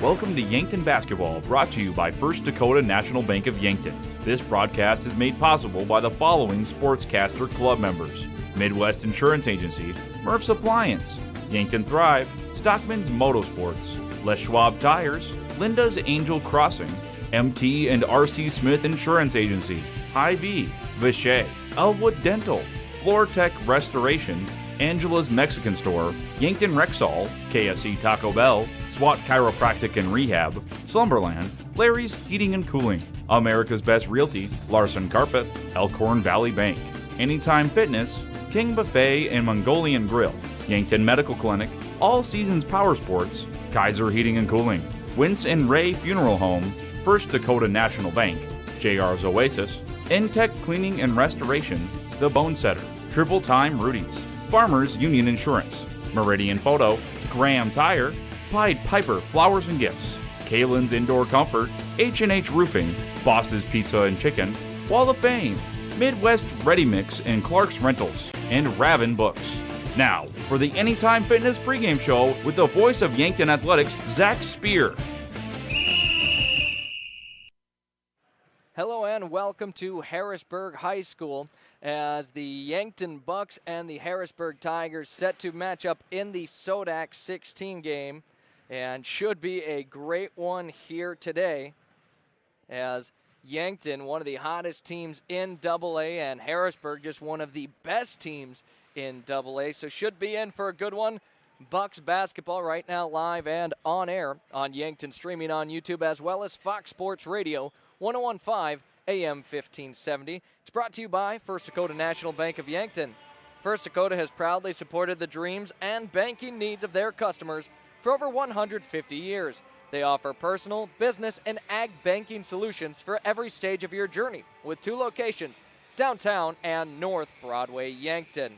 Welcome to Yankton Basketball, brought to you by First Dakota National Bank of Yankton. This broadcast is made possible by the following Sportscaster Club members: Midwest Insurance Agency, Murph's Appliance, Yankton Thrive, Stockman's Motorsports, Les Schwab Tires, Linda's Angel Crossing, MT and RC Smith Insurance Agency, Hy-Vee, Vichy, Elwood Dental, Floortech Restoration, Angela's Mexican Store, Yankton Rexall, KSC Taco Bell, SWAT Chiropractic and Rehab, Slumberland, Larry's Heating and Cooling, America's Best Realty, Larson Carpet, Elkhorn Valley Bank, Anytime Fitness, King Buffet and Mongolian Grill, Yankton Medical Clinic, All Seasons Power Sports, Kaiser Heating and Cooling, Wince and Ray Funeral Home, First Dakota National Bank, JR's Oasis, Intech Cleaning and Restoration, The Bone Setter, Triple Time Rudy's, Farmers Union Insurance, Meridian Photo, Graham Tire, Pied Piper Flowers and Gifts, Kalen's Indoor Comfort, H&H Roofing, Boss's Pizza and Chicken, Wall of Fame, Midwest Ready Mix and Clark's Rentals, and Raven Books. Now, for the Anytime Fitness pregame show with the voice of Yankton Athletics, Zach Spear. Hello and welcome to Harrisburg High School as the Yankton Bucks and the Harrisburg Tigers set to match up in the SoDak 16 game, and should be a great one here today as Yankton, one of the hottest teams in AA, and Harrisburg, just one of the best teams in AA, so should be in for a good one. Bucks basketball right now live and on air on Yankton, streaming on YouTube as well as Fox Sports Radio 101.5 AM 1570. It's brought to you by First Dakota National Bank of Yankton. First Dakota has proudly supported the dreams and banking needs of their customers for over 150 years. They offer personal, business, and ag banking solutions for every stage of your journey, with 2 locations, downtown and North Broadway, Yankton.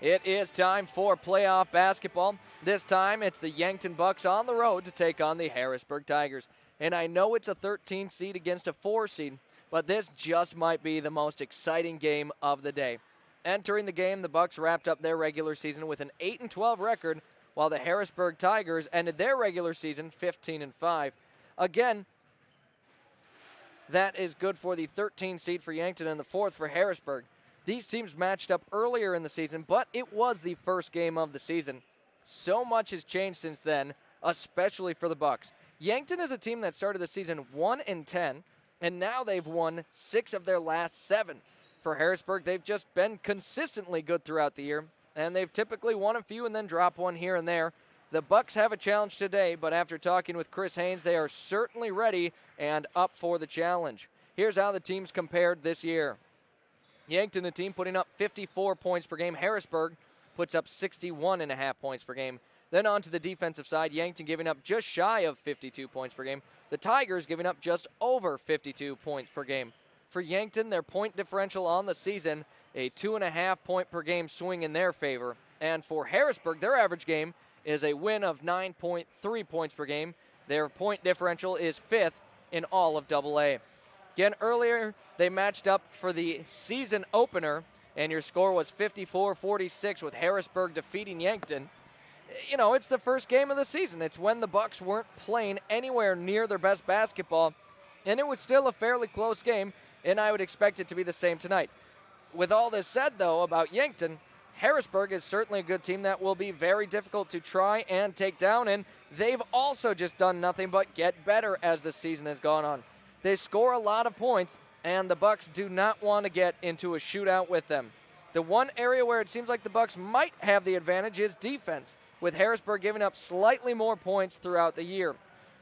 It is time for playoff basketball. This time, it's the Yankton Bucks on the road to take on the Harrisburg Tigers. And I know it's a 13 seed against a 4 seed, but this just might be the most exciting game of the day. Entering the game, the Bucks wrapped up their regular season with an 8-12 record, while the Harrisburg Tigers ended their regular season 15-5. Again, that is good for the 13 seed for Yankton and the 4th for Harrisburg. These teams matched up earlier in the season, but it was the first game of the season. So much has changed since then, especially for the Bucks. Yankton is a team that started the season 1-10, and now they've won 6 of their last 7. For Harrisburg, they've just been consistently good throughout the year, and they've typically won a few and then dropped one here and there. The Bucks have a challenge today, but after talking with Chris Haynes, they are certainly ready and up for the challenge. Here's how the teams compared this year. Yankton, the team putting up 54 points per game. Harrisburg puts up 61.5 points per game. Then on to the defensive side, Yankton giving up just shy of 52 points per game. The Tigers giving up just over 52 points per game. For Yankton, their point differential on the season, a 2.5 point per game swing in their favor. And for Harrisburg, their average game is a win of 9.3 points per game. Their point differential is 5th in all of AA. Again, earlier they matched up for the season opener, and your score was 54-46 with Harrisburg defeating Yankton. You know, it's the first game of the season. It's when the Bucks weren't playing anywhere near their best basketball, and it was still a fairly close game, and I would expect it to be the same tonight. With all this said, though, about Yankton, Harrisburg is certainly a good team that will be very difficult to try and take down, and they've also just done nothing but get better as the season has gone on. They score a lot of points, and the Bucks do not want to get into a shootout with them. The one area where it seems like the Bucks might have the advantage is defense, with Harrisburg giving up slightly more points throughout the year.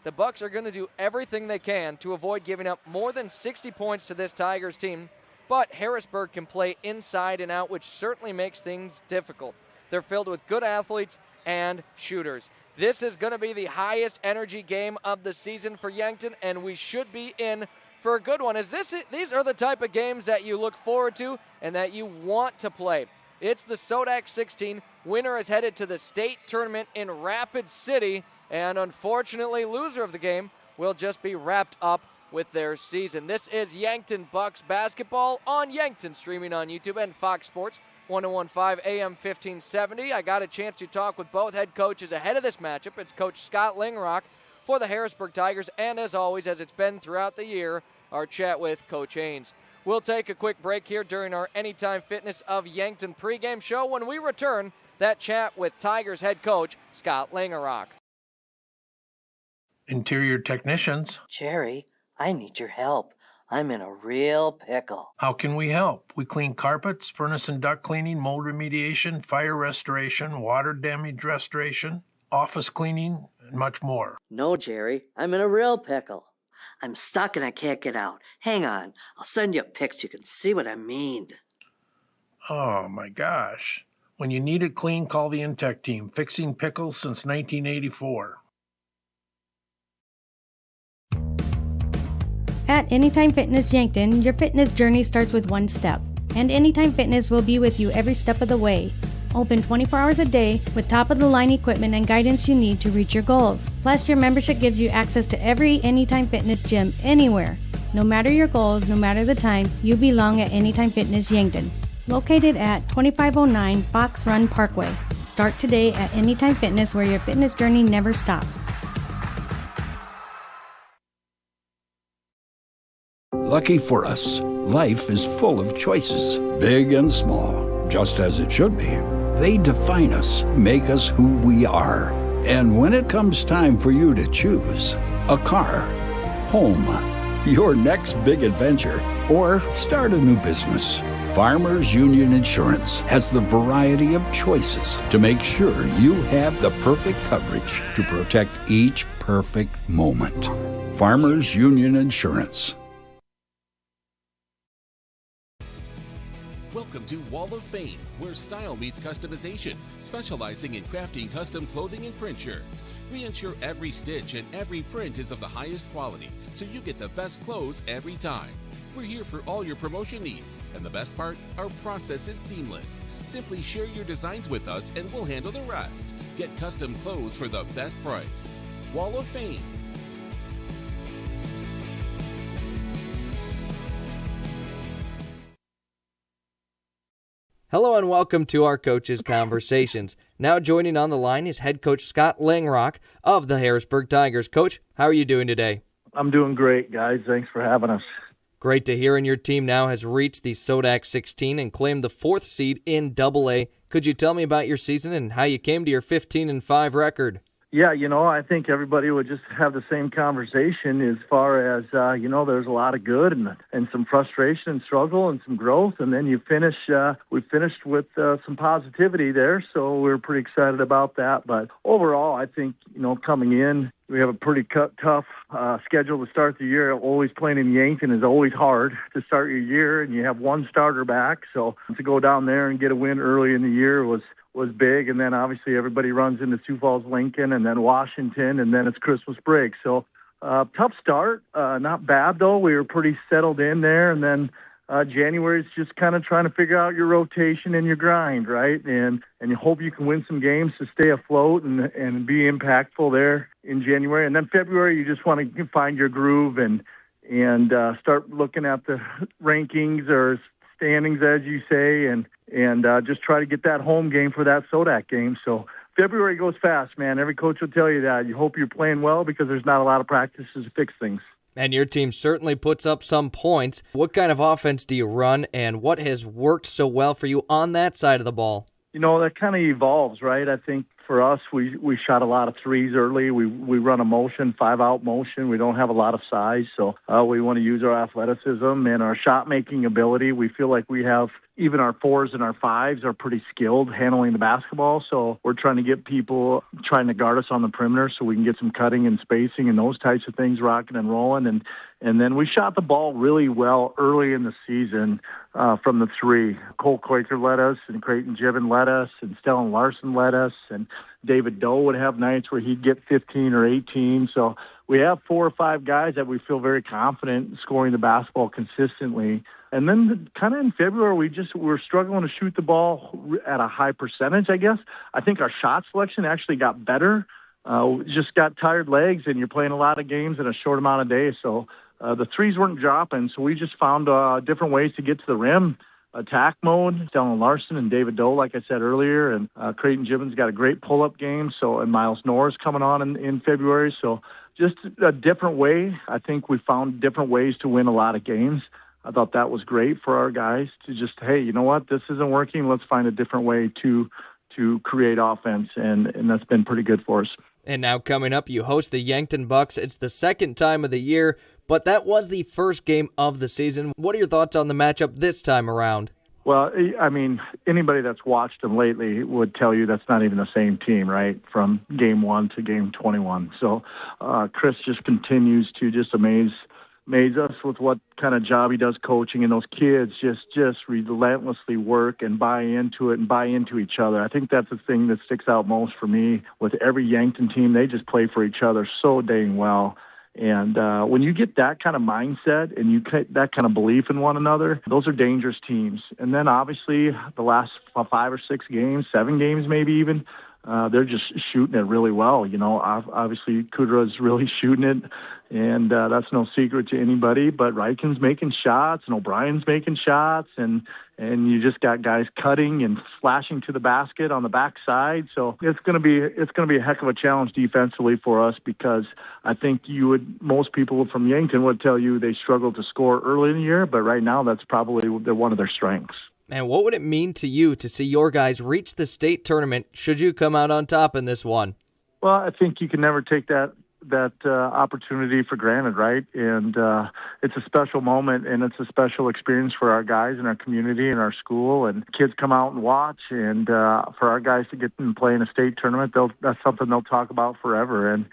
The Bucks are going to do everything they can to avoid giving up more than 60 points to this Tigers team, but Harrisburg can play inside and out, which certainly makes things difficult. They're filled with good athletes and shooters. This is going to be the highest energy game of the season for Yankton, and we should be in for a good one. These are the type of games that you look forward to and that you want to play. It's the SoDak 16. Winner is headed to the state tournament in Rapid City, and unfortunately, loser of the game will just be wrapped up with their season. This is Yankton Bucks basketball on Yankton, streaming on YouTube and Fox Sports 1015 AM 1570. I got a chance to talk with both head coaches ahead of this matchup. It's Coach Scott Lingrock for the Harrisburg Tigers, and as always, as it's been throughout the year, our chat with Coach Haynes. We'll take a quick break here during our Anytime Fitness of Yankton pregame show. When we return, that chat with Tigers head coach Scott Lingrock. Interior technicians. Jerry, I need your help. I'm in a real pickle. How can we help? We clean carpets, furnace and duct cleaning, mold remediation, fire restoration, water damage restoration, office cleaning, and much more. No, Jerry, I'm in a real pickle. I'm stuck and I can't get out. Hang on, I'll send you a pic so you can see what I mean. Oh my gosh. When you need it clean, call the Intech team. Fixing pickles since 1984. At Anytime Fitness Yankton, your fitness journey starts with one step. And Anytime Fitness will be with you every step of the way. Open 24 hours a day with top-of-the-line equipment and guidance you need to reach your goals. Plus, your membership gives you access to every Anytime Fitness gym anywhere. No matter your goals, no matter the time, you belong at Anytime Fitness Yankton. Located at 2509 Fox Run Parkway. Start today at Anytime Fitness, where your fitness journey never stops. Lucky for us, life is full of choices, big and small, just as it should be. They define us, make us who we are. And when it comes time for you to choose, a car, home, your next big adventure, or start a new business, Farmers Union Insurance has the variety of choices to make sure you have the perfect coverage to protect each perfect moment. Farmers Union Insurance. Welcome to Wall of Fame, where style meets customization, specializing in crafting custom clothing and print shirts. We ensure every stitch and every print is of the highest quality, so you get the best clothes every time. We're here for all your promotion needs, and the best part, our process is seamless. Simply share your designs with us and we'll handle the rest. Get custom clothes for the best price. Wall of Fame. Hello and welcome to our Coaches Conversations. Now joining on the line is head coach Scott Lingrock of the Harrisburg Tigers. Coach, how are you doing today? I'm doing great, guys. Thanks for having us. Great to hear, and your team now has reached the SoDak 16 and claimed the 4th seed in AA. Could you tell me about your season and how you came to your 15-5 record? Yeah, I think everybody would just have the same conversation as far as, there's a lot of good and some frustration and struggle and some growth. And then we finished with some positivity there. So we're pretty excited about that. But overall, I think, coming in, we have a pretty tough schedule to start the year. Always playing in Yankton is always hard to start your year, and you have one starter back. So to go down there and get a win early in the year was big. And then obviously everybody runs into Sioux Falls, Lincoln, and then Washington, and then it's Christmas break. So tough start, not bad though. We were pretty settled in there. And then January is just kind of trying to figure out your rotation and your grind, right? And you hope you can win some games to stay afloat and be impactful there in January. And then February, you just want to find your groove and start looking at the rankings or standings, as you say, and just try to get that home game for that SoDak game. So February goes fast, man. Every coach will tell you that. You hope you're playing well because there's not a lot of practices to fix things. And your team certainly puts up some points. What kind of offense do you run, and what has worked so well for you on that side of the ball? That kind of evolves, right? I think for us, we shot a lot of threes early. We run a motion, 5-out motion. We don't have a lot of size, so we want to use our athleticism and our shot-making ability. We feel like we have even our 4s and our 5s are pretty skilled handling the basketball, so we're trying to get people trying to guard us on the perimeter so we can get some cutting and spacing and those types of things rocking and rolling. And then we shot the ball really well early in the season from the 3. Cole Quaker led us, and Creighton Given led us, and Stellan Larson led us, and David Doe would have nights where he'd get 15 or 18. So we have 4 or 5 guys that we feel very confident scoring the basketball consistently. And then kind of in February, we're struggling to shoot the ball at a high percentage, I guess. I think our shot selection actually got better. Just got tired legs, and you're playing a lot of games in a short amount of days. So the threes weren't dropping, so we just found different ways to get to the rim attack mode. Dylan Larson and David Doe, like I said earlier, and Creighton Gibbons got a great pull-up game. So, and Miles Norris coming on in February. So just a different way. I think we found different ways to win a lot of games. I thought that was great for our guys to just, hey, you know what, this isn't working. Let's find a different way to create offense, and that's been pretty good for us. And now coming up, you host the Yankton Bucks. It's the second time of the year, but that was the first game of the season. What are your thoughts on the matchup this time around? Well, I mean, anybody that's watched them lately would tell you that's not even the same team, right, from game 1 to game 21. So Chris just continues to just amaze us with what kind of job he does coaching, and those kids just relentlessly work and buy into it and buy into each other. I think that's the thing that sticks out most for me with every Yankton team. They just play for each other so dang well. And when you get that kind of mindset and you get that kind of belief in one another, those are dangerous teams. And then obviously the last 5 or 6 games, 7 games maybe even, they're just shooting it really well. You know, obviously Kudra's really shooting it, and that's no secret to anybody. But Ryken's making shots, and O'Brien's making shots, and you just got guys cutting and flashing to the basket on the backside. So it's gonna be a heck of a challenge defensively for us, because I think most people from Yankton would tell you they struggled to score early in the year, but right now that's probably one of their strengths. And what would it mean to you to see your guys reach the state tournament should you come out on top in this one? Well, I think you can never take that opportunity for granted, right? And it's a special moment, and it's a special experience for our guys in our community and our school, and kids come out and watch. And for our guys to get and play in a state tournament, that's something they'll talk about forever. And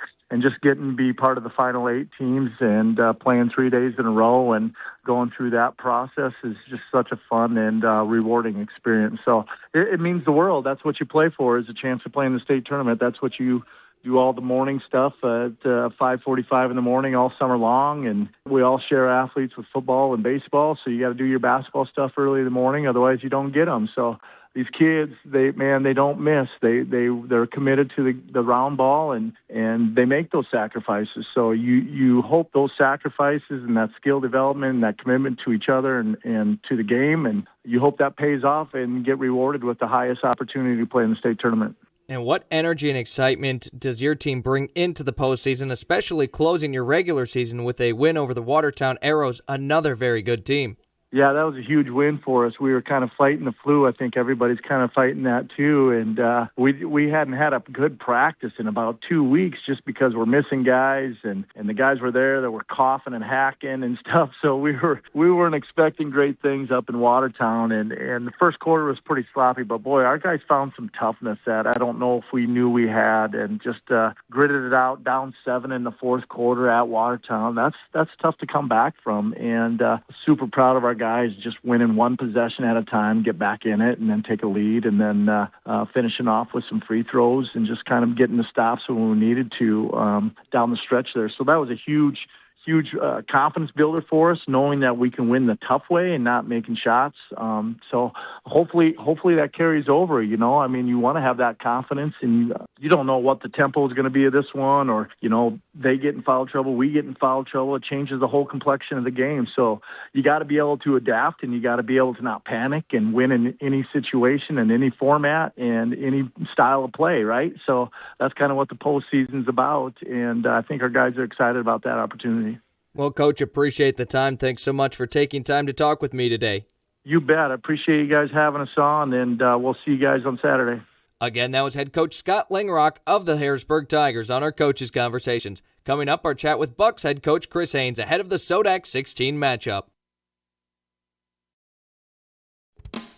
just getting to be part of the final 8 teams and playing 3 days in a row and going through that process is just such a fun and rewarding experience. So it means the world. That's what you play for, is a chance to play in the state tournament. That's what you do, all the morning stuff at 5:45 in the morning all summer long. And we all share athletes with football and baseball, so you got to do your basketball stuff early in the morning, otherwise you don't get them. So these kids, they don't miss. They're committed to the round ball, and they make those sacrifices. So you hope those sacrifices and that skill development and that commitment to each other and to the game, and you hope that pays off and get rewarded with the highest opportunity to play in the state tournament. And what energy and excitement does your team bring into the postseason, especially closing your regular season with a win over the Watertown Arrows, another very good team? Yeah, that was a huge win for us. We were kind of fighting the flu. I think everybody's kind of fighting that too. And we hadn't had a good practice in about 2 weeks, just because we're missing guys, and the guys were there that were coughing and hacking and stuff. So we weren't expecting great things up in Watertown. And the first quarter was pretty sloppy, but boy, our guys found some toughness that I don't know if we knew we had, and just gritted it out, down 7 in the fourth quarter at Watertown. That's tough to come back from, and super proud of our guys just winning one possession at a time, get back in it, and then take a lead, and then finishing off with some free throws and just kind of getting the stops when we needed to down the stretch there. So that was a huge confidence builder for us, knowing that we can win the tough way and not making shots. So hopefully that carries over. You know, I mean, you want to have that confidence, and you don't know what the tempo is going to be of this one, or, you know, they get in foul trouble, we get in foul trouble. It changes the whole complexion of the game. So you got to be able to adapt, and you got to be able to not panic and win in any situation and any format and any style of play, right? So that's kind of what the postseason's about, and I think our guys are excited about that opportunity. Well, Coach, appreciate the time. Thanks so much for taking time to talk with me today. You bet. I appreciate you guys having us on, and we'll see you guys on Saturday. Again, that was head coach Scott Langrock of the Harrisburg Tigers on our Coaches Conversations. Coming up, our chat with Bucks head coach Chris Haynes ahead of the SoDak 16 matchup.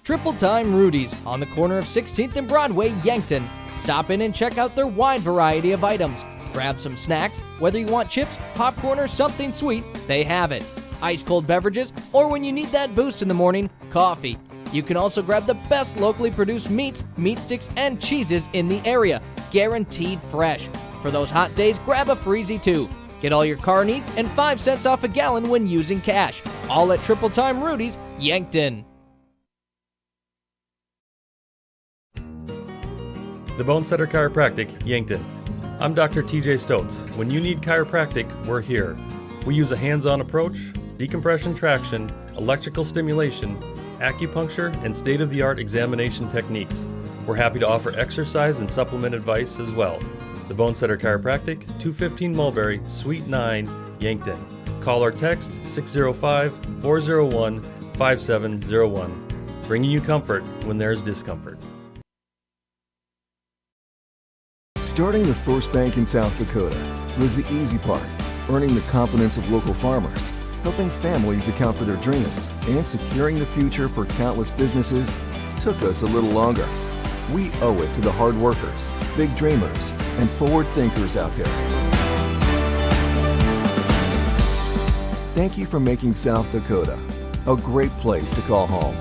Triple Time Rudy's on the corner of 16th and Broadway, Yankton. Stop in and check out their wide variety of items. Grab some snacks, whether you want chips, popcorn, or something sweet, they have it. Ice-cold beverages, or when you need that boost in the morning, coffee. You can also grab the best locally produced meats, meat sticks, and cheeses in the area, guaranteed fresh. For those hot days, grab a Freezy too. Get all your car needs and 5 cents off a gallon when using cash. All at Triple Time Rudy's, Yankton. The Bonesetter Chiropractic, Yankton. I'm Dr. TJ Stotes. When you need chiropractic, we're here. We use a hands-on approach, decompression traction, electrical stimulation, acupuncture, and state-of-the-art examination techniques. We're happy to offer exercise and supplement advice as well. The Bone Setter Chiropractic, 215 Mulberry, Suite 9, Yankton. Call or text 605-401-5701. Bringing you comfort when there's discomfort. Starting the first bank in South Dakota was the easy part. Earning the confidence of local farmers, helping families account for their dreams, and securing the future for countless businesses took us a little longer. We owe it to the hard workers, big dreamers, and forward thinkers out there. Thank you for making South Dakota a great place to call home.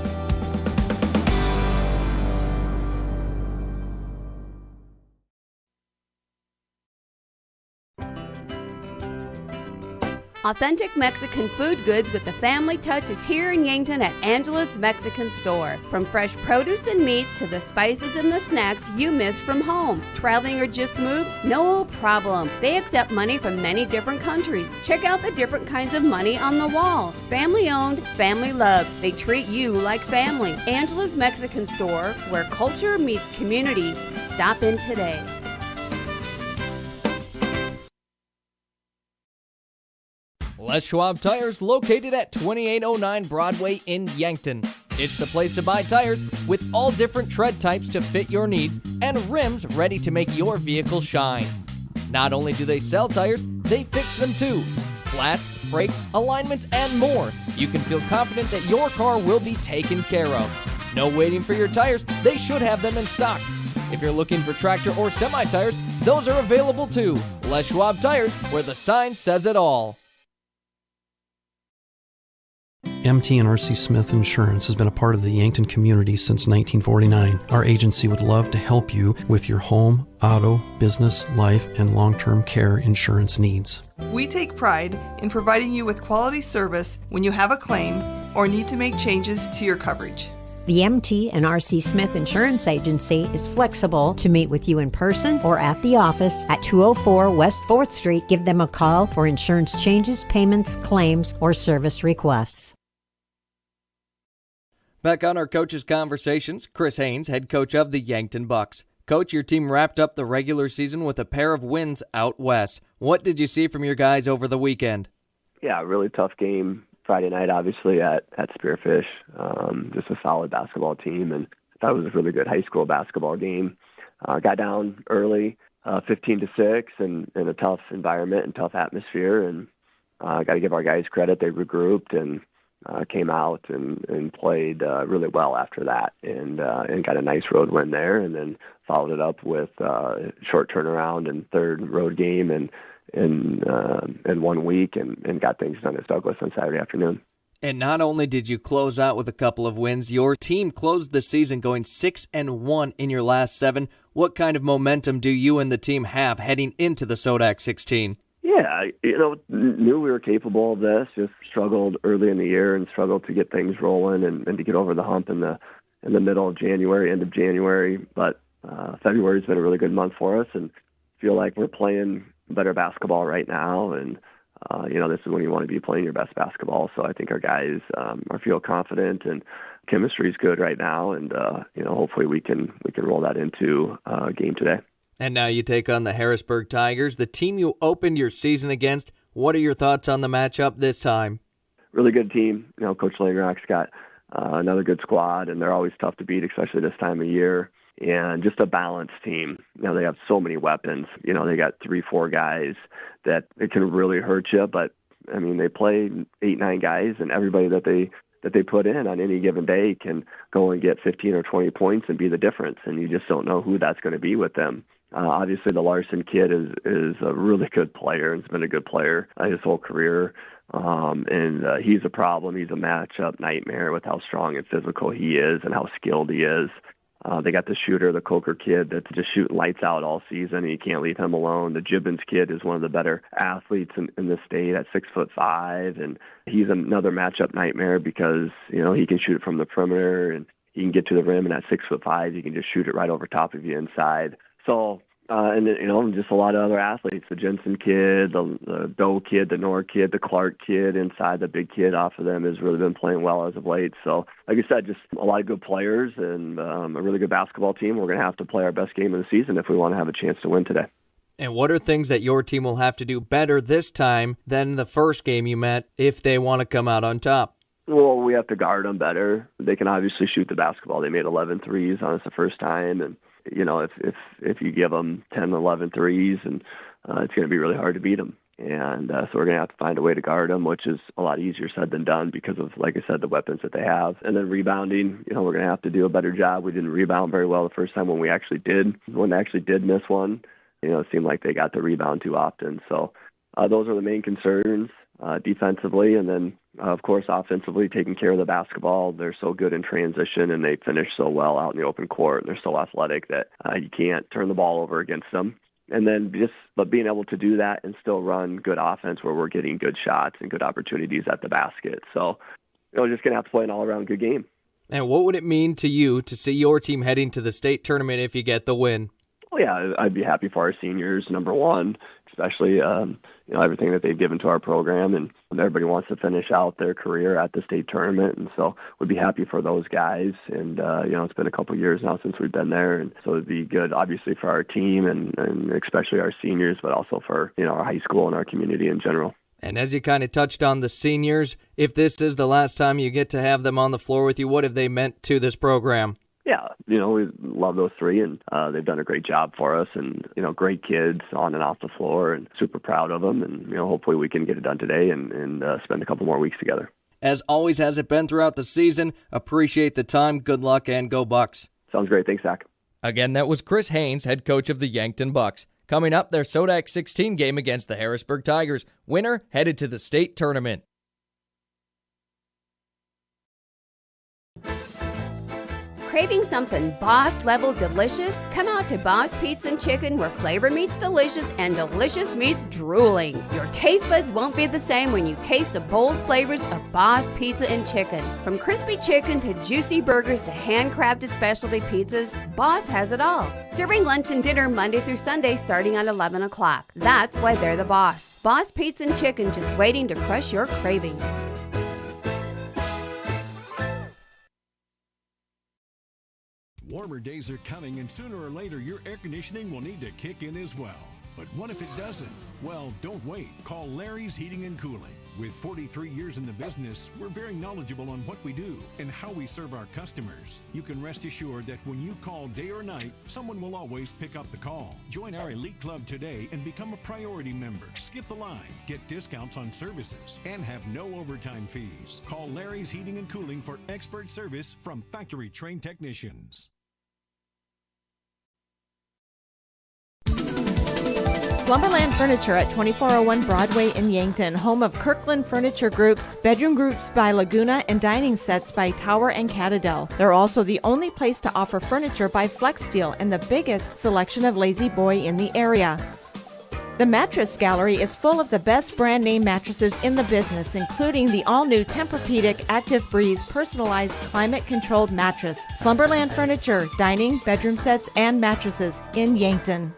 Authentic Mexican food goods with the family touch is here in Yankton at Angela's Mexican Store. From fresh produce and meats to the spices and the snacks you miss from home. Traveling or just moved? No problem. They accept money from many different countries. Check out the different kinds of money on the wall. Family owned, family loved. They treat you like family. Angela's Mexican Store, where culture meets community. Stop in today. Les Schwab Tires, located at 2809 Broadway in Yankton. It's the place to buy tires with all different tread types to fit your needs and rims ready to make your vehicle shine. Not only do they sell tires, they fix them too. Flats, brakes, alignments, and more. You can feel confident that your car will be taken care of. No waiting for your tires, they should have them in stock. If you're looking for tractor or semi-tires, those are available too. Les Schwab Tires, where the sign says it all. MT and RC Smith Insurance has been a part of the Yankton community since 1949. Our agency would love to help you with your home, auto, business, life, and long-term care insurance needs. We take pride in providing you with quality service when you have a claim or need to make changes to your coverage. The MT and RC Smith Insurance Agency is flexible to meet with you in person or at the office at 204 West 4th Street. Give them a call for insurance changes, payments, claims, or service requests. Back on our coaches' conversations, Chris Haynes, head coach of the Yankton Bucks. Coach, your team wrapped up the regular season with a pair of wins out west. What did you see from your guys over the weekend? Yeah, really tough game Friday night, obviously, at Spearfish. Just a solid basketball team, and I thought it was a really good high school basketball game. Got down early, 15-6, in a tough environment and tough atmosphere, and got to give our guys credit. They regrouped and came out and played really well after that, and got a nice road win there, and then followed it up with short turnaround and third road game in 1 week, and got things done at Douglas on Saturday afternoon. And not only did you close out with a couple of wins, your team closed the season going 6-1 in your last 7. What kind of momentum do you and the team have heading into the SoDak 16? Yeah, knew we were capable of this. Just struggled early in the year and struggled to get things rolling and to get over the hump in the middle of January, end of January. But February's been a really good month for us, and feel like we're playing better basketball right now. And this is when you want to be playing your best basketball. So I think our guys feel confident, and chemistry's good right now. And hopefully we can roll that into a game today. And now you take on the Harrisburg Tigers, the team you opened your season against. What are your thoughts on the matchup this time? Really good team. Coach Langrock's got another good squad, and they're always tough to beat, especially this time of year. And just a balanced team. They have so many weapons. They got 3-4 guys that it can really hurt you. But they play 8-9 guys, and everybody that they put in on any given day can go and get 15 or 20 points and be the difference. And you just don't know who that's going to be with them. Obviously, the Larson kid is a really good player and has been a good player his whole career. And he's a problem. He's a matchup nightmare with how strong and physical he is and how skilled he is. They got the shooter, the Coker kid, that's just shooting lights out all season, and you can't leave him alone. The Gibbons kid is one of the better athletes in the state at 6'5", and he's another matchup nightmare because, he can shoot it from the perimeter, and he can get to the rim, and at 6'5", he can just shoot it right over top of you inside. So And just a lot of other athletes, the Jensen kid, the Doe kid, the Nor kid, the Clark kid inside, the big kid off of them has really been playing well as of late. So, like I said, just a lot of good players and a really good basketball team. We're going to have to play our best game of the season if we want to have a chance to win today. And what are things that your team will have to do better this time than the first game you met if they want to come out on top? Well, we have to guard them better. They can obviously shoot the basketball. They made 11 threes on us the first time, and if you give them 10, 11 threes, and it's going to be really hard to beat them. And so we're going to have to find a way to guard them, which is a lot easier said than done because of, like I said, the weapons that they have. And then rebounding, we're going to have to do a better job. We didn't rebound very well the first time when they actually did miss one. It seemed like they got the rebound too often. So those are the main concerns defensively. And then, of course, offensively, taking care of the basketball. They're so good in transition, and they finish so well out in the open court. And they're so athletic that you can't turn the ball over against them. And then but being able to do that and still run good offense where we're getting good shots and good opportunities at the basket. So, just going to have to play an all-around good game. And what would it mean to you to see your team heading to the state tournament if you get the win? Well, yeah, I'd be happy for our seniors, number one, especially everything that they've given to our program, and everybody wants to finish out their career at the state tournament, and so we'd be happy for those guys. And it's been a couple of years now since we've been there, and so it'd be good, obviously, for our team and especially our seniors, but also for our high school and our community in general. And as you kind of touched on the seniors, if this is the last time you get to have them on the floor with you, what have they meant to this program? Yeah, we love those three, and they've done a great job for us, and, great kids on and off the floor, and super proud of them, and, hopefully we can get it done today and spend a couple more weeks together. As always has it been throughout the season, appreciate the time, good luck, and go Bucks. Sounds great. Thanks, Zach. Again, that was Chris Haynes, head coach of the Yankton Bucks. Coming up, their SoDak 16 game against the Harrisburg Tigers. Winner headed to the state tournament. Craving something boss-level delicious? Come out to Boss Pizza and Chicken, where flavor meets delicious and delicious meets drooling. Your taste buds won't be the same when you taste the bold flavors of Boss Pizza and Chicken. From crispy chicken to juicy burgers to handcrafted specialty pizzas, Boss has it all. Serving lunch and dinner Monday through Sunday starting at 11 o'clock. That's why they're the boss. Boss Pizza and Chicken, just waiting to crush your cravings. Warmer days are coming, and sooner or later your air conditioning will need to kick in as well. But what if it doesn't? Well, don't wait. Call Larry's Heating and Cooling. With 43 years in the business, we're very knowledgeable on what we do and how we serve our customers. You can rest assured that when you call day or night, someone will always pick up the call. Join our elite club today and become a priority member. Skip the line, get discounts on services, and have no overtime fees. Call Larry's Heating and Cooling for expert service from factory-trained technicians. Slumberland Furniture at 2401 Broadway in Yankton, home of Kirkland Furniture Group's, bedroom groups by Laguna, and dining sets by Tower and Catadel. They're also the only place to offer furniture by Flex Steel and the biggest selection of Lazy Boy in the area. The Mattress Gallery is full of the best brand name mattresses in the business, including the all-new Tempur-Pedic Active Breeze personalized climate-controlled mattress. Slumberland Furniture, dining, bedroom sets, and mattresses in Yankton.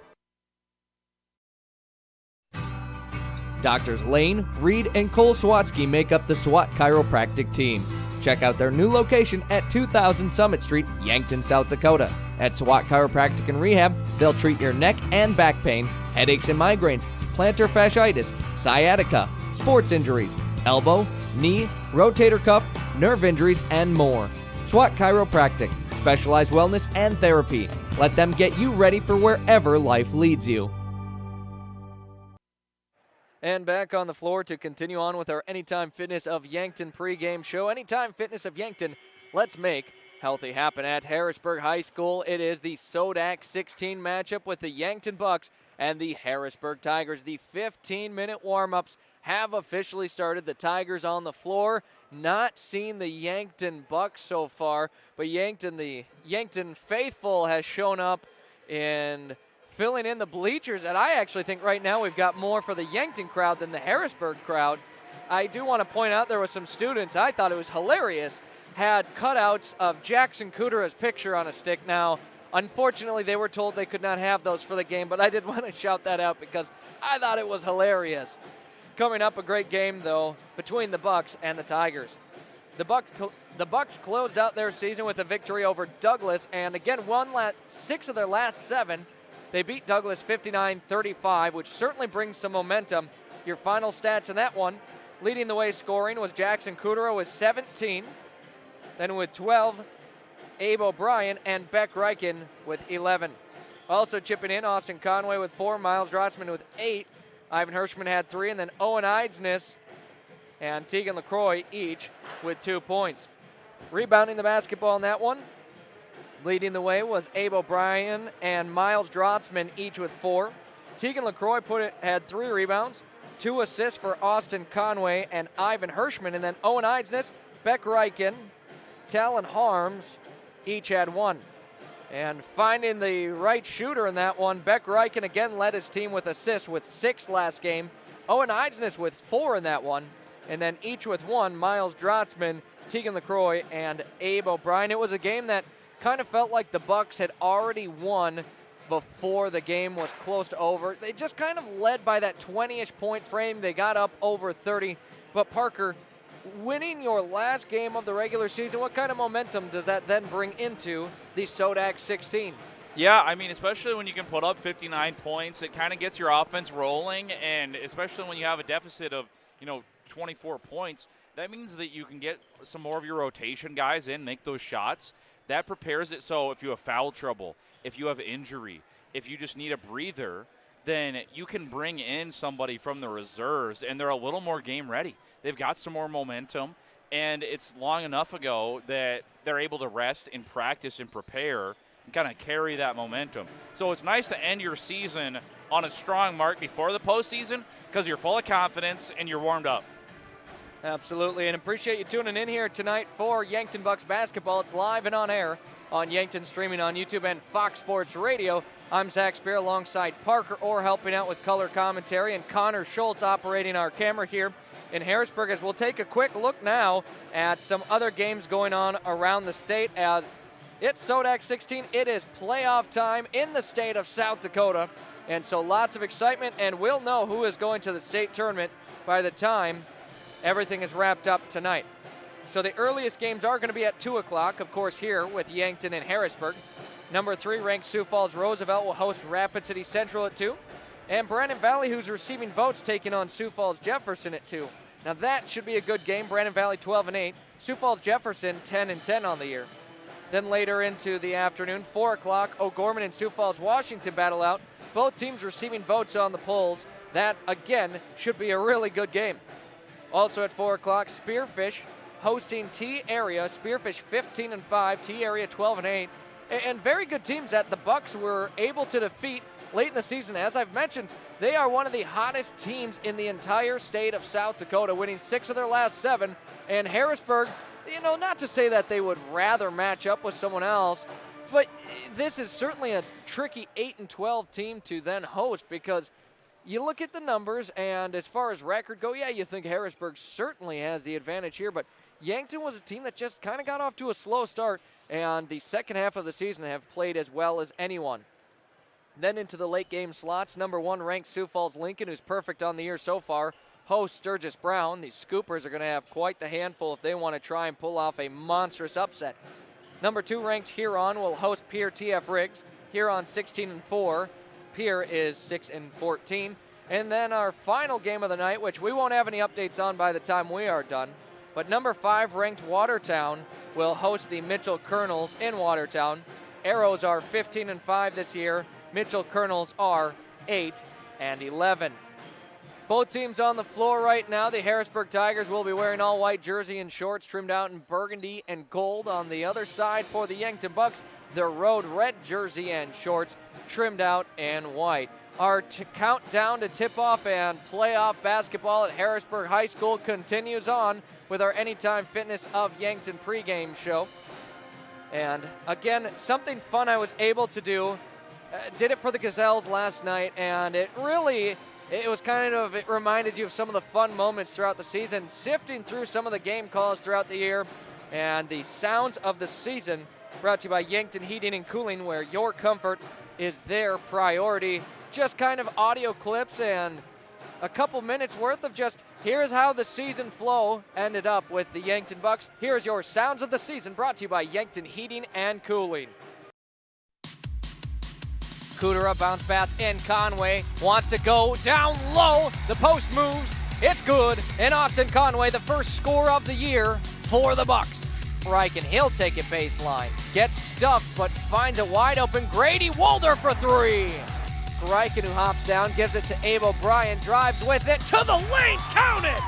Doctors Lane, Reed, and Cole Swatsky make up the SWAT Chiropractic team. Check out their new location at 2000 Summit Street, Yankton, South Dakota. At SWAT Chiropractic and Rehab, they'll treat your neck and back pain, headaches and migraines, plantar fasciitis, sciatica, sports injuries, elbow, knee, rotator cuff, nerve injuries, and more. SWAT Chiropractic, specialized wellness and therapy. Let them get you ready for wherever life leads you. And back on the floor to continue on with our Anytime Fitness of Yankton pregame show. Anytime Fitness of Yankton, let's make healthy happen. At Harrisburg High School, it is the SoDak 16 matchup with the Yankton Bucks and the Harrisburg Tigers. The 15-minute warm-ups have officially started. The Tigers on the floor. Not seen the Yankton Bucks so far, but the Yankton faithful has shown up in filling in the bleachers, and I actually think right now we've got more for the Yankton crowd than the Harrisburg crowd. I do want to point out there were some students, I thought it was hilarious, had cutouts of Jackson Kudera's picture on a stick. Now, Unfortunately, they were told they could not have those for the game, but I did want to shout that out because I thought it was hilarious. Coming up, a great game, though, between the Bucks and the Tigers. The Bucks closed out their season with a victory over Douglas, and again won 6 of their last 7. They beat Douglas 59-35, which certainly brings some momentum. Your final stats in that one, leading the way scoring was Jackson Kudrow with 17. Then with 12, Abe O'Brien and Beck Reichen with 11. Also chipping in, Austin Conway with 4, Miles Drotzman with 8, Ivan Hirschman had 3, and then Owen Eidsness and Tegan LaCroix each with 2 points. Rebounding the basketball in that one, leading the way was Abe O'Brien and Miles Drotzman each with 4. Tegan LaCroix had 3 rebounds, 2 assists for Austin Conway and Ivan Hirschman, and then Owen Eidsness, Beck Reichen, Talon Harms each had 1. And finding the right shooter in that one, Beck Reichen again led his team with assists with 6 last game. Owen Eidsness with 4 in that one. And then each with 1, Miles Drotzman, Tegan LaCroix, and Abe O'Brien. It was a game that kind of felt like the Bucks had already won before the game was close to over. They just kind of led by that 20-ish point frame. They got up over 30. But Parker, winning your last game of the regular season, what kind of momentum does that then bring into the SoDak 16? Yeah, I mean, especially when you can put up 59 points, it kind of gets your offense rolling, and especially when you have a deficit of, 24 points, that means that you can get some more of your rotation guys in, make those shots. That prepares it so if you have foul trouble, if you have injury, if you just need a breather, then you can bring in somebody from the reserves, and they're a little more game ready. They've got some more momentum, and it's long enough ago that they're able to rest and practice and prepare and kind of carry that momentum. So it's nice to end your season on a strong mark before the postseason because you're full of confidence and you're warmed up. Absolutely, and appreciate you tuning in here tonight for Yankton Bucks basketball. It's live and on air on Yankton, streaming on YouTube and Fox Sports Radio. I'm Zach Spear alongside Parker Orr helping out with color commentary, and Connor Schultz operating our camera here in Harrisburg, as we'll take a quick look now at some other games going on around the state. As it's SoDak 16, it is playoff time in the state of South Dakota, and so lots of excitement, and we'll know who is going to the state tournament by the time everything is wrapped up tonight. So the earliest games are going to be at 2 o'clock, of course, here with Yankton and Harrisburg. Number 3 ranked Sioux Falls Roosevelt will host Rapid City Central at 2. And Brandon Valley, who's receiving votes, taking on Sioux Falls Jefferson at 2. Now that should be a good game. Brandon Valley 12-8. Sioux Falls Jefferson 10-10 on the year. Then later into the afternoon, 4 o'clock, O'Gorman and Sioux Falls Washington battle out. Both teams receiving votes on the polls. That, again, should be a really good game. Also at 4 o'clock, Spearfish hosting T-Area. Spearfish 15-5, T-Area 12-8. And very good teams that the Bucks were able to defeat late in the season. As I've mentioned, they are one of the hottest teams in the entire state of South Dakota, winning 6 of their last 7. And Harrisburg, not to say that they would rather match up with someone else, but this is certainly a tricky 8-12 team to then host, because you look at the numbers, and as far as record go, yeah, you think Harrisburg certainly has the advantage here, but Yankton was a team that just kind of got off to a slow start, and the second half of the season have played as well as anyone. Then into the late game slots, number 1 ranked Sioux Falls Lincoln, who's perfect on the year so far, host Sturgis Brown. The Scoopers are going to have quite the handful if they want to try and pull off a monstrous upset. Number 2 ranked Huron will host Pierre TF Riggs. Huron 16-4. Pierre is 6-14. And then our final game of the night, which we won't have any updates on by the time we are done, but number 5 ranked Watertown will host the Mitchell Colonels in Watertown. Arrows are 15-5 this year. Mitchell Colonels are 8-11. Both teams on the floor right now. The Harrisburg Tigers will be wearing all white jersey and shorts trimmed out in burgundy and gold. On the other side for the Yankton Bucks, their road red jersey and shorts trimmed out in white. Our countdown to tip-off and playoff basketball at Harrisburg High School continues on with our Anytime Fitness of Yankton pregame show. And again, something fun I was able to do. Did it for the Gazelles last night, and it reminded you of some of the fun moments throughout the season, sifting through some of the game calls throughout the year and the sounds of the season. brought to you by Yankton Heating and Cooling, where your comfort is their priority. Just kind of audio clips and a couple minutes worth of just here's how the season flow ended up with the Yankton Bucks. Here's your Sounds of the Season, brought to you by Yankton Heating and Cooling. Kudera bounce pass in. Conway wants to go down low. The post moves. It's good. And Austin Conway, the first score of the year for the Bucks. Reichen, he'll take it baseline. Gets stuffed, but finds a wide open Grady Walder for three. Reichen, who hops down, gives it to Abe O'Brien, drives with it to the lane. Count it!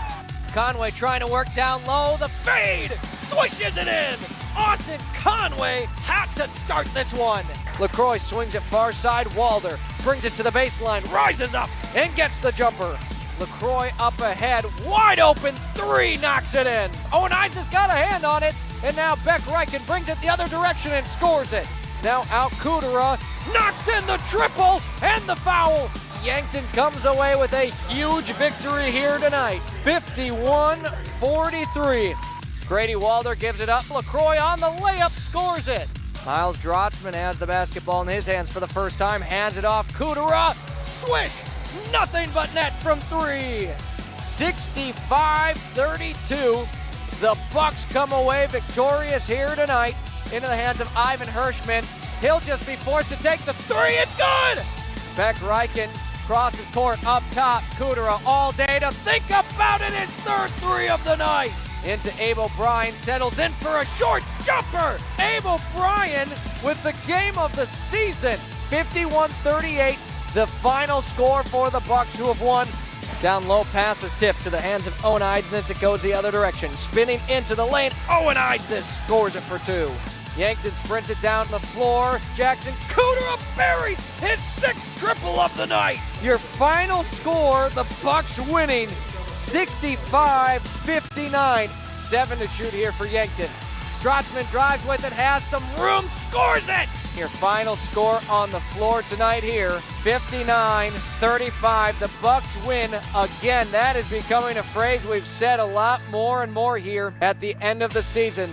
Conway trying to work down low. The fade swishes it in. Austin Conway has to start this one. LaCroix swings it far side. Walder brings it to the baseline, rises up and gets the jumper. LaCroix up ahead, wide open three, knocks it in. Owen Hines has got a hand on it, and now Beck Reichen brings it the other direction and scores it. Now out Kudera, knocks in the triple and the foul. Yankton comes away with a huge victory here tonight, 51-43. Grady Walder gives it up. LaCroix on the layup, scores it. Miles Drotzman has the basketball in his hands for the first time, hands it off. Kudera, swish, nothing but net from three. 65-32. The Bucks come away victorious here tonight into the hands of Ivan Hirschman. He'll just be forced to take the three. It's good! Beck Reichen crosses court up top. Kudera all day to think about it. His third three of the night. Into Abe O'Brien, settles in for a short jumper. Abe O'Brien with the game of the season. 51-38, the final score for the Bucks, who have won. Down low pass is tipped to the hands of Owen Eidsnitz. It goes the other direction. Spinning into the lane, Owen Eidsnitz scores it for two. Yankton sprints it down the floor. Jackson Kudera buries his sixth triple of the night. Your final score, the Bucks winning 65-59. 7 to shoot here for Yankton. Drotzman drives with it, has some room, scores it! Your final score on the floor tonight here, 59-35. The Bucks win again. That is becoming a phrase we've said a lot more and more here at the end of the season.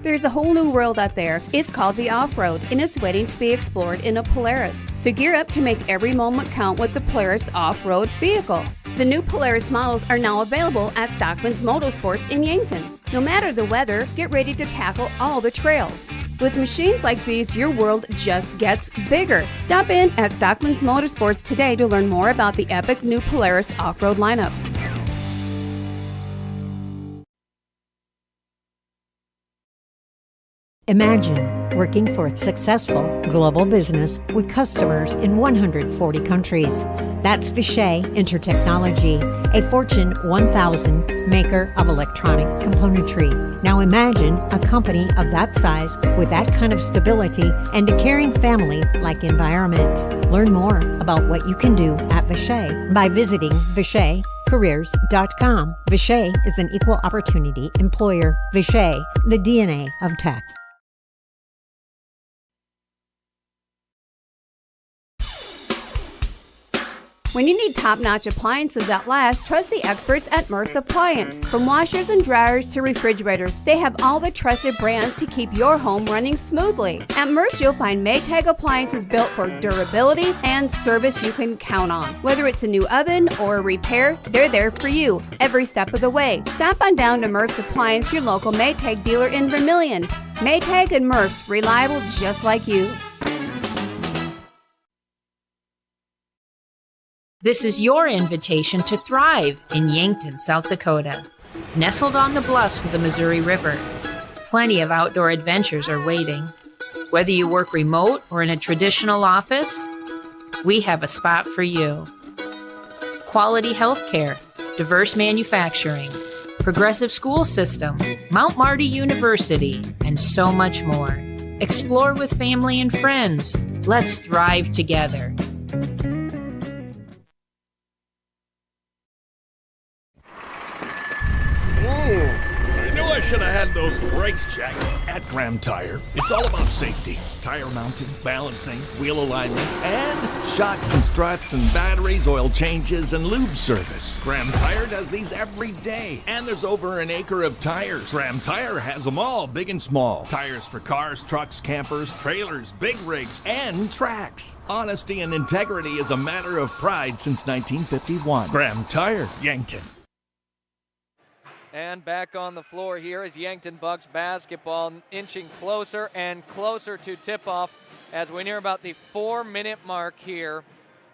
There's a whole new world out there. It's called the off-road, and it's waiting to be explored in a Polaris. So gear up to make every moment count with the Polaris off-road vehicle. The new Polaris models are now available at Stockman's Motorsports in Yankton. No matter the weather, get ready to tackle all the trails. With machines like these, your world just gets bigger. Stop in at Stockman's Motorsports today to learn more about the epic new Polaris off-road lineup. Imagine working for a successful global business with customers in 140 countries. That's Vishay Intertechnology, a Fortune 1000 maker of electronic componentry. Now imagine a company of that size with that kind of stability and a caring family-like environment. Learn more about what you can do at Vishay by visiting VishayCareers.com. Vishay is an equal opportunity employer. Vishay, the DNA of tech. When you need top-notch appliances that last, trust the experts at Murph's Appliance. From washers and dryers to refrigerators, they have all the trusted brands to keep your home running smoothly. At Murph's, you'll find Maytag appliances built for durability and service you can count on. Whether it's a new oven or a repair, they're there for you every step of the way. Stop on down to Murph's Appliance, your local Maytag dealer in Vermilion. Maytag and Murph's, reliable just like you. This is your invitation to thrive in Yankton, South Dakota. Nestled on the bluffs of the Missouri River, plenty of outdoor adventures are waiting. Whether you work remote or in a traditional office, we have a spot for you. Quality health care, diverse manufacturing, progressive school system, Mount Marty University, and so much more. Explore with family and friends. Let's thrive together. should have had those brakes checked at Graham Tire. It's all about safety. Tire mounting, balancing, wheel alignment, and shocks and struts and batteries, oil changes, and lube service. Graham Tire does these every day, and there's over an acre of tires. Graham Tire has them all, big and small. Tires for cars, trucks, campers, trailers, big rigs, and tracks. Honesty and integrity is a matter of pride since 1951. Graham Tire, Yankton. And back on the floor here is Yankton Bucks basketball inching closer and closer to tip-off as we near about the 4-minute mark here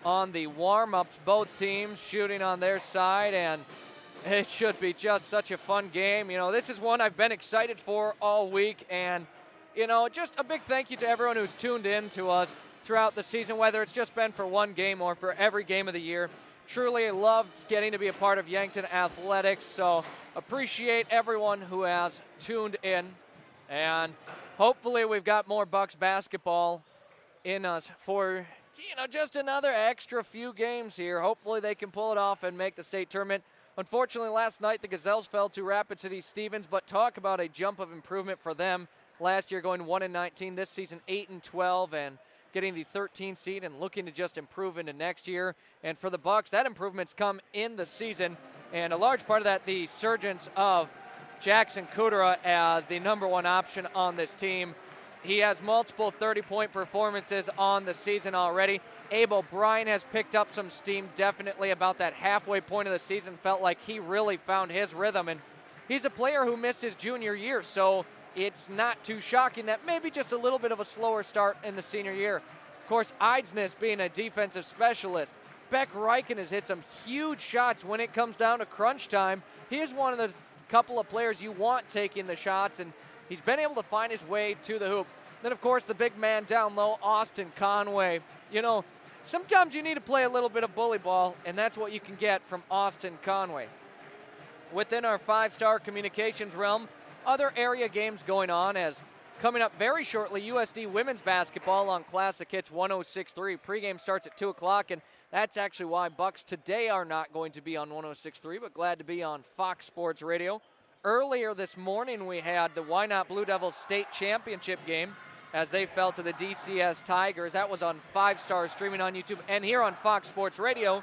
on the warm-ups. Both teams shooting on their side, and it should be just such a fun game. You know, this is one I've been excited for all week, and, you know, just a big thank you to everyone who's tuned in to us throughout the season, whether it's just been for one game or for every game of the year. Truly love getting to be a part of Yankton Athletics, so appreciate everyone who has tuned in, and hopefully we've got more Bucks basketball in us for, you know, just another extra few games here. Hopefully they can pull it off and make the state tournament. Unfortunately, last night the Gazelles fell to Rapid City Stevens, but talk about a jump of improvement for them. Last year going 1-19, this season 8-12, and getting the 13th seed and looking to just improve into next year. And for the Bucks, that improvement's come in the season, and a large part of that, the surgence of Jackson Kudera as the number one option on this team. He has multiple 30-point performances on the season already. Abe O'Brien has picked up some steam definitely about that halfway point of the season. Felt like he really found his rhythm, and he's a player who missed his junior year, so it's not too shocking that maybe just a little bit of a slower start in the senior year. Of course, Eidsness being a defensive specialist. Beck Reichen has hit some huge shots when it comes down to crunch time. He is one of the couple of players you want taking the shots, and he's been able to find his way to the hoop. Then, of course, the big man down low, Austin Conway. You know, sometimes you need to play a little bit of bully ball, and that's what you can get from Austin Conway. Within our five-star communications realm, other area games going on as coming up very shortly, USD women's basketball on Classic Hits 106.3. Pregame starts at 2 o'clock, and that's actually why Bucks today are not going to be on 106.3, but glad to be on Fox Sports Radio. Earlier this morning, we had the Why Not Blue Devils state championship game as they fell to the DCS Tigers. That was on 5-star streaming on YouTube and here on Fox Sports Radio.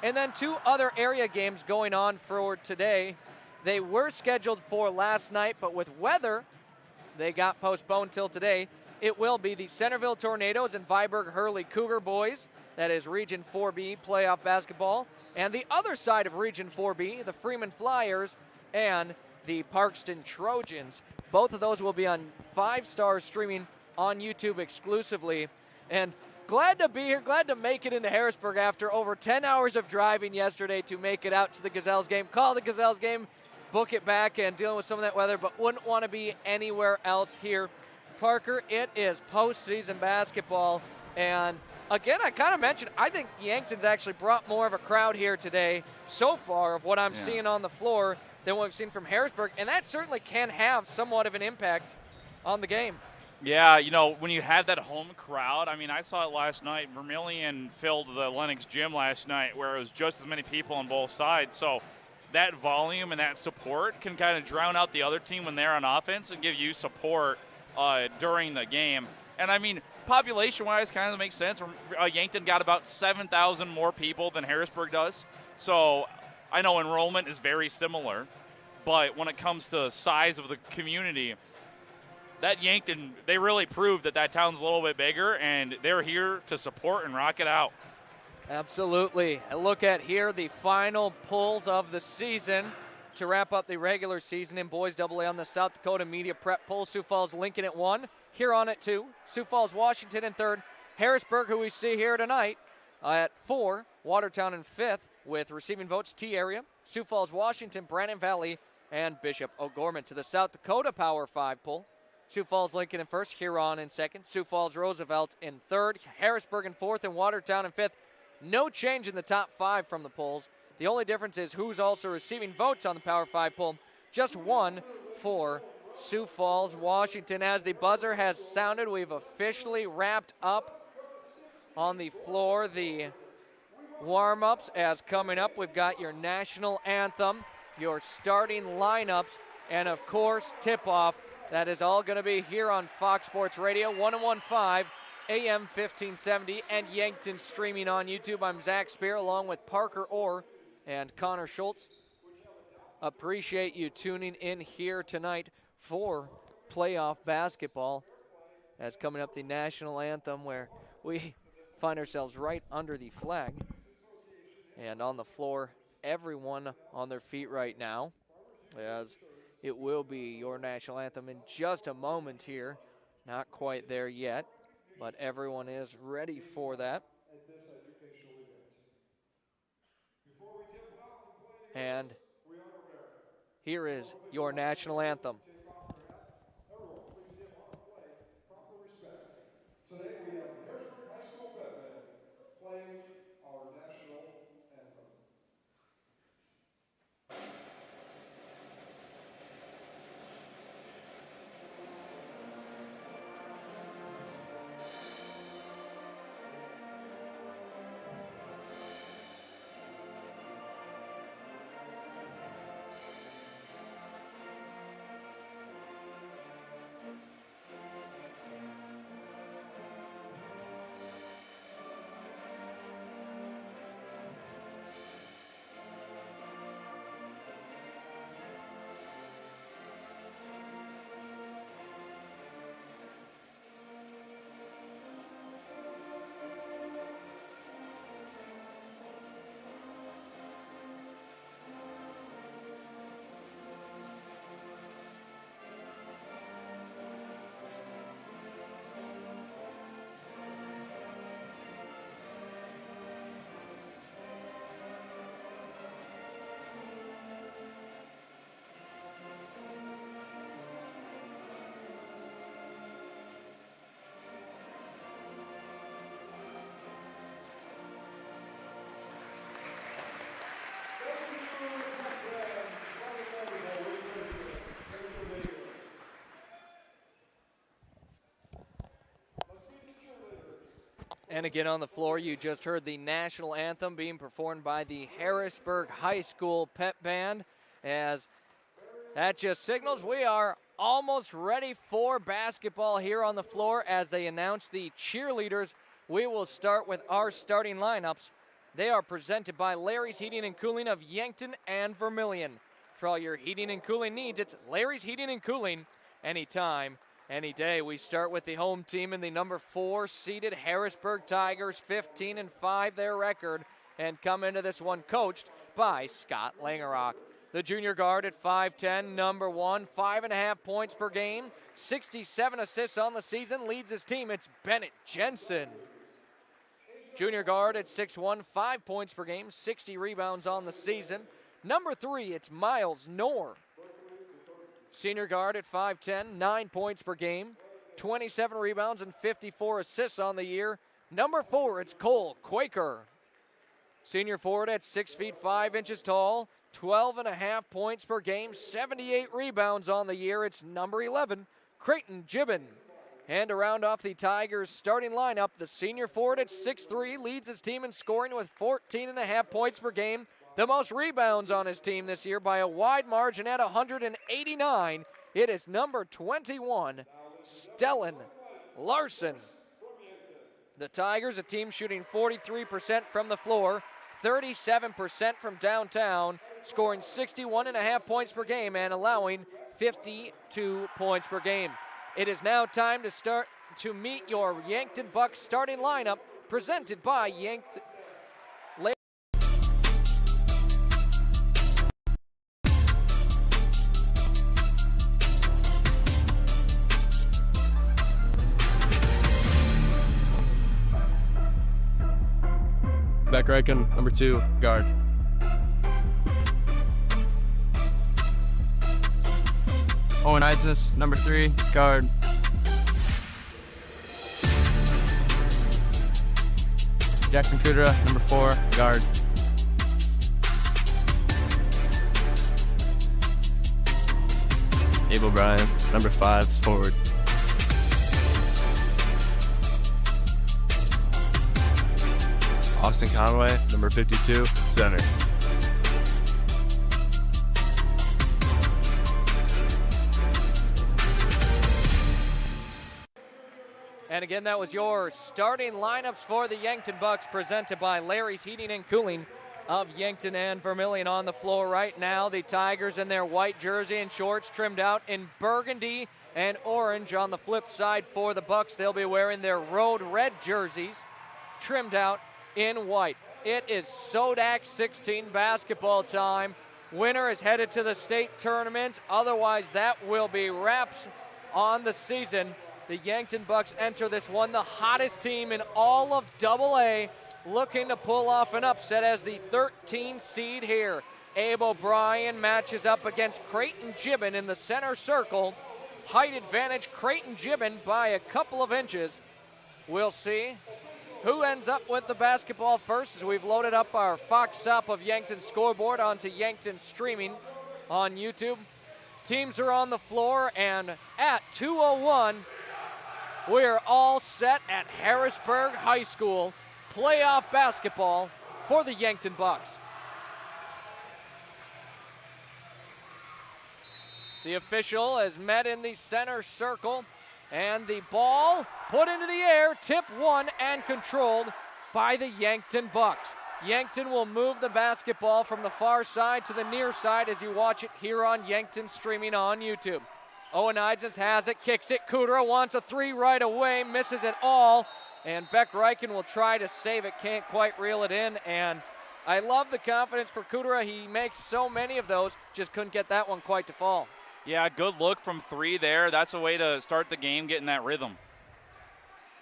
And then two other area games going on for today. They were scheduled for last night, but with weather, they got postponed till today. It will be the Centerville Tornadoes and Viborg Hurley Cougar boys. That is Region 4B playoff basketball. And the other side of Region 4B, the Freeman Flyers and the Parkston Trojans. Both of those will be on 5-star streaming on YouTube exclusively. And glad to be here, glad to make it into Harrisburg after over 10 hours of driving yesterday to make it out to the Gazelles game. Call the Gazelles game, book it back, and dealing with some of that weather, but wouldn't want to be anywhere else here. Parker, it is postseason basketball, and again, I kind of mentioned, I think Yankton's actually brought more of a crowd here today so far of what I'm seeing on the floor than what we've seen from Harrisburg, and that certainly can have somewhat of an impact on the game. Yeah, you know, when you have that home crowd, I mean, I saw it last night. Vermillion filled the Lennox gym last night where it was just as many people on both sides, so that volume and that support can kind of drown out the other team when they're on offense and give you support during the game. And, I mean, population-wise, kind of makes sense. Yankton got about 7,000 more people than Harrisburg does. So I know enrollment is very similar. But when it comes to size of the community, that Yankton, they really proved that town's a little bit bigger, and they're here to support and rock it out. Absolutely. A look at here the final polls of the season to wrap up the regular season in boys AA on the South Dakota Media Prep poll. Sioux Falls Lincoln at 1, Huron at 2, Sioux Falls Washington in 3rd, Harrisburg, who we see here tonight, at 4, Watertown in 5th with receiving votes T area, Sioux Falls Washington, Brandon Valley, and Bishop O'Gorman. To the South Dakota Power 5 poll, Sioux Falls Lincoln in 1st, Huron in 2nd, Sioux Falls Roosevelt in 3rd, Harrisburg in 4th, and Watertown in 5th. No change in the top 5 from the polls. The only difference is who's also receiving votes on the Power 5 poll. Just 1 for Sioux Falls, Washington. As the buzzer has sounded, we've officially wrapped up on the floor the warm-ups. As coming up, we've got your national anthem, your starting lineups, and, of course, tip-off. That is all going to be here on Fox Sports Radio, 101.5, AM 1570, and Yankton streaming on YouTube. I'm Zach Spear along with Parker Orr and Connor Schultz. Appreciate you tuning in here tonight for playoff basketball, as coming up the national anthem, where we find ourselves right under the flag. And on the floor, everyone on their feet right now, as it will be your national anthem in just a moment here. Not quite there yet, but everyone is ready for that. And here is your national anthem. Today we have Harrisburg High School Band playing our national anthem. And again on the floor, you just heard the national anthem being performed by the Harrisburg High School Pep Band, as that just signals we are almost ready for basketball here on the floor. As they announce the cheerleaders, we will start with our starting lineups. They are presented by Larry's Heating and Cooling of Yankton and Vermilion. For all your heating and cooling needs, it's Larry's Heating and Cooling, anytime, any day. We start with the home team in the number 4 seeded Harrisburg Tigers, 15-5 their record, and come into this one coached by Scott Langerock. The junior guard at 5'10", number 1, 5.5 points per game, 67 assists on the season, leads his team. It's Bennett Jensen. Junior guard at 6'1", 5 points per game, 60 rebounds on the season. Number 3, it's Miles Knorr. Senior guard at 5'10", 9 points per game, 27 rebounds and 54 assists on the year. Number 4, it's Cole Quaker. Senior forward at 6 feet 5 inches tall, 12.5 points per game, 78 rebounds on the year. It's number 11, Creighton Gibbon. And to round off the Tigers' starting lineup, the senior forward at 6'3", leads his team in scoring with 14.5 points per game, the most rebounds on his team this year by a wide margin at 189. It is number 21, Stellan Larson. The Tigers, a team shooting 43% from the floor, 37% from downtown, scoring 61.5 points per game and allowing 52 points per game. It is now time to meet your Yankton Bucks starting lineup, presented by Yankton. Beck Reichen, number 2, guard. Owen Isis, number 3, guard. Jackson Kudra, number 4, guard. Abel Bryan, number 5, forward. Austin Conway, number 52, center. And again, that was your starting lineups for the Yankton Bucks, presented by Larry's Heating and Cooling of Yankton and Vermilion. On the floor right now, the Tigers in their white jersey and shorts, trimmed out in burgundy and orange. On the flip side for the Bucks, they'll be wearing their road red jerseys, trimmed out in white. It is SoDak 16 basketball time. Winner is headed to the state tournament. Otherwise, that will be wraps on the season. The Yankton Bucks enter this one, the hottest team in all of AA, looking to pull off an upset as the 13 seed here. Abe O'Brien matches up against Creighton Gibbon in the center circle. Height advantage, Creighton Gibbon by a couple of inches. We'll see who ends up with the basketball first as we've loaded up our Fox Stop of Yankton scoreboard onto Yankton streaming on YouTube. Teams are on the floor, and at 2:01, we're all set at Harrisburg High School. Playoff basketball for the Yankton Bucks. The official has met in the center circle, and the ball put into the air, tip won and controlled by the Yankton Bucks. Yankton will move the basketball from the far side to the near side as you watch it here on Yankton streaming on YouTube. Owen Eidsness has it, kicks it. Kudra wants a three right away, misses it all. And Beck Reichen will try to save it, can't quite reel it in. And I love the confidence for Kudra. He makes so many of those, just couldn't get that one quite to fall. Yeah, good look from three there. That's a way to start the game, getting that rhythm.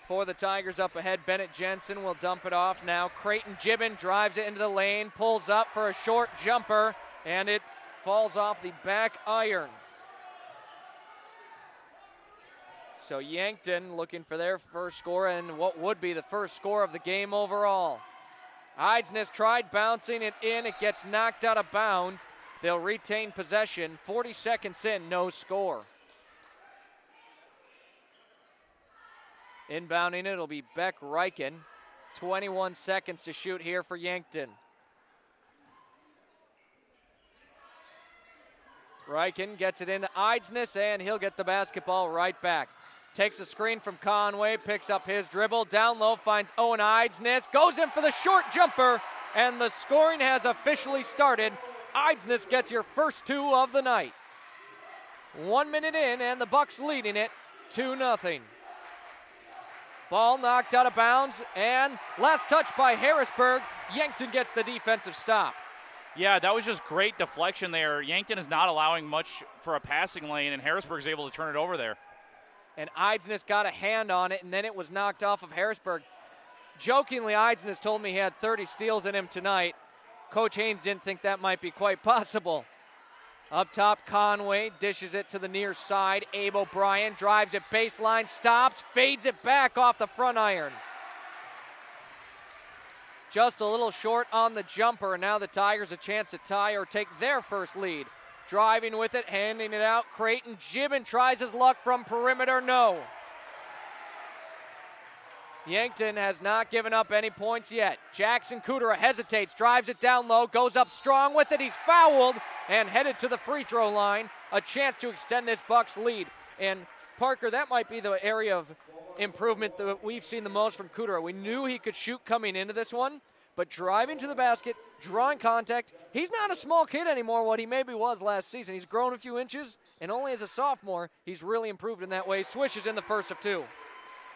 For the Tigers up ahead, Bennett Jensen will dump it off now. Creighton Gibbon drives it into the lane, pulls up for a short jumper, and it falls off the back iron. So Yankton looking for their first score and what would be the first score of the game overall. Eidsness tried bouncing it in. It gets knocked out of bounds. They'll retain possession. 40 seconds in, no score. Inbounding it'll be Beck Reichen. 21 seconds to shoot here for Yankton. Reichen gets it into Eidsness, and he'll get the basketball right back. Takes a screen from Conway, picks up his dribble, down low, finds Owen Eidsness, goes in for the short jumper, and the scoring has officially started. Eidsness gets your first two of the night. 1 minute in, and the Bucks leading it 2-0. Ball knocked out of bounds, and last touch by Harrisburg. Yankton gets the defensive stop. Yeah, that was just great deflection there. Yankton is not allowing much for a passing lane, and Harrisburg's able to turn it over there. And Eidsness got a hand on it, and then it was knocked off of Harrisburg. Jokingly, Eidsness told me he had 30 steals in him tonight. Coach Haynes didn't think that might be quite possible. Up top, Conway dishes it to the near side. Abe O'Brien drives it baseline, stops, fades it back off the front iron. Just a little short on the jumper, and now the Tigers a chance to tie or take their first lead. Driving with it, handing it out. Creighton Gibbon tries his luck from perimeter, no. Yankton has not given up any points yet. Jackson Kudera hesitates, drives it down low, goes up strong with it. He's fouled and headed to the free throw line. A chance to extend this Bucks lead. And Parker, that might be the area of improvement that we've seen the most from Kudera. We knew he could shoot coming into this one, but driving to the basket, drawing contact, he's not a small kid anymore, what he maybe was last season. He's grown a few inches, and only as a sophomore, he's really improved in that way. Swishes in the first of two.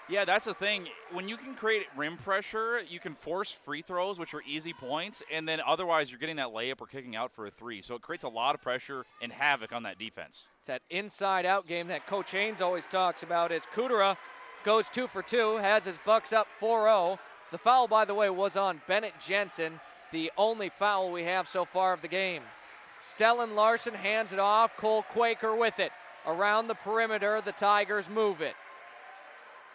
Yeah, that's the thing. When you can create rim pressure, you can force free throws, which are easy points, and then otherwise you're getting that layup or kicking out for a three. So it creates a lot of pressure and havoc on that defense. It's that inside-out game that Coach Haynes always talks about as Kudera goes 2 for 2, has his Bucks up 4-0. The foul, by the way, was on Bennett Jensen, the only foul we have so far of the game. Stellan Larson hands it off, Cole Quaker with it. Around the perimeter, the Tigers move it.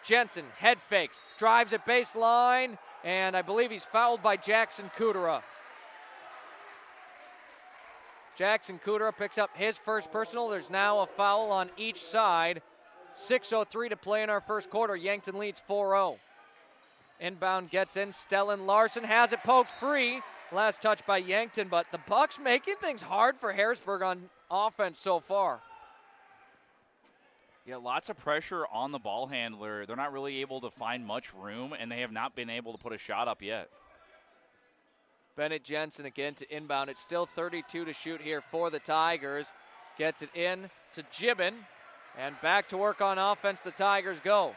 Jensen head fakes, drives at baseline, and I believe he's fouled by Jackson Kudera. Jackson Kudera picks up his first personal. There's now a foul on each side. 6:03 to play in our first quarter. Yankton leads 4-0. Inbound gets in. Stellan Larson has it poked free. Last touch by Yankton, but the Bucks making things hard for Harrisburg on offense so far. Yeah, lots of pressure on the ball handler. They're not really able to find much room, and they have not been able to put a shot up yet. Bennett Jensen again to inbound. It's still 32 to shoot here for the Tigers. Gets it in to Gibbon, and back to work on offense the Tigers go.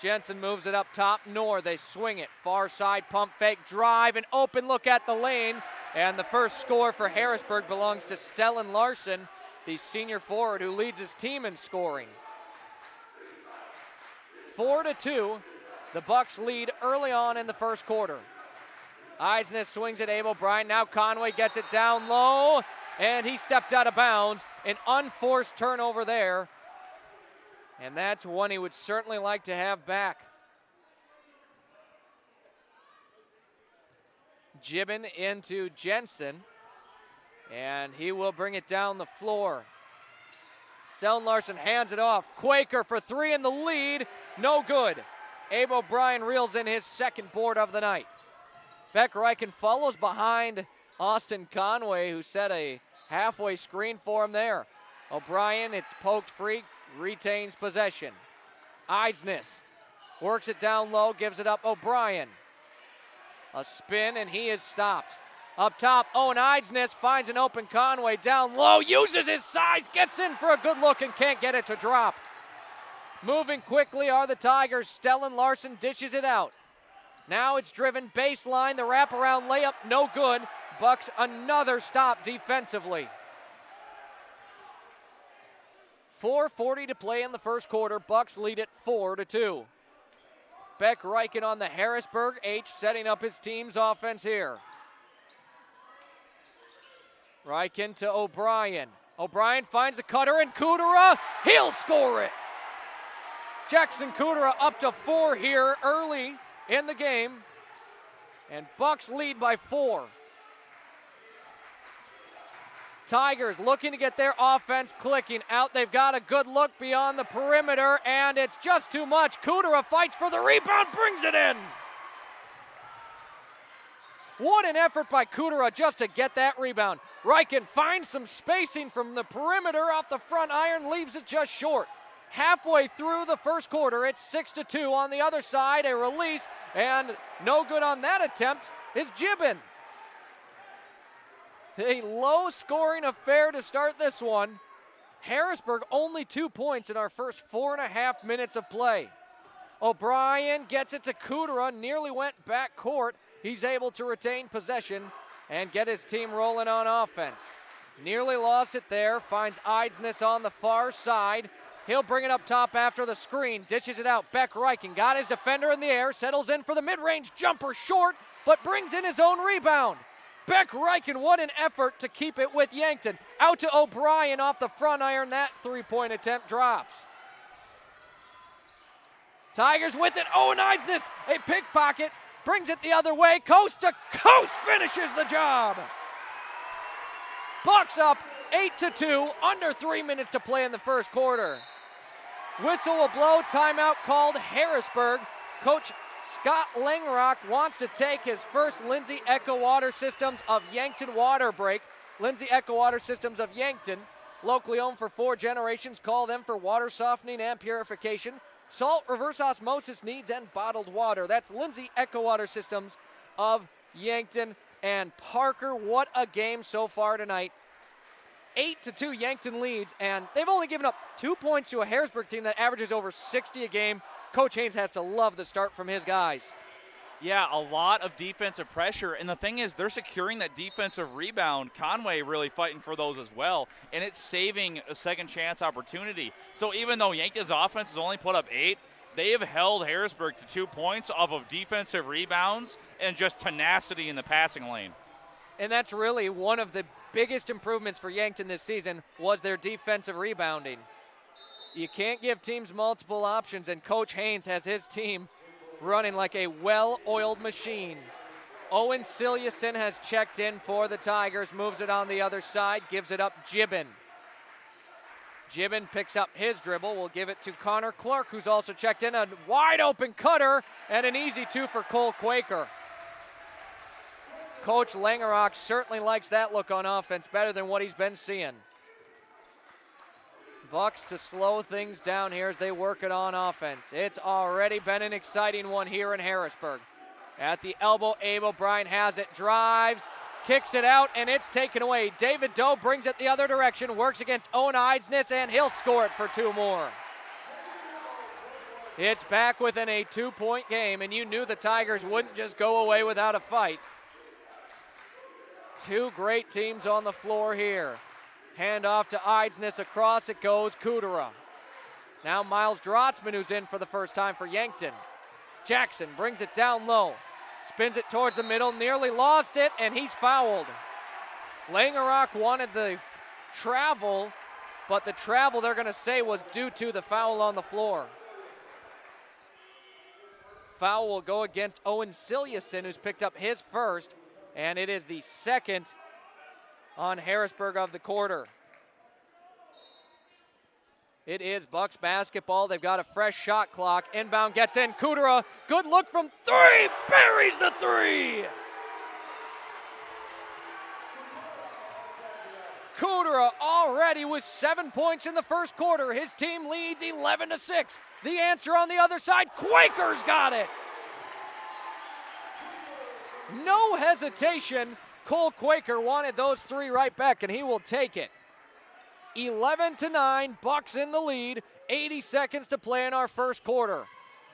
Jensen moves it up top. Nor, they swing it. Far side pump fake drive, an open look at the lane, and the first score for Harrisburg belongs to Stellan Larson, the senior forward who leads his team in scoring. 4-2, the Bucks lead early on in the first quarter. Eisnes swings at Abel Bryant. Now Conway gets it down low, and he stepped out of bounds. An unforced turnover there, and that's one he would certainly like to have back. Gibbon into Jensen, and he will bring it down the floor. Stellan Larson hands it off. Quaker for three in the lead. No good. Abe O'Brien reels in his second board of the night. Beck Reichen follows behind Austin Conway, who set a halfway screen for him there. O'Brien, it's poked free, retains possession. Eisnes works it down low, gives it up O'Brien. A spin, and he is stopped. Up top, Owen Eisnes finds an open Conway down low, uses his size, gets in for a good look and can't get it to drop. Moving quickly are the Tigers. Stellan Larson dishes it out. Now it's driven baseline, the wraparound layup, no good. Bucks another stop defensively. 4:40 to play in the first quarter. Bucks lead it 4-2. Beck Reichen on the Harrisburg H, setting up his team's offense here. Reichen to O'Brien. O'Brien finds a cutter, and Kudera, he'll score it. Jackson Kudera up to 4 here early in the game, and Bucks lead by 4. Tigers looking to get their offense clicking out. They've got a good look beyond the perimeter, and it's just too much. Kudera fights for the rebound, brings it in. What an effort by Kudera just to get that rebound. Reichen finds some spacing from the perimeter off the front iron, leaves it just short. Halfway through the first quarter, it's 6-2 on the other side. A release, and no good on that attempt is Gibbon. A low-scoring affair to start this one. Harrisburg only 2 points in our first 4.5 minutes of play. O'Brien gets it to Kudera, nearly went back court. He's able to retain possession and get his team rolling on offense. Nearly lost it there, finds Eisnes on the far side. He'll bring it up top after the screen, dishes it out. Beck Reichen got his defender in the air, settles in for the mid-range jumper, short, but brings in his own rebound. Beck Reichen, what an effort to keep it with Yankton. Out to O'Brien off the front iron, that three-point attempt drops. Tigers with it, Owen Eisnes, a pickpocket, brings it the other way, coast to coast, finishes the job. Bucks up 8-2, under 3 minutes to play in the first quarter. Whistle will blow, timeout called Harrisburg. Coach Scott Langrock wants to take his first Lindsay Echo Water Systems of Yankton water break. Lindsay Echo Water Systems of Yankton, locally owned for 4 generations. Call them for water softening and purification, salt, reverse osmosis needs, and bottled water. That's Lindsay Echo Water Systems of Yankton. And Parker, what a game so far tonight. 8-2 Yankton leads, and they've only given up 2 points to a Harrisburg team that averages over 60 a game. Coach Haynes has to love the start from his guys. Yeah, a lot of defensive pressure, and the thing is, they're securing that defensive rebound. Conway really fighting for those as well, and it's saving a second chance opportunity. So even though Yankton's offense has only put up 8, they have held Harrisburg to 2 points off of defensive rebounds and just tenacity in the passing lane. And that's really one of the biggest improvements for Yankton this season was their defensive rebounding. You can't give teams multiple options, and Coach Haynes has his team running like a well-oiled machine. Owen Silliason has checked in for the Tigers, moves it on the other side, gives it up Gibbon. Gibbon picks up his dribble, will give it to Connor Clark, who's also checked in. A wide-open cutter and an easy 2 for Cole Quaker. Coach Langerock certainly likes that look on offense better than what he's been seeing. Bucks to slow things down here as they work it on offense. It's already been an exciting one here in Harrisburg. At the elbow, Abe O'Brien has it, drives, kicks it out, and it's taken away. David Doe brings it the other direction, works against Owen Eidsness, and he'll score it for 2 more. It's back within a 2-point game, and you knew the Tigers wouldn't just go away without a fight. 2 great teams on the floor here. Hand off to Eidsness, across it goes Kudera. Now Miles Drotzman, who's in for the first time for Yankton. Jackson brings it down low, spins it towards the middle, nearly lost it, and he's fouled. Langerock wanted the travel, but the travel they're going to say was due to the foul on the floor. Foul will go against Owen Siljason, who's picked up his first, and it is the second on Harrisburg of the quarter. It is Bucks basketball. They've got a fresh shot clock. Inbound gets in. Kudera, good look from 3, buries the 3. Kudera already with 7 points in the first quarter. His team leads 11-6. The answer on the other side, Quakers got it. No hesitation. Cole Quaker wanted those 3 right back, and he will take it. 11-9, Bucks in the lead. 80 seconds to play in our first quarter.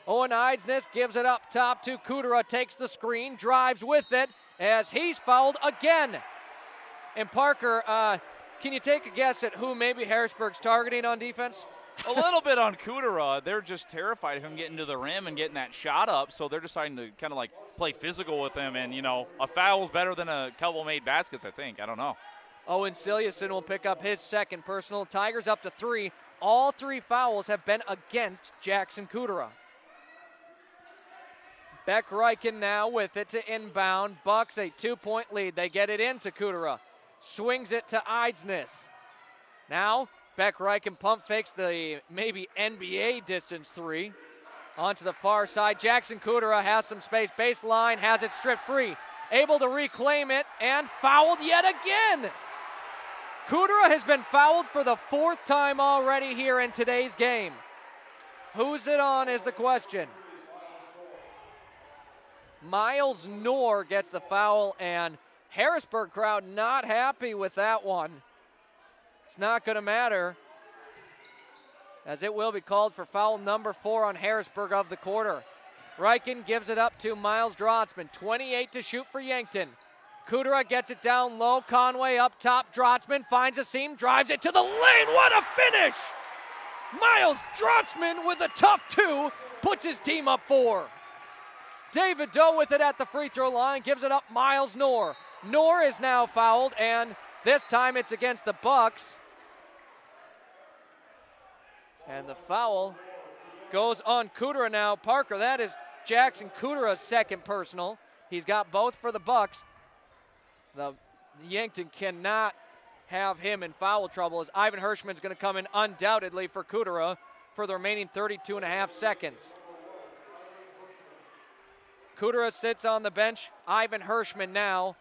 Owen Eidsness gives it up top to Kudera, takes the screen, drives with it as he's fouled again. And Parker, can you take a guess at who maybe Harrisburg's targeting on defense? A little bit on Kudera. They're just terrified of him getting to the rim and getting that shot up, so they're deciding to kind of like play physical with him. And, you know, a foul's better than a couple made baskets, I think. I don't know. Owen Siljason will pick up his second personal. Tigers up to 3. All 3 fouls have been against Jackson Kudera. Beck Reichen now with it to inbound. Bucks a 2-point lead. They get it into Kudera. Swings it to Eidsness. Now Beck Reichen pump fakes the maybe NBA distance 3. Onto the far side. Jackson Kudera has some space. Baseline, has it stripped free. Able to reclaim it and fouled yet again. Kudera has been fouled for the 4th time already here in today's game. Who's it on is the question. Miles Knorr gets the foul, and Harrisburg crowd not happy with that one. It's not going to matter, as it will be called for foul number 4 on Harrisburg of the quarter. Reichen gives it up to Miles Drotzman. 28 to shoot for Yankton. Kudera gets it down low. Conway up top. Drotzman finds a seam, drives it to the lane. What a finish! Miles Drotzman with a tough 2, puts his team up 4. David Doe with it at the free throw line, gives it up Miles Knorr. Knorr is now fouled, and this time it's against the Bucks. And the foul goes on Kudera now. Parker, that is Jackson Kudera's second personal. He's got both for the Bucks. The Yankton cannot have him in foul trouble, as Ivan Hirschman's going to come in undoubtedly for Kudera for the remaining 32.5 seconds. Kudera sits on the bench. Ivan Hirschman now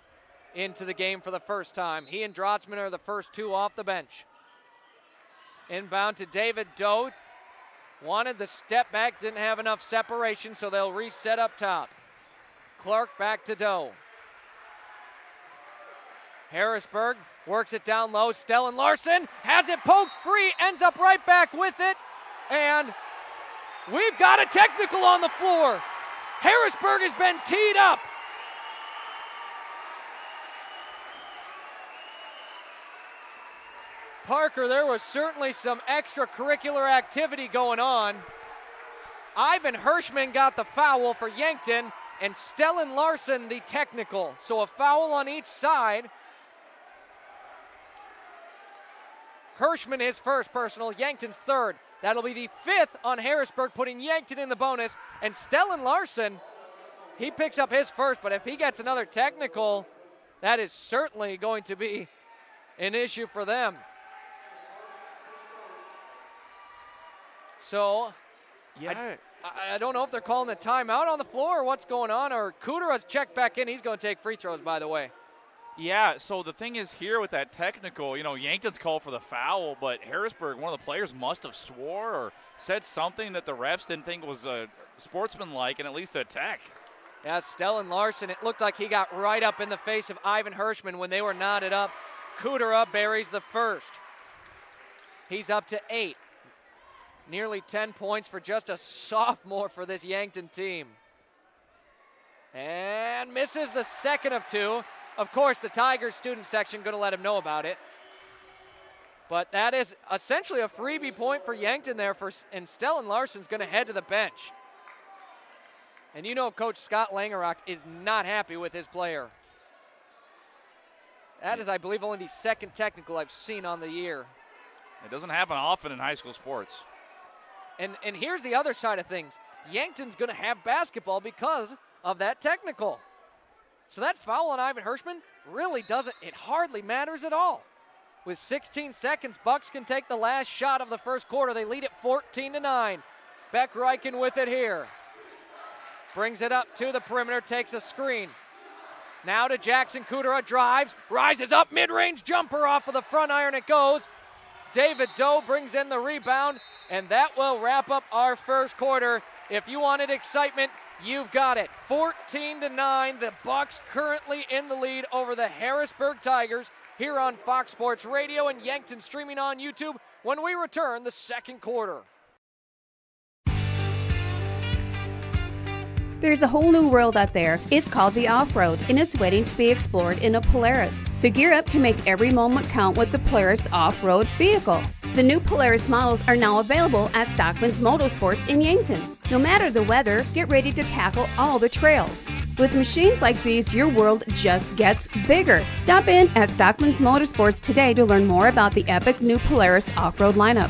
into the game for the first time. He and Drotzman are the first 2 off the bench. Inbound to David Doe. Wanted the step back, didn't have enough separation, so they'll reset up top. Clark back to Doe. Harrisburg works it down low. Stellan Larson has it poked free, ends up right back with it. And we've got a technical on the floor. Harrisburg has been teed up. Parker, there was certainly some extracurricular activity going on. Ivan Hirschman got the foul for Yankton, and Stellan Larson the technical. So a foul on each side. Hirschman his first personal, Yankton's third. That'll be the 5th on Harrisburg, putting Yankton in the bonus. And Stellan Larson, he picks up his first, but if he gets another technical, that is certainly going to be an issue for them. So, yeah, I don't know if they're calling a timeout on the floor or what's going on, or Kudera's checked back in. He's going to take free throws, by the way. Yeah, so the thing is here with that technical, Yankton's called for the foul, but Harrisburg, one of the players must have swore or said something that the refs didn't think was sportsmanlike and at least a tech. Yeah, Stellan Larson, it looked like he got right up in the face of Ivan Hirschman when they were knotted up. Kudera buries the first. He's up to 8. Nearly 10 points for just a sophomore for this Yankton team. And misses the second of 2. Of course, the Tigers student section going to let him know about it. But that is essentially a freebie point for Yankton there, and Stellan Larson's going to head to the bench. And Coach Scott Langerock is not happy with his player. That is, I believe, only the second technical I've seen on the year. It doesn't happen often in high school sports. And here's the other side of things. Yankton's going to have basketball because of that technical. So that foul on Ivan Hirschman really it hardly matters at all. With 16 seconds, Bucks can take the last shot of the first quarter. They lead it 14-9. Beck Reichen with it here. Brings it up to the perimeter, takes a screen. Now to Jackson Kudera, drives, rises up, mid-range jumper off of the front iron, it goes. David Doe brings in the rebound, and that will wrap up our first quarter. If you wanted excitement, you've got it. 14-9, the Bucks currently in the lead over the Harrisburg Tigers here on Fox Sports Radio and Yankton streaming on YouTube when we return the second quarter. There's a whole new world out there. It's called the off-road, and it's waiting to be explored in a Polaris. So gear up to make every moment count with the Polaris off-road vehicle. The new Polaris models are now available at Stockman's Motorsports in Yankton. No matter the weather, get ready to tackle all the trails. With machines like these, your world just gets bigger. Stop in at Stockman's Motorsports today to learn more about the epic new Polaris off-road lineup.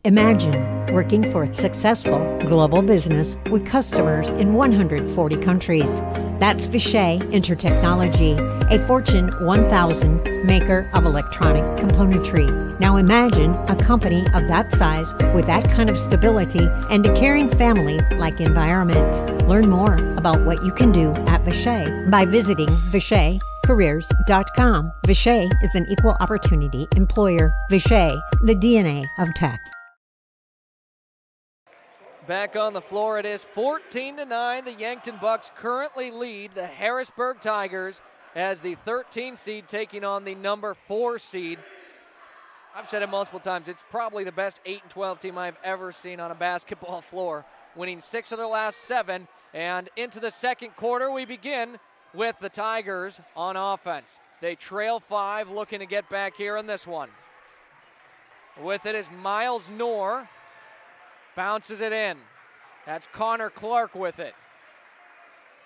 Imagine working for a successful global business with customers in 140 countries. That's Vishay Intertechnology, a Fortune 1000 maker of electronic componentry. Now imagine a company of that size with that kind of stability and a caring family-like environment. Learn more about what you can do at Vishay by visiting VishayCareers.com. Vishay is an equal opportunity employer. Vishay, the DNA of tech. Back on the floor, it is 14-9. The Yankton Bucks currently lead the Harrisburg Tigers as the 13 seed taking on the number 4 seed. I've said it multiple times. It's probably the best 8-12 team I've ever seen on a basketball floor, winning 6 of their last 7. And into the second quarter, we begin with the Tigers on offense. They trail 5, looking to get back here in this one. With it is Miles Knorr. Bounces it in. That's Connor Clark with it.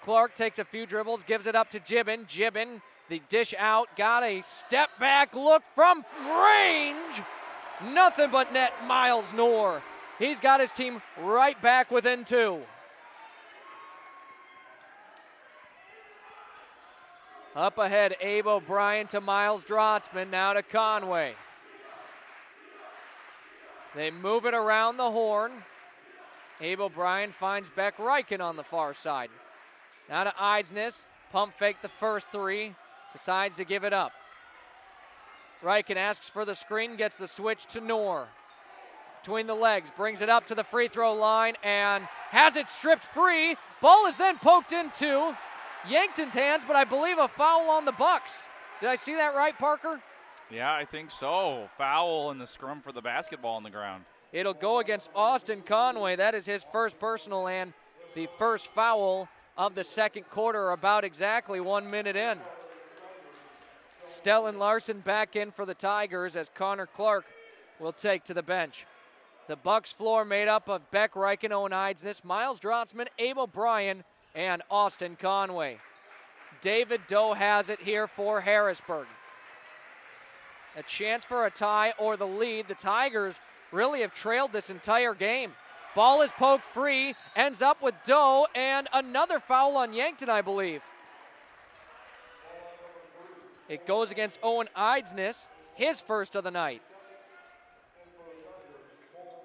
Clark takes a few dribbles, gives it up to Gibbon. Gibbon, the dish out, got a step back look from range. Nothing but net, Miles Knorr. He's got his team right back within 2. Up ahead, Abe O'Brien to Miles Drotzman, now to Conway. They move it around the horn. Abe O'Brien finds Beck Reichen on the far side. Now to Eidsness. Pump fake the first 3. Decides to give it up. Reichen asks for the screen. Gets the switch to Knorr. Between the legs. Brings it up to the free throw line and has it stripped free. Ball is then poked into Yankton's hands, but I believe a foul on the Bucks. Did I see that right, Parker? Yeah, I think so. Foul in the scrum for the basketball on the ground. It'll go against Austin Conway. That is his first personal and the first foul of the second quarter, about exactly 1 minute in. Stellan Larson back in for the Tigers as Connor Clark will take to the bench. The Bucks floor made up of Beck Reichen, Owen Eidsness, Miles Drotzman, Abe O'Brien, and Austin Conway. David Doe has it here for Harrisburg. A chance for a tie or the lead. The Tigers really have trailed this entire game. Ball is poked free, ends up with Doe, and another foul on Yankton, I believe. It goes against Owen Eidsness, his first of the night.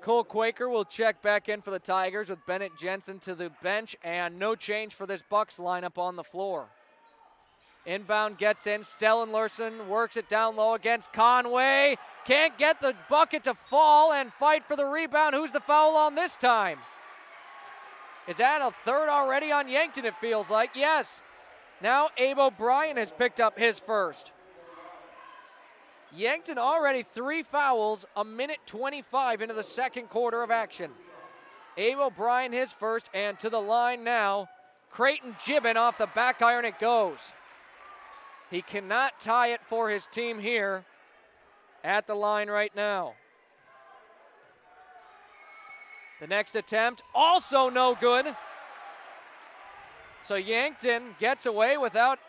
Cole Quaker will check back in for the Tigers with Bennett Jensen to the bench, and no change for this Bucks lineup on the floor. Inbound gets in. Stellan Larson works it down low against Conway. Can't get the bucket to fall and fight for the rebound. Who's the foul on this time? Is that a third already on Yankton, it feels like? Yes. Now Abe O'Brien has picked up his first. Yankton already 3 fouls, a minute 25 into the second quarter of action. Abe O'Brien his first, and to the line now, Creighton Gibbon off the back iron it goes. He cannot tie it for his team here at the line right now. The next attempt, also no good. So Yankton gets away without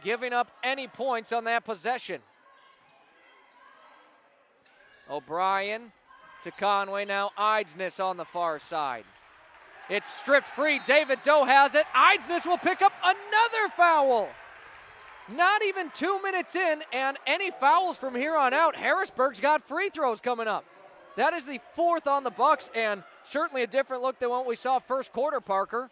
giving up any points on that possession. O'Brien to Conway, now Eidsness on the far side. It's stripped free, David Doe has it. Eidsness will pick up another foul. Not even 2 minutes in, and any fouls from here on out. Harrisburg's got free throws coming up. That is the 4th on the Bucks, and certainly a different look than what we saw first quarter, Parker.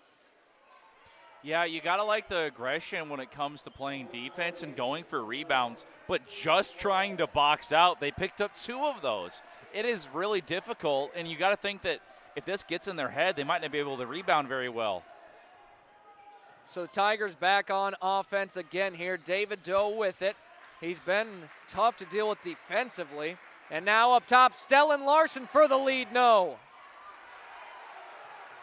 Yeah, you got to like the aggression when it comes to playing defense and going for rebounds, but just trying to box out. They picked up 2 of those. It is really difficult, and you got to think that if this gets in their head, they might not be able to rebound very well. So the Tigers back on offense again here. David Doe with it. He's been tough to deal with defensively. And now up top, Stellan Larson for the lead, no.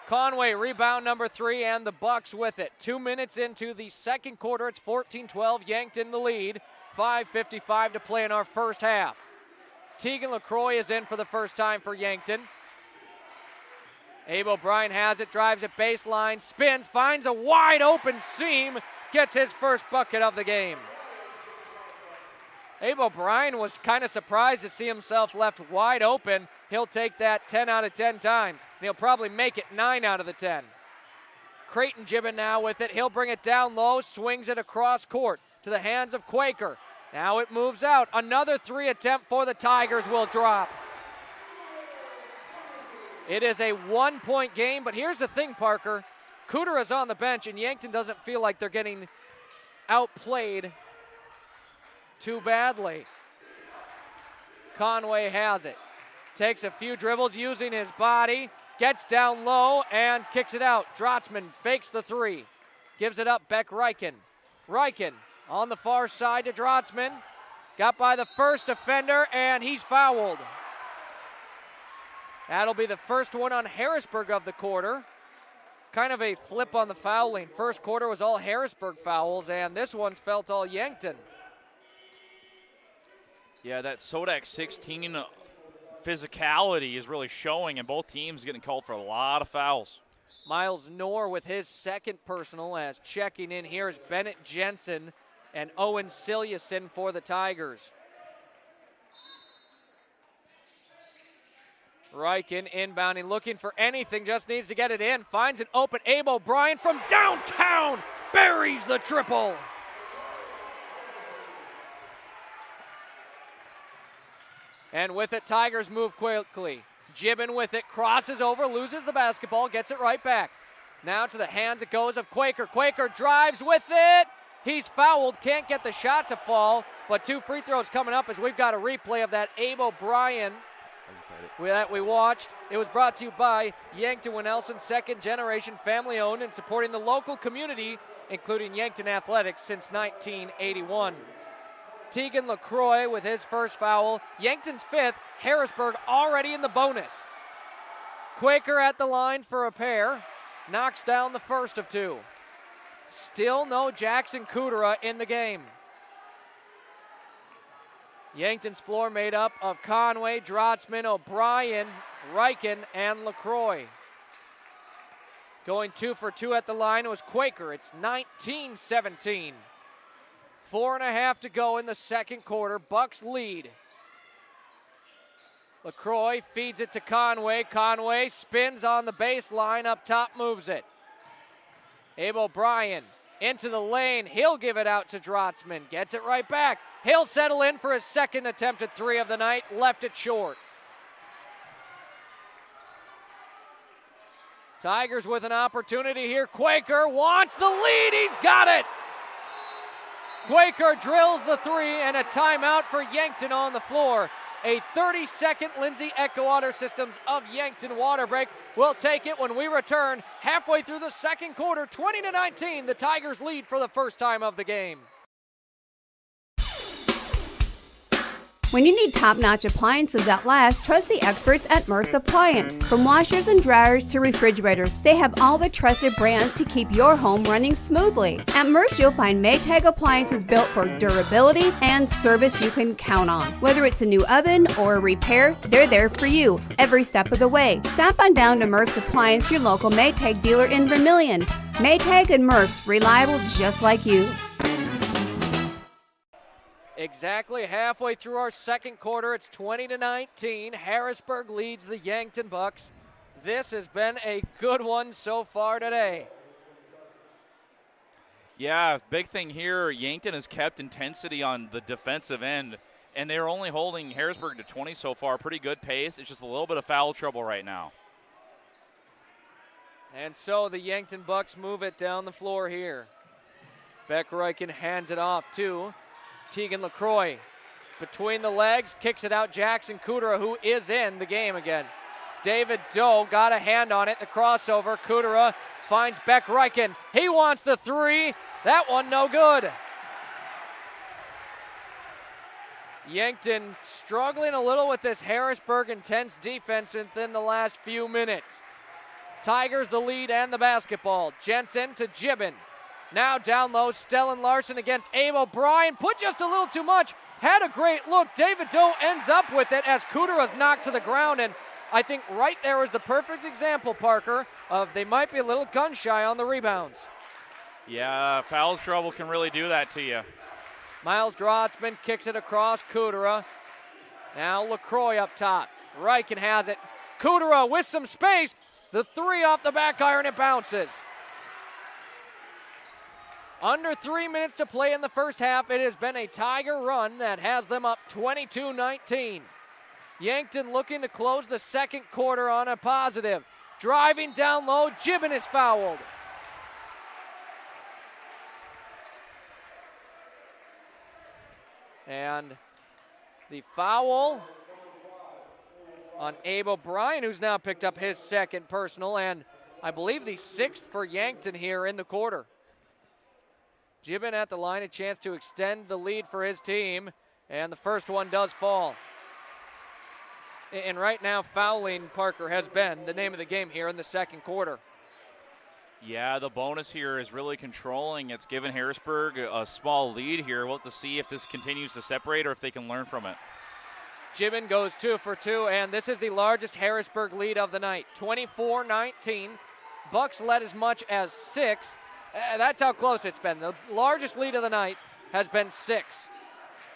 Conway, rebound number 3, and the Bucks with it. 2 minutes into the second quarter, it's 14-12, Yankton the lead. 5:55 to play in our first half. Tegan LaCroix is in for the first time for Yankton. Abe O'Brien has it, drives it baseline, spins, finds a wide open seam, gets his first bucket of the game. Abe O'Brien was kind of surprised to see himself left wide open. He'll take that 10 out of 10 times. And he'll probably make it 9 out of the 10. Creighton Gibbon now with it. He'll bring it down low, swings it across court to the hands of Quaker. Now it moves out. Another 3 attempt for the Tigers will drop. It is a 1-point game, but here's the thing, Parker. Cooter is on the bench, and Yankton doesn't feel like they're getting outplayed too badly. Conway has it. Takes a few dribbles using his body. Gets down low and kicks it out. Drotzman fakes the 3. Gives it up, Beck Reichen. Reichen on the far side to Drotzman. Got by the first defender, and he's fouled. That'll be the first one on Harrisburg of the quarter. Kind of a flip on the fouling. First quarter was all Harrisburg fouls, and this one's felt all Yankton. Yeah, that SoDak 16 physicality is really showing, and both teams getting called for a lot of fouls. Miles Knorr with his second personal, as checking in here is Bennett Jensen and Owen Siljason for the Tigers. Reichen inbounding, looking for anything, just needs to get it in. Finds an open Abe O'Brien from downtown, buries the triple. And with it, Tigers move quickly. Gibbon with it, crosses over, loses the basketball, gets it right back. Now to the hands it goes of Quaker. Quaker drives with it. He's fouled, can't get the shot to fall, but 2 free throws coming up as we've got a replay of that Abe O'Brien that we watched. It was brought to you by Yankton Winnelson, second generation family owned and supporting the local community, including Yankton Athletics since 1981. Tegan LaCroix with his first foul. Yankton's 5th. Harrisburg already in the bonus. Quaker at the line for a pair. Knocks down the first of 2. Still no Jackson Kudera in the game. Yankton's floor made up of Conway, Drotzman, O'Brien, Reichen, and LaCroix. Going 2 for 2 at the line was Quaker. It's 19-17. 4.5 to go in the second quarter. Bucks lead. LaCroix feeds it to Conway. Conway spins on the baseline. Up top moves it. Abe O'Brien into the lane. He'll give it out to Drotzman. Gets it right back. He'll settle in for his second attempted 3 of the night. Left it short. Tigers with an opportunity here. Quaker wants the lead. He's got it. Quaker drills the three, and a timeout for Yankton on the floor. A 30-second Lindsay Echo Water Systems of Yankton water break. We'll take it when we return halfway through the second quarter. 20-19, the Tigers lead for the first time of the game. When you need top-notch appliances that last, trust the experts at Murph's Appliance. From washers and dryers to refrigerators, they have all the trusted brands to keep your home running smoothly. At Murph's, you'll find Maytag appliances built for durability and service you can count on. Whether it's a new oven or a repair, they're there for you every step of the way. Stop on down to Murph's Appliance, your local Maytag dealer in Vermillion. Maytag and Murph's, reliable just like you. Exactly halfway through our second quarter, it's 20-19. Harrisburg leads the Yankton Bucks. This has been a good one so far today. Yeah, big thing here, Yankton has kept intensity on the defensive end, and they're only holding Harrisburg to 20 so far. Pretty good pace. It's just a little bit of foul trouble right now. And so the Yankton Bucks move it down the floor here. Beck Reichen hands it off to Tegan LaCroix. Between the legs, kicks it out. Jackson Kudera, who is in the game again. David Doe got a hand on it. The crossover. Kudera finds Beck Reichen. He wants the three. That one no good. Yankton struggling a little with this Harrisburg intense defense within the last few minutes. Tigers the lead and the basketball. Jensen to Gibbon. Now down low, Stellan Larson against Abe O'Brien. Put just a little too much. Had a great look. David Doe ends up with it as Kudera's knocked to the ground. And I think right there was the perfect example, Parker, of they might be a little gun shy on the rebounds. Yeah, foul trouble can really do that to you. Miles Drotzman kicks it across Kudera. Now LaCroix up top. Reichen has it. Kudera with some space. The three off the back iron, it bounces. Under 3 minutes to play in the first half. It has been a Tiger run that has them up 22-19. Yankton looking to close the second quarter on a positive. Driving down low, Gibbon is fouled. And the foul on Abe O'Brien, who's now picked up his second personal, and I believe the sixth for Yankton here in the quarter. Gibbon at the line, a chance to extend the lead for his team, and the first one does fall. And right now, fouling, Parker, has been the name of the game here in the second quarter. Yeah, the bonus here is really controlling. It's given Harrisburg a small lead here. We'll have to see if this continues to separate or if they can learn from it. Gibbon goes 2 for 2, and this is the largest Harrisburg lead of the night, 24-19. Bucks led as much as 6. That's how close it's been. The largest lead of the night has been 6.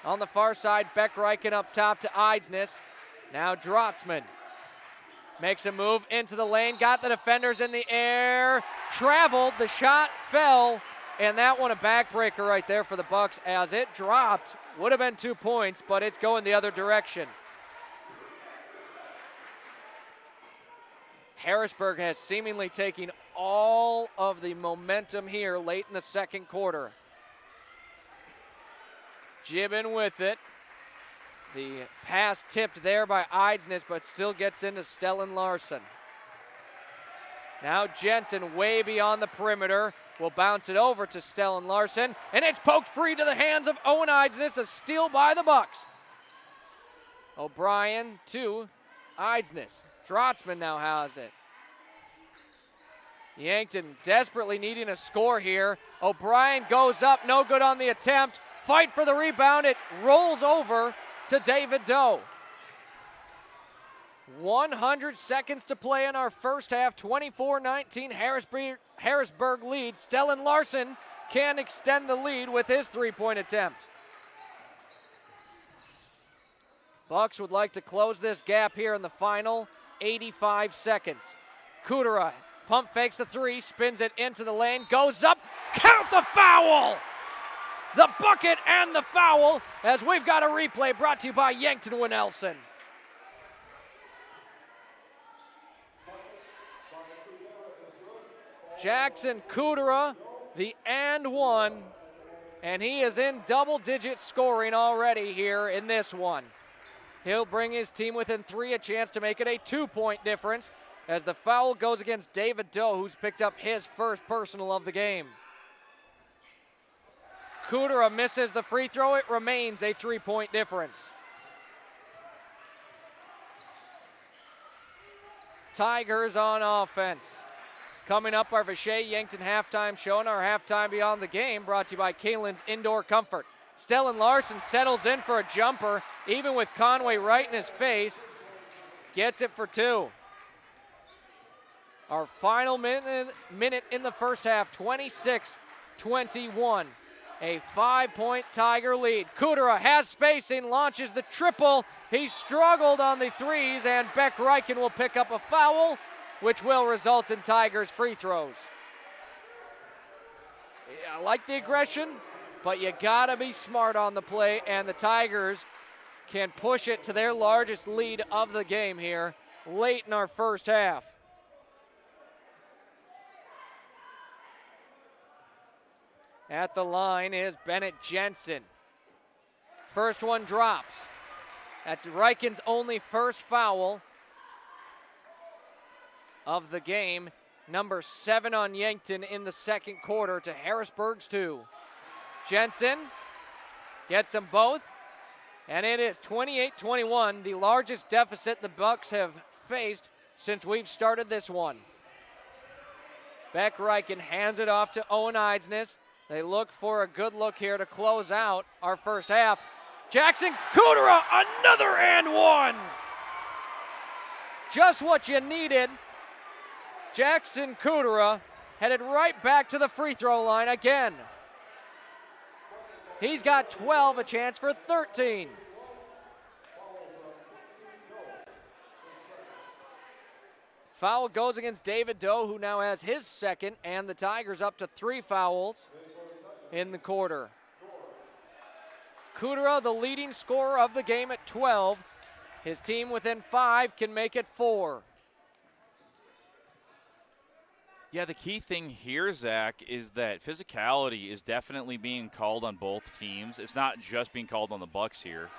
On the far side, Beck Reichen up top to Eidsness. Now Drotzman makes a move into the lane, got the defenders in the air, traveled, the shot fell, and that one a backbreaker right there for the Bucks as it dropped. Would have been 2 points, but it's going the other direction. Harrisburg has seemingly taken all of the momentum here late in the second quarter. Gibbon with it. The pass tipped there by Eidsness, but still gets into Stellan Larson. Now Jensen way beyond the perimeter. Will bounce it over to Stellan Larson, and it's poked free to the hands of Owen Eidsness. A steal by the Bucks. O'Brien to Eidsness. Drotzman now has it. Yankton desperately needing a score here. O'Brien goes up, no good on the attempt. Fight for the rebound, it rolls over to David Doe. 100 seconds to play in our first half. 24-19 Harrisburg lead. Stellan Larson can extend the lead with his three-point attempt. Bucks would like to close this gap here in the final 85 seconds. Kudera pump fakes the three, spins it into the lane, goes up, count the foul! The bucket and the foul, as we've got a replay brought to you by Yankton Winnelson. Jackson Kudera, the and one, and he is in double-digit scoring already here in this one. He'll bring his team within 3, a chance to make it a 2-point difference as the foul goes against David Doe, who's picked up his first personal of the game. Kudera misses the free throw. It remains a 3-point difference. Tigers on offense. Coming up, our Vichay Yankton halftime show and our halftime beyond the game, brought to you by Keeneland's Indoor Comfort. Stellan Larson settles in for a jumper, even with Conway right in his face. Gets it for 2. Our final minute in the first half, 26-21. A 5-point Tiger lead. Kudera has spacing, launches the triple. He struggled on the threes, and Beck Reichen will pick up a foul, which will result in Tigers free throws. I like the aggression, but you gotta be smart on the play, and the Tigers can push it to their largest lead of the game here late in our first half. At the line is Bennett Jensen. First one drops. That's Reichen's only first foul of the game. Number 7 on Yankton in the second quarter to Harrisburg's 2. Jensen gets them both, and it is 28-21, the largest deficit the Bucks have faced since we've started this one. Beck Reichen hands it off to Owen Eidsness. They look for a good look here to close out our first half. Jackson Kudera, another and one. Just what you needed. Jackson Kudera headed right back to the free throw line again. He's got 12, a chance for 13. Foul goes against David Doe, who now has his second, and the Tigers up to 3 fouls in the quarter. Kudera, the leading scorer of the game at 12. His team within 5 can make it 4. Yeah, the key thing here, Zach, is that physicality is definitely being called on both teams. It's not just being called on the Bucks here.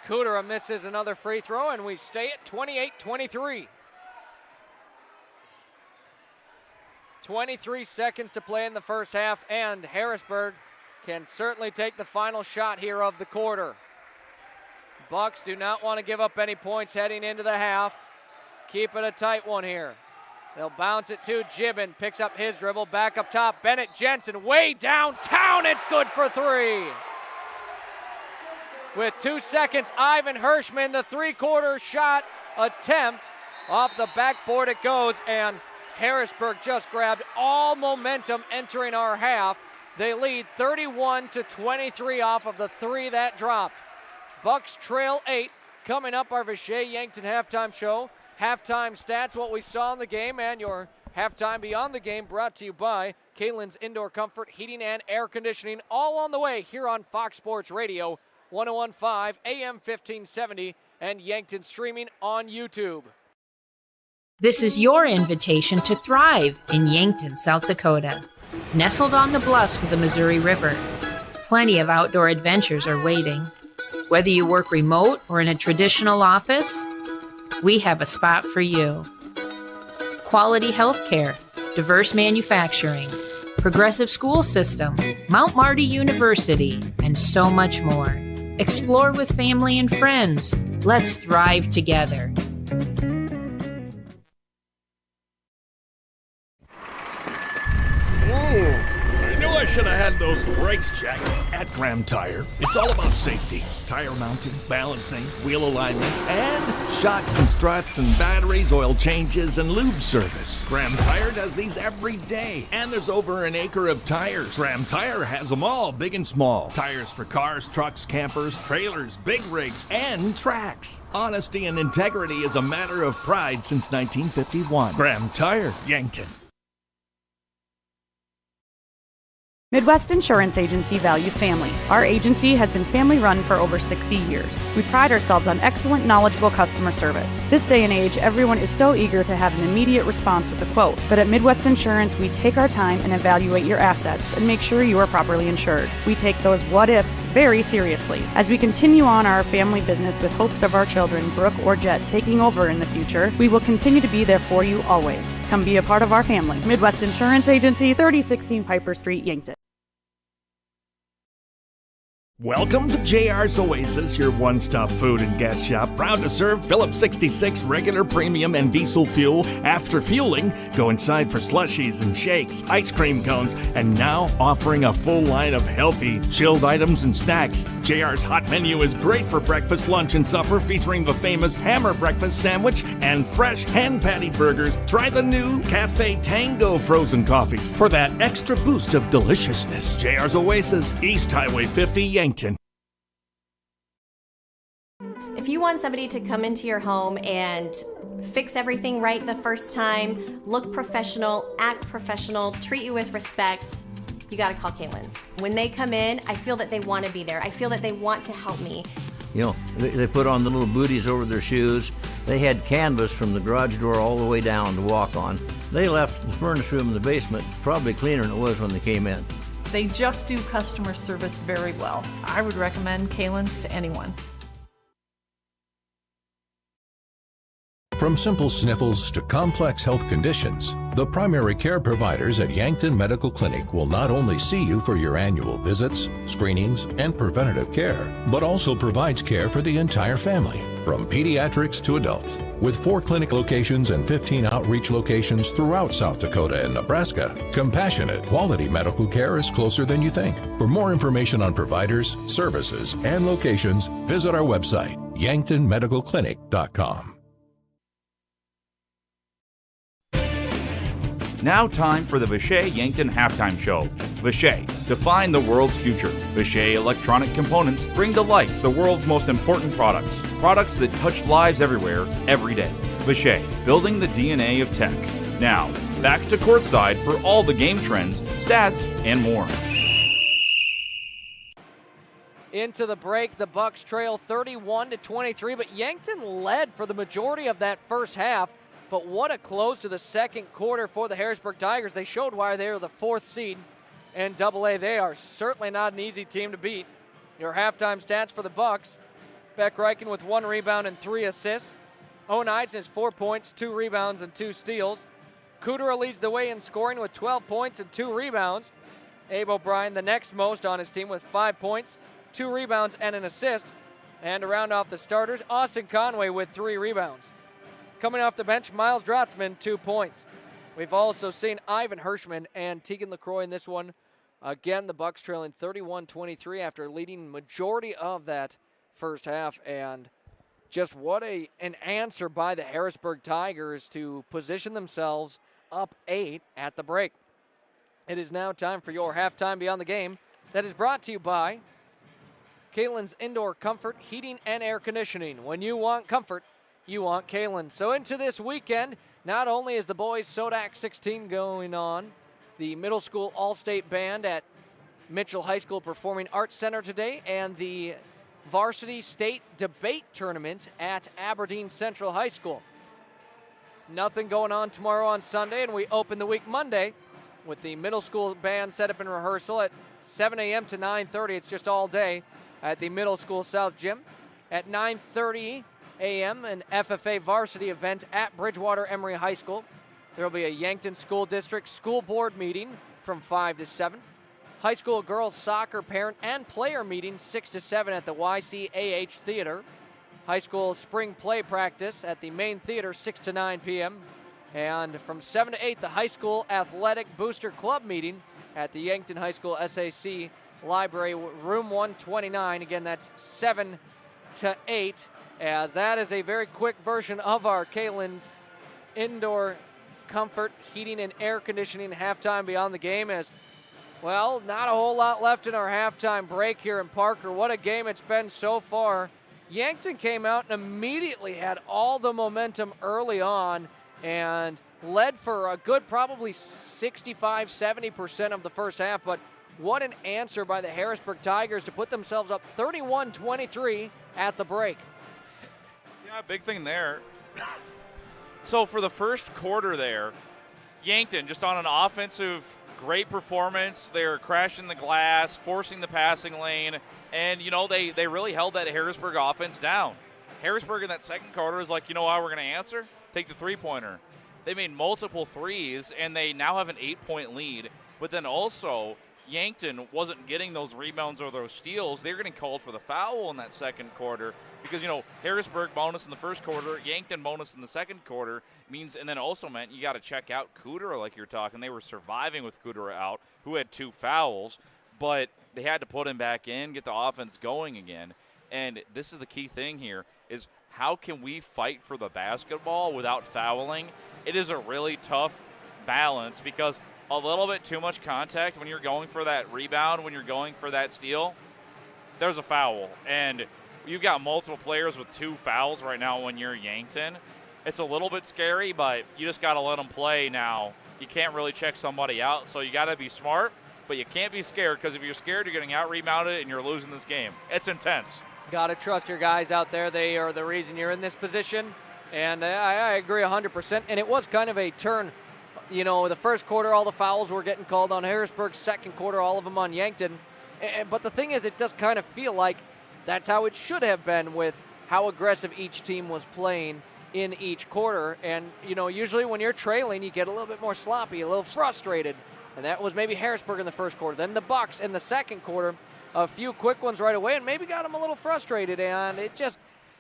Kudera misses another free throw, and we stay at 28-23. 23 seconds to play in the first half, and Harrisburg can certainly take the final shot here of the quarter. Bucks do not want to give up any points heading into the half. Keep it a tight one here. They'll bounce it to Gibbon, picks up his dribble, back up top. Bennett Jensen way downtown, it's good for 3. With 2 seconds, Ivan Hirschman, the three-quarter shot attempt. Off the backboard it goes, and Harrisburg just grabbed all momentum entering our half. They lead 31-23 off of the 3 that dropped. Bucks trail 8. Coming up, our Vichay Yankton halftime show. Halftime stats, what we saw in the game, and your halftime beyond the game, brought to you by Keeneland's Indoor Comfort, Heating and Air Conditioning, all on the way here on Fox Sports Radio, 101.5 AM 1570, and Yankton streaming on YouTube. This is your invitation to thrive in Yankton, South Dakota. Nestled on the bluffs of the Missouri River, plenty of outdoor adventures are waiting. Whether you work remote or in a traditional office, we have a spot for you. Quality health care, diverse manufacturing, progressive school system, Mount Marty University, and so much more. Explore with family and friends. Let's thrive together. I knew I should have had those brakes checked at Graham Tire. It's all about safety. Tire mounting, balancing, wheel alignment, and shocks and struts and batteries, oil changes, and lube service. Graham Tire does these every day, and there's over an acre of tires. Graham Tire has them all, big and small. Tires for cars, trucks, campers, trailers, big rigs, and tracks. Honesty and integrity is a matter of pride since 1951. Graham Tire, Yankton. Midwest Insurance Agency values family. Our agency has been family-run for over 60 years. We pride ourselves on excellent, knowledgeable customer service. This day and age, everyone is so eager to have an immediate response with a quote. But at Midwest Insurance, we take our time and evaluate your assets and make sure you are properly insured. We take those what-ifs very seriously. As we continue on our family business with hopes of our children, Brooke or Jet, taking over in the future, we will continue to be there for you always. Come be a part of our family. Midwest Insurance Agency, 3016 Piper Street, Yankton. Welcome to JR's Oasis, your one-stop food and gas shop. Proud to serve Phillips 66 regular, premium, and diesel fuel. After fueling, go inside for slushies and shakes, ice cream cones, and now offering a full line of healthy, chilled items and snacks. JR's hot menu is great for breakfast, lunch, and supper, featuring the famous Hammer Breakfast Sandwich and fresh hand patty burgers. Try the new Cafe Tango frozen coffees for that extra boost of deliciousness. JR's Oasis, East Highway 50, Yankton. If you want somebody to come into your home and fix everything right the first time, look professional, act professional, treat you with respect, you gotta call Kaylin's. When they come in, I feel that they want to be there. I feel that they want to help me. You know, they put on the little booties over their shoes. They had canvas from the garage door all the way down to walk on. They left the furnace room in the basement probably cleaner than it was when they came in. They just do customer service very well. I would recommend Kaylin's to anyone. From simple sniffles to complex health conditions, the primary care providers at Yankton Medical Clinic will not only see you for your annual visits, screenings, and preventative care, but also provides care for the entire family, from pediatrics to adults. With 4 clinic locations and 15 outreach locations throughout South Dakota and Nebraska, compassionate, quality medical care is closer than you think. For more information on providers, services, and locations, visit our website, yanktonmedicalclinic.com. Now time for the Vishay Yankton Halftime Show. Vishay, define the world's future. Vishay electronic components bring to life the world's most important products. Products that touch lives everywhere, every day. Vishay, building the DNA of tech. Now, back to courtside for all the game trends, stats, and more. Into the break, the Bucks trail 31-23, but Yankton led for the majority of that first half. But what a close to the second quarter for the Harrisburg Tigers. They showed why they are the 4th seed in AA. They are certainly not an easy team to beat. Your halftime stats for the Bucks: Beck Reichen with 1 rebound and 3 assists. Owen Eidson has 4 points, 2 rebounds, and 2 steals. Kudera leads the way in scoring with 12 points and 2 rebounds. Abe O'Brien, the next most on his team, with 5 points, 2 rebounds, and an assist. And to round off the starters, Austin Conway with 3 rebounds. Coming off the bench, Miles Drotzman, 2 points. We've also seen Ivan Hirschman and Tegan LaCroix in this one. Again, the Bucks trailing 31-23 after leading majority of that first half. And just what an answer by the Harrisburg Tigers to position themselves up 8 at the break. It is now time for your halftime beyond the game. That is brought to you by Kaylin's Indoor Comfort Heating and Air Conditioning. When you want comfort, you want Kaylin. So into this weekend, not only is the boys SoDak 16 going on, the middle school all-state band at Mitchell High School Performing Arts Center today, and the varsity state debate tournament at Aberdeen Central High School. Nothing going on tomorrow on Sunday, and we open the week Monday with the middle school band set up in rehearsal at 7 a.m. to 9:30. It's just all day at the middle school South Gym. At 9:30 a.m., an FFA varsity event at Bridgewater Emory High School. There will be a Yankton School District School Board meeting from 5 to 7. High school girls soccer parent and player meeting 6 to 7 at the YCAH Theater. High school spring play practice at the main theater 6 to 9 p.m. And from 7 to 8, the high school athletic booster club meeting at the Yankton High School SAC Library, room 129. Again, that's 7 to 8. As that is a very quick version of our Kaylin's Indoor Comfort Heating and Air Conditioning halftime beyond the game. As well, not a whole lot left in our halftime break here in Parker. What a game it's been so far. Yankton came out and immediately had all the momentum early on and led for a good probably 65-70% of the first half, but What an answer by the Harrisburg Tigers to put themselves up 31-23 at the break. Yeah, big thing there. So for the first quarter there, Yankton just on an offensive great performance. They're crashing the glass, forcing the passing lane, and, they really held that Harrisburg offense down. Harrisburg in that second quarter is like, how we're going to answer? Take the three-pointer. They made multiple threes, and they now have an 8-point lead. But then also, Yankton wasn't getting those rebounds or those steals. They were getting called for the foul in that second quarter because, Harrisburg bonus in the first quarter, Yankton bonus in the second quarter and then also meant you got to check out Kudera like you're talking. They were surviving with Kudera out, who had 2 fouls, but they had to put him back in, get the offense going again. And this is the key thing here is how can we fight for the basketball without fouling? It is a really tough balance because a little bit too much contact when you're going for that rebound, when you're going for that steal, there's a foul. And you've got multiple players with 2 fouls right now when you're Yankton. It's a little bit scary, but you just got to let them play now. You can't really check somebody out, so you got to be smart, but you can't be scared because if you're scared, you're getting out-rebounded and you're losing this game. It's intense. Got to trust your guys out there. They are the reason you're in this position, and I agree 100%. And it was kind of a turn. The first quarter, all the fouls were getting called on Harrisburg. Second quarter, all of them on Yankton. But the thing is, it does kind of feel like that's how it should have been with how aggressive each team was playing in each quarter. And, usually when you're trailing, you get a little bit more sloppy, a little frustrated. And that was maybe Harrisburg in the first quarter. Then the Bucks in the second quarter, a few quick ones right away, and maybe got them a little frustrated. And it just,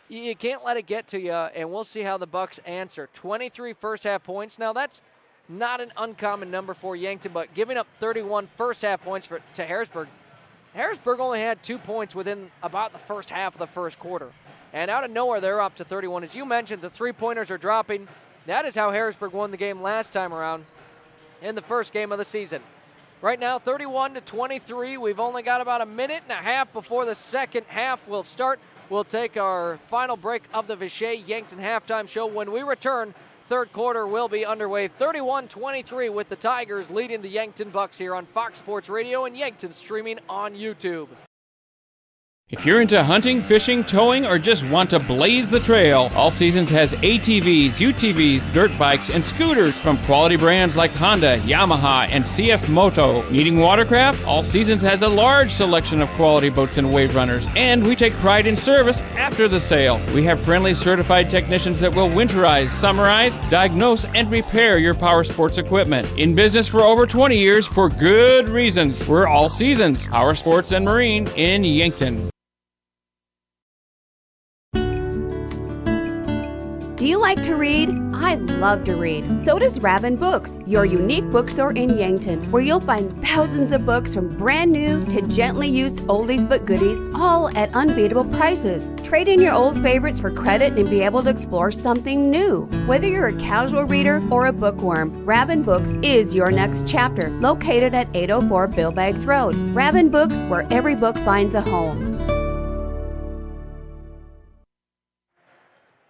you can't let it get to you. And we'll see how the Bucks answer. 23 first-half points. Now, that's not an uncommon number for Yankton, but giving up 31 first-half points to Harrisburg. Harrisburg only had 2 points within about the first half of the first quarter. And out of nowhere, they're up to 31. As you mentioned, the three-pointers are dropping. That is how Harrisburg won the game last time around in the first game of the season. Right now, 31-23. We've only got about a minute and a half before the second half will start. We'll take our final break of the Vichy Yankton halftime show. When we return, third quarter will be underway. 31-23 with the Tigers leading the Yankton Bucks here on Fox Sports Radio and Yankton streaming on YouTube. If you're into hunting, fishing, towing, or just want to blaze the trail, All Seasons has ATVs, UTVs, dirt bikes, and scooters from quality brands like Honda, Yamaha, and CF Moto. Needing watercraft? All Seasons has a large selection of quality boats and wave runners, and we take pride in service after the sale. We have friendly certified technicians that will winterize, summarize, diagnose, and repair your power sports equipment. In business for over 20 years for good reasons. We're All Seasons, Power Sports and Marine in Yankton. Do you like to read? I love to read. So does Raven Books, your unique bookstore in Yankton, where you'll find thousands of books from brand new to gently used oldies but goodies, all at unbeatable prices. Trade in your old favorites for credit and be able to explore something new. Whether you're a casual reader or a bookworm, Raven Books is your next chapter, located at 804 Bill Baggs Road. Raven Books, where every book finds a home.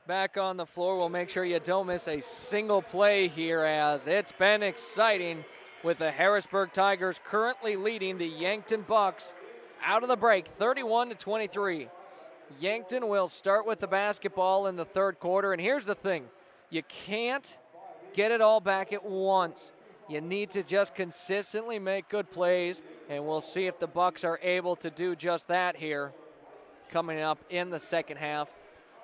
Back on the floor, we'll make sure you don't miss a single play here, as it's been exciting with the Harrisburg Tigers currently leading the Yankton Bucks out of the break 31-23. Yankton will start with the basketball in the third quarter, and here's the thing. You can't get it all back at once. You need to just consistently make good plays, and we'll see if the Bucks are able to do just that here coming up in the second half.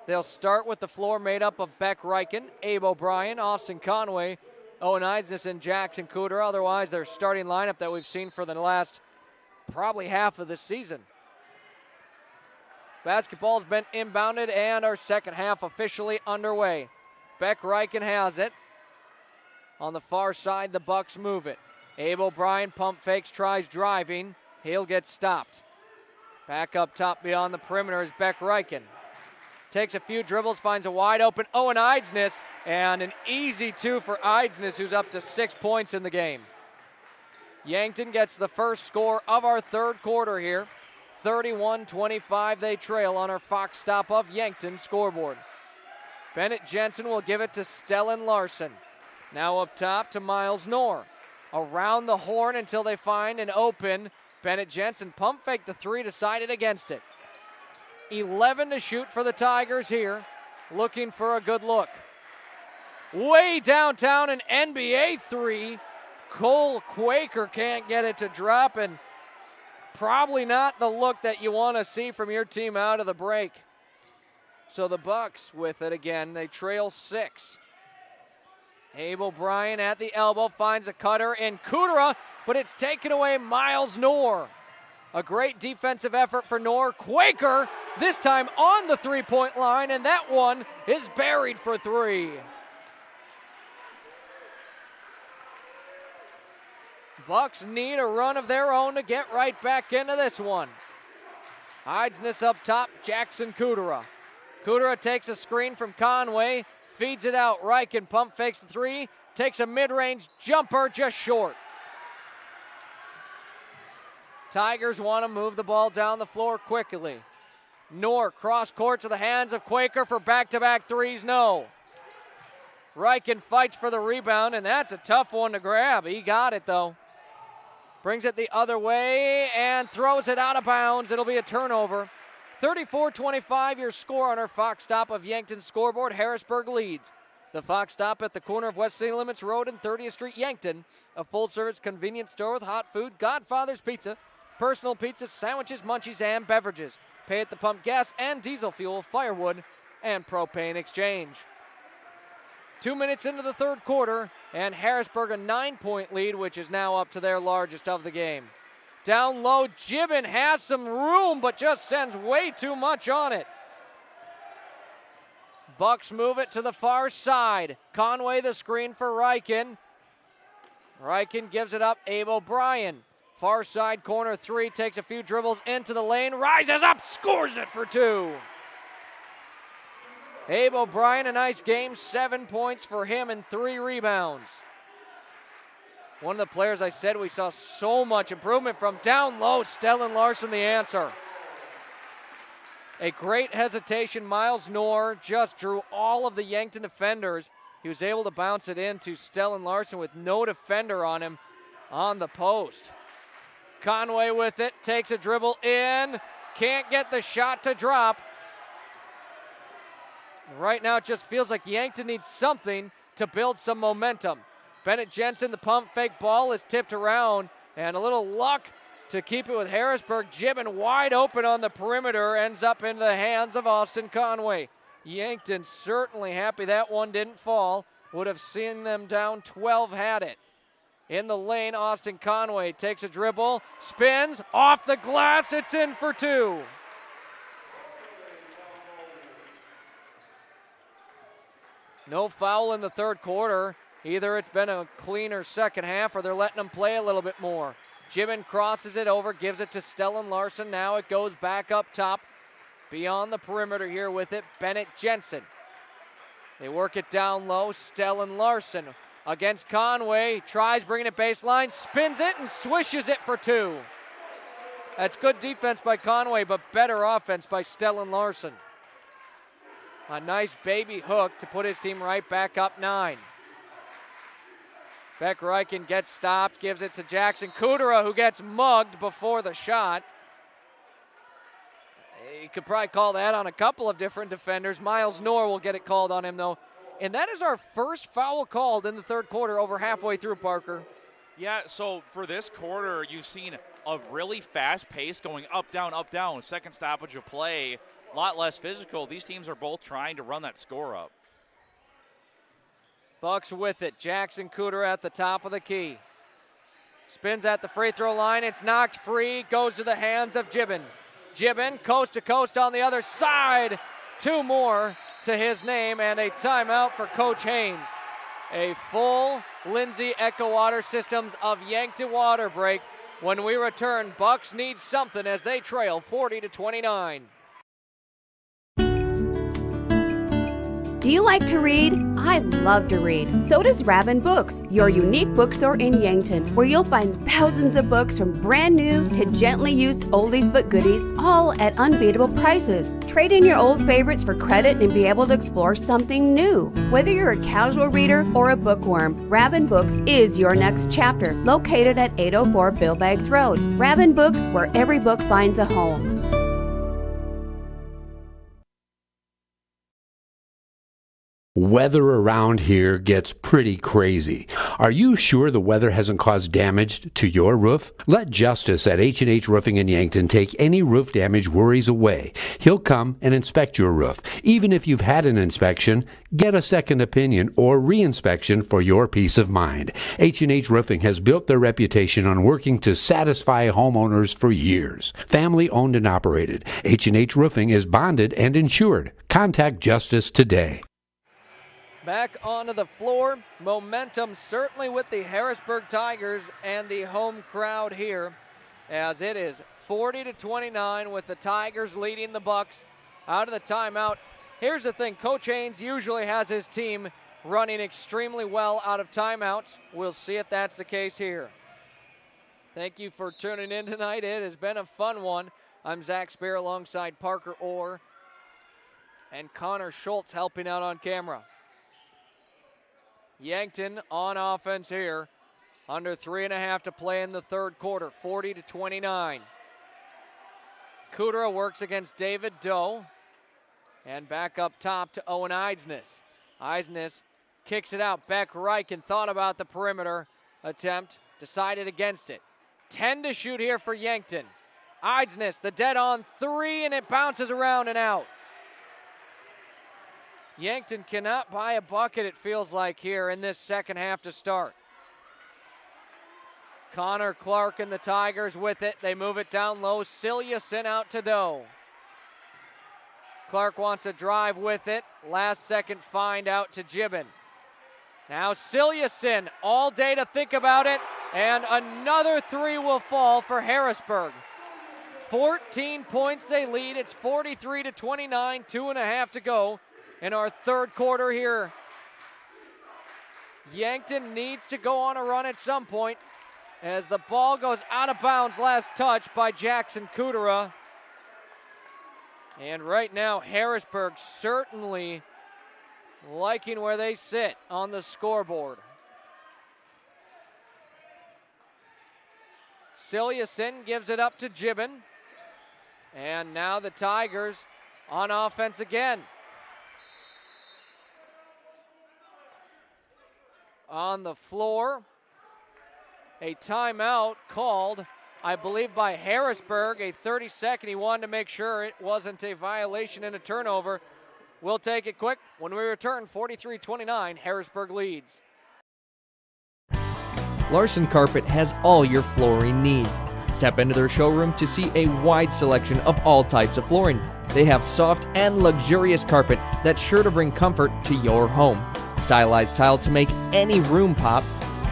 They'll start with the floor made up of Beck Reichen, Abe O'Brien, Austin Conway, Owen Eidsness, and Jackson Cooter. Otherwise, their starting lineup that we've seen for the last probably half of the season. Basketball's been inbounded, and our second half officially underway. Beck Reichen has it. On the far side, the Bucks move it. Abe O'Brien pump fakes, tries driving. He'll get stopped. Back up top beyond the perimeter is Beck Reichen. Takes a few dribbles, finds a wide open Owen Eidsness, and an easy two for Eidsness, who's up to 6 points in the game. Yankton gets the first score of our third quarter here. 31-25 they trail on our Fox Stop of Yankton scoreboard. Bennett Jensen will give it to Stellan Larson. Now up top to Miles Knorr. Around the horn until they find an open Bennett Jensen pump fake the three, decided against it. 11 to shoot for the Tigers here, looking for a good look. Way downtown, an NBA three. Cole Quaker can't get it to drop, and probably not the look that you want to see from your team out of the break. So the Bucks with it again. They trail 6. Abel Bryant at the elbow finds a cutter in Kudera, but it's taken away Miles Knorr. A great defensive effort for Knorr. Quaker, this time on the three-point line, and that one is buried for 3. Bucks need a run of their own to get right back into this one. Heidsness up top, Jackson Kudera. Kudera takes a screen from Conway, feeds it out. Riken pump fakes the three, takes a mid-range jumper just short. Tigers want to move the ball down the floor quickly. Knorr cross court to the hands of Quaker for back-to-back threes, no. Riken fights for the rebound, and that's a tough one to grab. He got it, though. Brings it the other way and throws it out of bounds. It'll be a turnover. 34-25 your score on our Fox Stop of Yankton scoreboard. Harrisburg leads. The Fox Stop at the corner of West City Limits Road and 30th Street, Yankton. A full-service convenience store with hot food, Godfather's Pizza, personal pizzas, sandwiches, munchies, and beverages. Pay at the pump, gas and diesel fuel, firewood, and propane exchange. 2 minutes into the third quarter, and Harrisburg a 9-point lead, which is now up to their largest of the game. Down low, Gibbon has some room, but just sends way too much on it. Bucks move it to the far side. Conway the screen for Riken. Riken gives it up, Abel Bryant. Far side corner three, takes a few dribbles into the lane, rises up, scores it for 2. Abe O'Brien, a nice game, 7 points for him and 3 rebounds. One of the players I said we saw so much improvement from. Down low, Stellan Larson the answer. A great hesitation. Miles Knorr just drew all of the Yankton defenders. He was able to bounce it in to Stellan Larson with no defender on him on the post. Conway with it, takes a dribble in, can't get the shot to drop. Right now it just feels like Yankton needs something to build some momentum. Bennett Jensen, the pump fake ball is tipped around, and a little luck to keep it with Harrisburg. Gibbon wide open on the perimeter, ends up in the hands of Austin Conway. Yankton certainly happy that one didn't fall. Would have seen them down 12 had it. In the lane, Austin Conway takes a dribble, spins, off the glass, it's in for 2. No foul in the third quarter. Either it's been a cleaner second half or they're letting them play a little bit more. Gibbon crosses it over, gives it to Stellan Larson. Now it goes back up top beyond the perimeter here with it. Bennett Jensen. They work it down low. Stellan Larson against Conway. Tries bringing it baseline, spins it and swishes it for 2. That's good defense by Conway, but better offense by Stellan Larson. A nice baby hook to put his team right back up 9. Beck Riken gets stopped, gives it to Jackson Kudera, who gets mugged before the shot. You could probably call that on a couple of different defenders. Miles Knorr will get it called on him, though. And that is our first foul called in the third quarter, over halfway through, Parker. Yeah, so for this quarter, you've seen a really fast pace going up, down. Second stoppage of play, a lot less physical. These teams are both trying to run that score up. Bucks with it. Jackson Kudera at the top of the key. Spins at the free throw line. It's knocked free. Goes to the hands of Gibbon. Gibbon coast to coast on the other side. 2 more to his name and a timeout for Coach Haynes. A full Lindsay Echo Water Systems of Yankton water break. When we return, Bucks need something as they trail 40-29. Do you like to read? I love to read. So does Ravin Books, your unique bookstore in Yankton, where you'll find thousands of books from brand new to gently used oldies but goodies, all at unbeatable prices. Trade in your old favorites for credit and be able to explore something new. Whether you're a casual reader or a bookworm, Ravin Books is your next chapter, located at 804 Bill Baggs Road. Ravin Books, where every book finds a home. Weather around here gets pretty crazy. Are you sure the weather hasn't caused damage to your roof? Let Justice at H&H Roofing in Yankton take any roof damage worries away. He'll come and inspect your roof. Even if you've had an inspection, get a second opinion or re-inspection for your peace of mind. H&H Roofing has built their reputation on working to satisfy homeowners for years. Family owned and operated. H&H Roofing is bonded and insured. Contact Justice today. Back onto the floor. Momentum certainly with the Harrisburg Tigers and the home crowd here, as it is 40-29 with the Tigers leading the Bucks out of the timeout. Here's the thing, Coach Haynes usually has his team running extremely well out of timeouts. We'll see if that's the case here. Thank you for tuning in tonight. It has been a fun one. I'm Zach Spear alongside Parker Orr and Connor Schultz helping out on camera. Yankton on offense here. Under 3.5 to play in the third quarter, 40-29. Kudera works against David Doe. And back up top to Owen Eidsness. Eidsness kicks it out. Beck Reichen thought about the perimeter attempt, decided against it. 10 to shoot here for Yankton. Eidsness, the dead on three, and it bounces around and out. Yankton cannot buy a bucket, it feels like, here in this second half to start. Connor Clark and the Tigers with it. They move it down low. Celia sent out to Doe. Clark wants to drive with it. Last second find out to Gibbon. Now Ciliason, all day to think about it, and another three will fall for Harrisburg. 14 points they lead. It's 43-29, 2.5 to go in our third quarter here. Yankton needs to go on a run at some point as the ball goes out of bounds, last touch by Jackson Kudera. And right now, Harrisburg certainly liking where they sit on the scoreboard. Ciliason gives it up to Gibbon. And now the Tigers on offense again. On the floor, a timeout called, I believe, by Harrisburg, a 30-second. He wanted to make sure it wasn't a violation and a turnover. We'll take it quick. When we return, 43-29, Harrisburg leads. Larson Carpet has all your flooring needs. Step into their showroom to see a wide selection of all types of flooring. They have soft and luxurious carpet that's sure to bring comfort to your home. Stylized tile to make any room pop,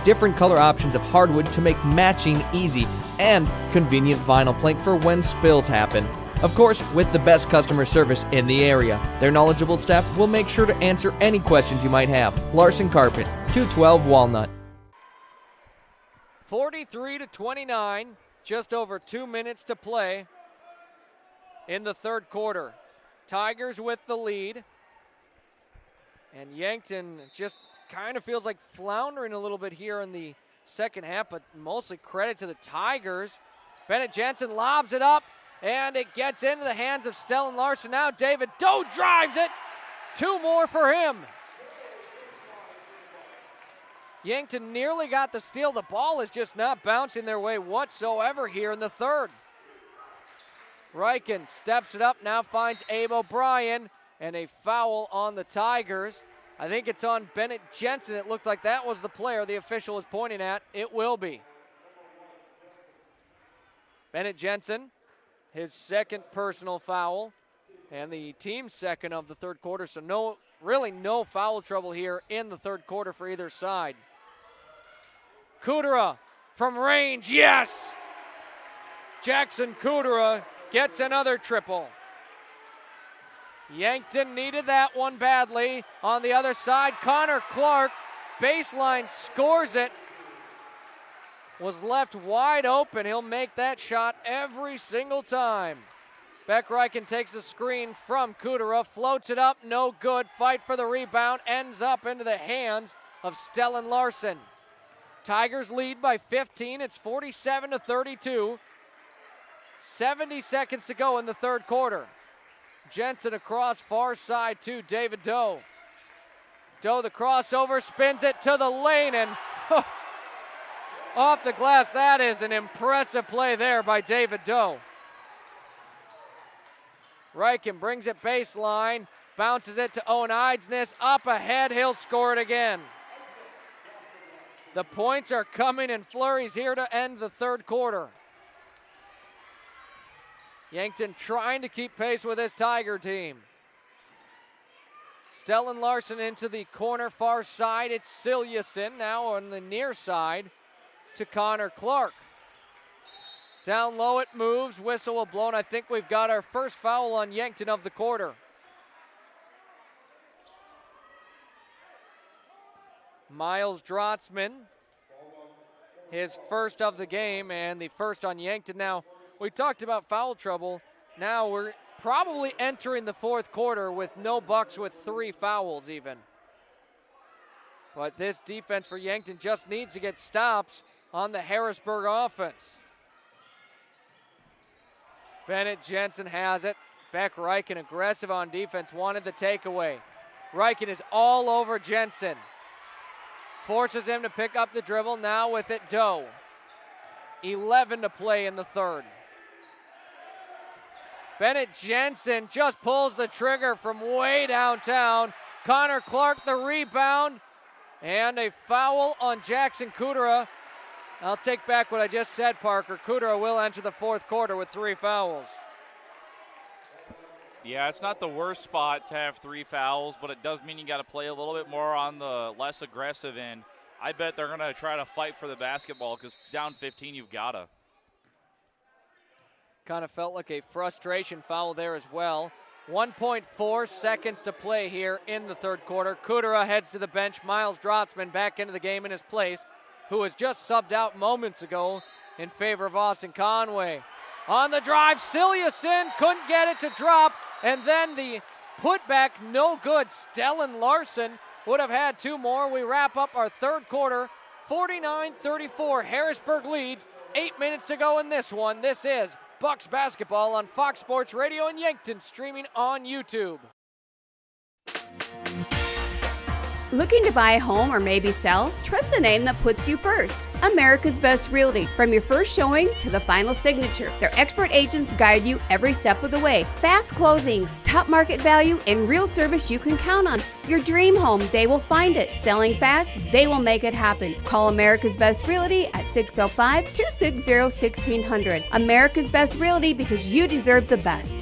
different color options of hardwood to make matching easy, and convenient vinyl plank for when spills happen. Of course, with the best customer service in the area. Their knowledgeable staff will make sure to answer any questions you might have. Larson Carpet, 212 Walnut. 43-29, just over 2 minutes to play in the third quarter. Tigers with the lead. And Yankton just kind of feels like floundering a little bit here in the second half, but mostly credit to the Tigers. Bennett Jensen lobs it up, and it gets into the hands of Stellan Larson. Now David Doe drives it. Two more for him. Yankton nearly got the steal. The ball is just not bouncing their way whatsoever here in the third. Reichen steps it up, now finds Abe O'Brien, and a foul on the Tigers. I think it's on Bennett Jensen. It looked like that was the player the official was pointing at. It will be. Bennett Jensen, his second personal foul, and the team's second of the third quarter. So really no foul trouble here in the third quarter for either side. Kudera from range, yes! Jackson Kudera gets another triple. Yankton needed that one badly. On the other side, Connor Clark, baseline, scores it. Was left wide open. He'll make that shot every single time. Beck-Reichen takes the screen from Kudera, floats it up, no good. Fight for the rebound, ends up into the hands of Stellan Larson. Tigers lead by 15. It's 47-32. 70 seconds to go in the third quarter. Jensen across far side to David Doe. Doe the crossover, spins it to the lane, and off the glass. That is an impressive play there by David Doe. Reichen brings it baseline, bounces it to Owen Eidsness, up ahead, he'll score it again. The points are coming in flurries here to end the third quarter. Yankton trying to keep pace with his Tiger team. Stellan Larson into the corner far side. It's Siljason now on the near side to Connor Clark. Down low it moves, whistle will blow, and I think we've got our first foul on Yankton of the quarter. Miles Drotzman, his first of the game and the first on Yankton. Now, we talked about foul trouble. Now we're probably entering the fourth quarter with no Bucks with 3 fouls even. But this defense for Yankton just needs to get stops on the Harrisburg offense. Bennett Jensen has it. Beck-Reichen aggressive on defense, wanted the takeaway. Reichen is all over Jensen. Forces him to pick up the dribble, now with it Doe. 11 to play in the third. Bennett Jensen just pulls the trigger from way downtown. Connor Clark the rebound, and a foul on Jackson Kudera. I'll take back what I just said, Parker. Kudera will enter the fourth quarter with 3 fouls. Yeah, it's not the worst spot to have 3 fouls, but it does mean you got to play a little bit more on the less aggressive end. I bet they're going to try to fight for the basketball because down 15, you've got to. Kind of felt like a frustration foul there as well. 1.4 seconds to play here in the third quarter. Kudera heads to the bench. Miles Drotzman back into the game in his place, who was just subbed out moments ago in favor of Austin Conway. On the drive, Siljason couldn't get it to drop, and then the putback, no good. Stellan Larson would have had 2 more. We wrap up our third quarter, 49-34. Harrisburg leads, 8 minutes to go in this one. This is Bucks basketball on Fox Sports Radio in Yankton, streaming on YouTube. Looking to buy a home or maybe sell? Trust the name that puts you first. America's Best Realty. From your first showing to the final signature, their expert agents guide you every step of the way. Fast closings, top market value, and real service you can count on. Your dream home, they will find it. Selling fast, they will make it happen. Call America's Best Realty at 605-260-1600. America's Best Realty, because you deserve the best.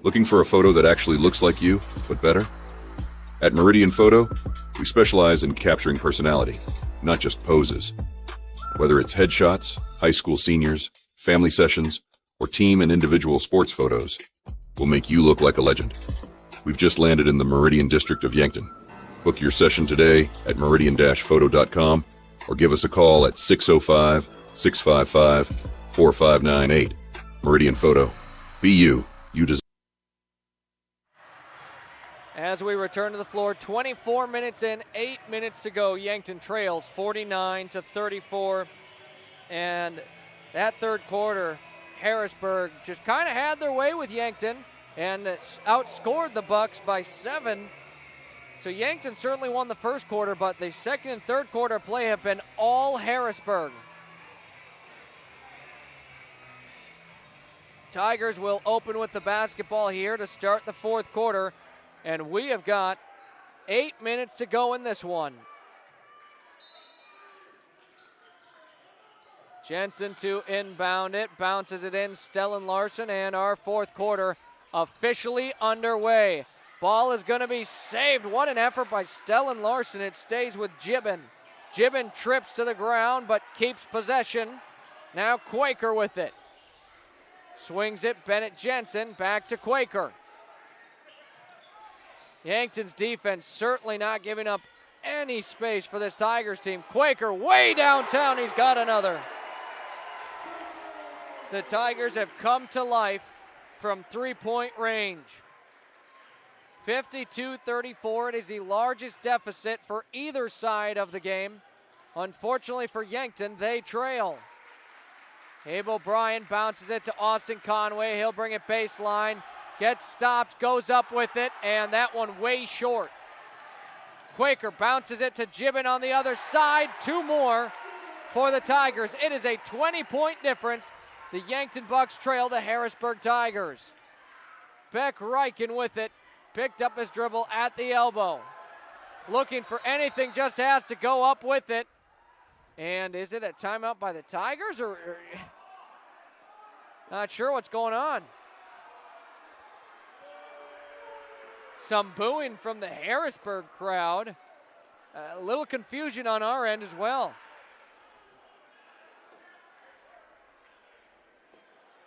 Looking for a photo that actually looks like you, but better? At Meridian Photo, we specialize in capturing personality, not just poses. Whether it's headshots, high school seniors, family sessions, or team and individual sports photos, we'll make you look like a legend. We've just landed in the Meridian District of Yankton. Book your session today at meridian-photo.com or give us a call at 605-655-4598. Meridian Photo. Be you. You deserve. As we return to the floor, 24 minutes in, 8 minutes to go. Yankton trails 49-34. And that third quarter, Harrisburg just kind of had their way with Yankton and outscored the Bucks by 7. So Yankton certainly won the first quarter, but the second and third quarter play have been all Harrisburg. Tigers will open with the basketball here to start the fourth quarter. And we have got 8 minutes to go in this one. Jensen to inbound it, bounces it in, Stellan Larson, and our fourth quarter officially underway. Ball is going to be saved. What an effort by Stellan Larson. It stays with Gibbon. Gibbon trips to the ground but keeps possession. Now Quaker with it. Swings it, Bennett Jensen, back to Quaker. Yankton's defense certainly not giving up any space for this Tigers team. Quaker way downtown, he's got another. The Tigers have come to life from three-point range. 52-34, it is the largest deficit for either side of the game. Unfortunately for Yankton, they trail. Abe O'Brien bounces it to Austin Conway. He'll bring it baseline. Gets stopped, goes up with it, and that one way short. Quaker bounces it to Gibbon on the other side. Two more for the Tigers. It is a 20-point difference. The Yankton Bucks trail the Harrisburg Tigers. Beck Reichen with it. Picked up his dribble at the elbow. Looking for anything, just has to go up with it. And is it a timeout by the Tigers or not sure what's going on. Some booing from the Harrisburg crowd. A little confusion on our end as well.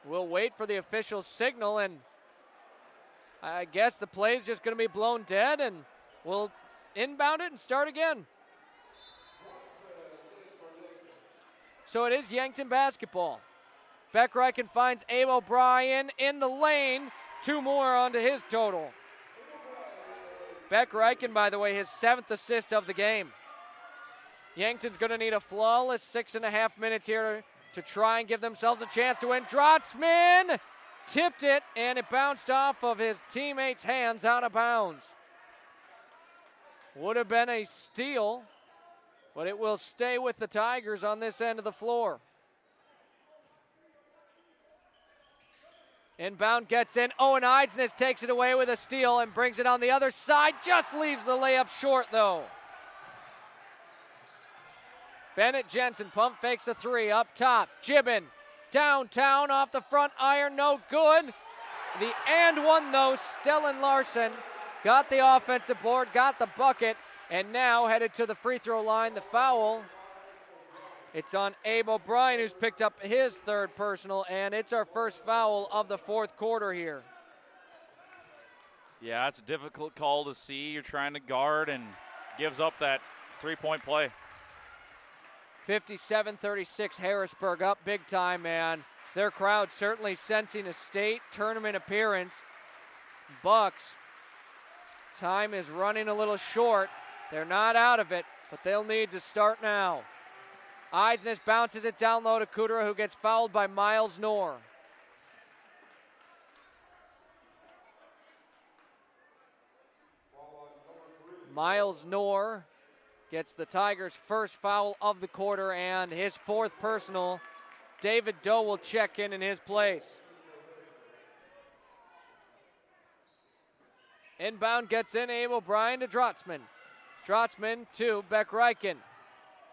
We'll wait for the official signal, and I guess the play's just going to be blown dead, and we'll inbound it and start again. So it is Yankton basketball. Beck Reichen finds Abe O'Brien in the lane. Two more onto his total. Beck Reichen, by the way, his 7th assist of the game. Yankton's going to need a flawless 6.5 minutes here to try and give themselves a chance to win. Drotzman tipped it, and it bounced off of his teammate's hands out of bounds. Would have been a steal, but it will stay with the Tigers on this end of the floor. Inbound gets in. Owen Eidsness takes it away with a steal and brings it on the other side. Just leaves the layup short, though. Bennett Jensen pump fakes the three up top. Gibbon downtown off the front iron, no good. The and one, though, Stellan Larson got the offensive board, got the bucket, and now headed to the free throw line. The foul. It's on Abe O'Brien, who's picked up his 3rd personal, and it's our first foul of the 4th quarter here. Yeah, it's a difficult call to see. You're trying to guard and gives up that 3-point play. 57-36, Harrisburg up big time, man. Their crowd certainly sensing a state tournament appearance. Bucks, time is running a little short. They're not out of it, but they'll need to start now. Eidsness bounces it down low to Kudera, who gets fouled by Miles Knorr. Miles Knorr gets the Tigers' first foul of the quarter and his 4th personal. David Doe will check in his place. Inbound gets in, Abe O'Brien to Drotzman. Drotzman to Beck Reichen.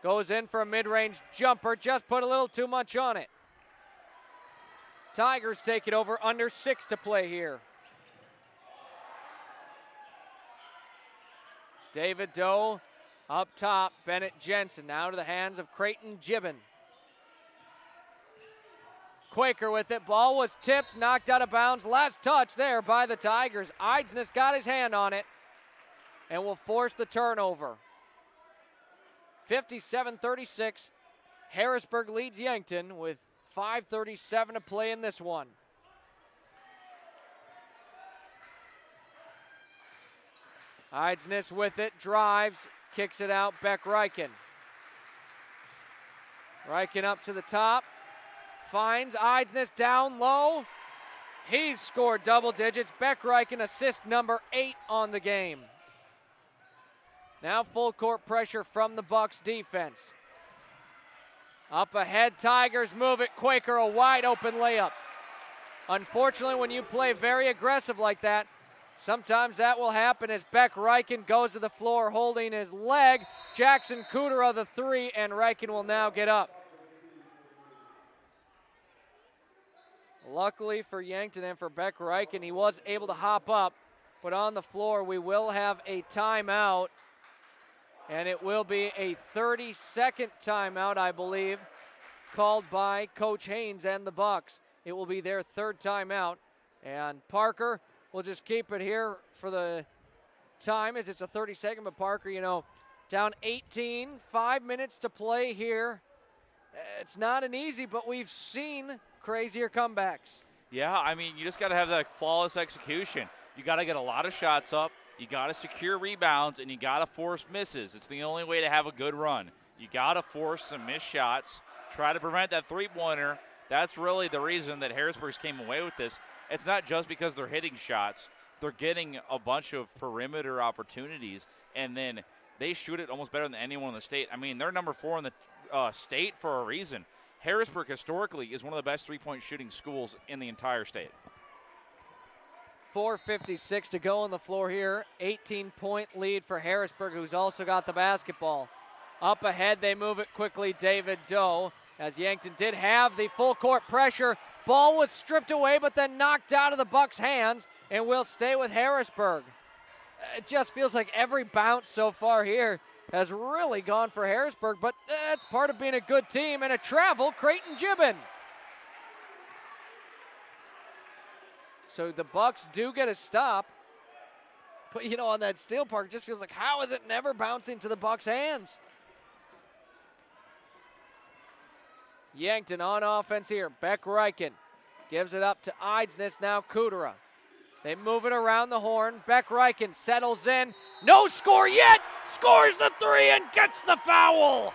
Goes in for a mid-range jumper, just put a little too much on it. Tigers take it over, under 6 to play here. David Doe up top, Bennett Jensen now to the hands of Creighton Gibbon. Quaker with it, ball was tipped, knocked out of bounds, last touch there by the Tigers. Eidsness got his hand on it and will force the turnover. 57-36, Harrisburg leads Yankton with 5:37 to play in this one. Eidsness with it, drives, kicks it out, Beck Reichen. Reichen up to the top, finds Eidsness down low. He's scored double digits. Beck Reichen, assist number 8 on the game. Now full court pressure from the Bucks defense. Up ahead, Tigers move it. Quaker, a wide open layup. Unfortunately, when you play very aggressive like that, sometimes that will happen as Beck Reichen goes to the floor holding his leg. Jackson Kudera the 3, and Reichen will now get up. Luckily for Yankton and for Beck Reichen, he was able to hop up, but on the floor we will have a timeout. And it will be a 30-second timeout, I believe, called by Coach Haynes and the Bucks. It will be their third timeout. And Parker will just keep it here for the time as it's a 30-second. But Parker, down 18, 5 minutes to play here. It's not an easy, but we've seen crazier comebacks. Yeah, I mean, you just got to have that flawless execution. You got to get a lot of shots up. You got to secure rebounds, and you got to force misses. It's the only way to have a good run. You got to force some missed shots, try to prevent that three-pointer. That's really the reason that Harrisburg's came away with this. It's not just because they're hitting shots. They're getting a bunch of perimeter opportunities, and then they shoot it almost better than anyone in the state. I mean, they're number 4 in the state for a reason. Harrisburg historically is one of the best three-point shooting schools in the entire state. 4:56 to go on the floor here. 18-point lead for Harrisburg, who's also got the basketball. Up ahead, they move it quickly. David Doe, as Yankton did have the full court pressure. Ball was stripped away, but then knocked out of the Bucks' hands, and will stay with Harrisburg. It just feels like every bounce so far here has really gone for Harrisburg, but that's part of being a good team. And a travel, Creighton Gibbon. So the Bucks do get a stop. But, on that steal, Park, just feels like, how is it never bouncing to the Bucks' hands? Yankton on offense here. Beck Reichen gives it up to Eidsness, now Kudera. They move it around the horn. Beck Reichen settles in. No score yet! Scores the three and gets the foul!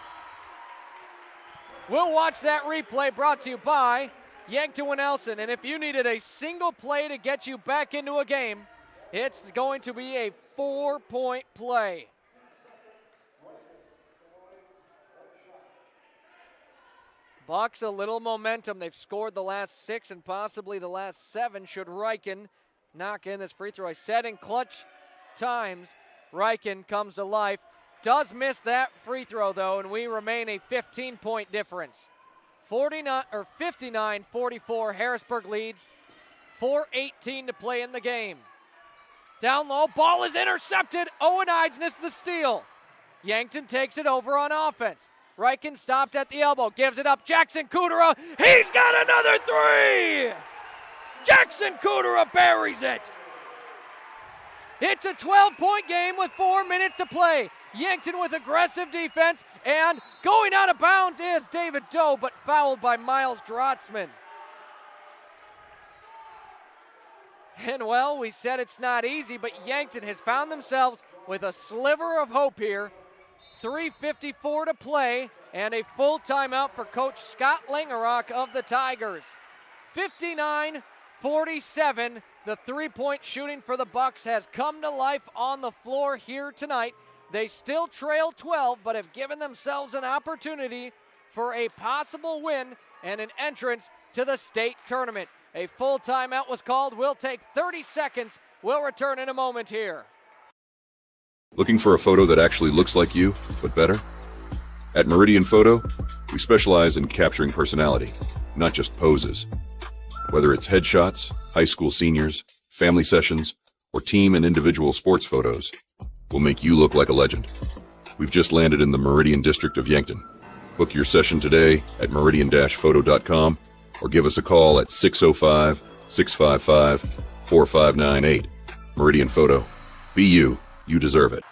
We'll watch that replay, brought to you by Yankton Winnelson. And if you needed a single play to get you back into a game, it's going to be a 4-point play. Bucks a little momentum. They've scored the last 6 and possibly the last 7 should Reichen knock in this free throw. I said in clutch times, Reichen comes to life. Does miss that free throw, though, and we remain a 15-point difference. 59-44, Harrisburg leads. 4:18 to play in the game. Down low, ball is intercepted. Owen Eidsness the steal. Yankton takes it over on offense. Reichen stopped at the elbow, gives it up. Jackson Kudera, he's got another three! Jackson Kudera buries it. It's a 12-point game with 4 minutes to play. Yankton with aggressive defense, and going out of bounds is David Doe, but fouled by Miles Drotzman. And well, we said it's not easy, but Yankton has found themselves with a sliver of hope here. 3:54 to play, and a full timeout for Coach Scott Lingerock of the Tigers. 59-47, the three-point shooting for the Bucks has come to life on the floor here tonight. They still trail 12, but have given themselves an opportunity for a possible win and an entrance to the state tournament. A full timeout was called. We'll take 30 seconds. We'll return in a moment here. Looking for a photo that actually looks like you, but better? At Meridian Photo, we specialize in capturing personality, not just poses. Whether it's headshots, high school seniors, family sessions, or team and individual sports photos, we'll make you look like a legend. We've just landed in the Meridian District of Yankton. Book your session today at meridian-photo.com or give us a call at 605-655-4598. Meridian Photo. Be you. You deserve it.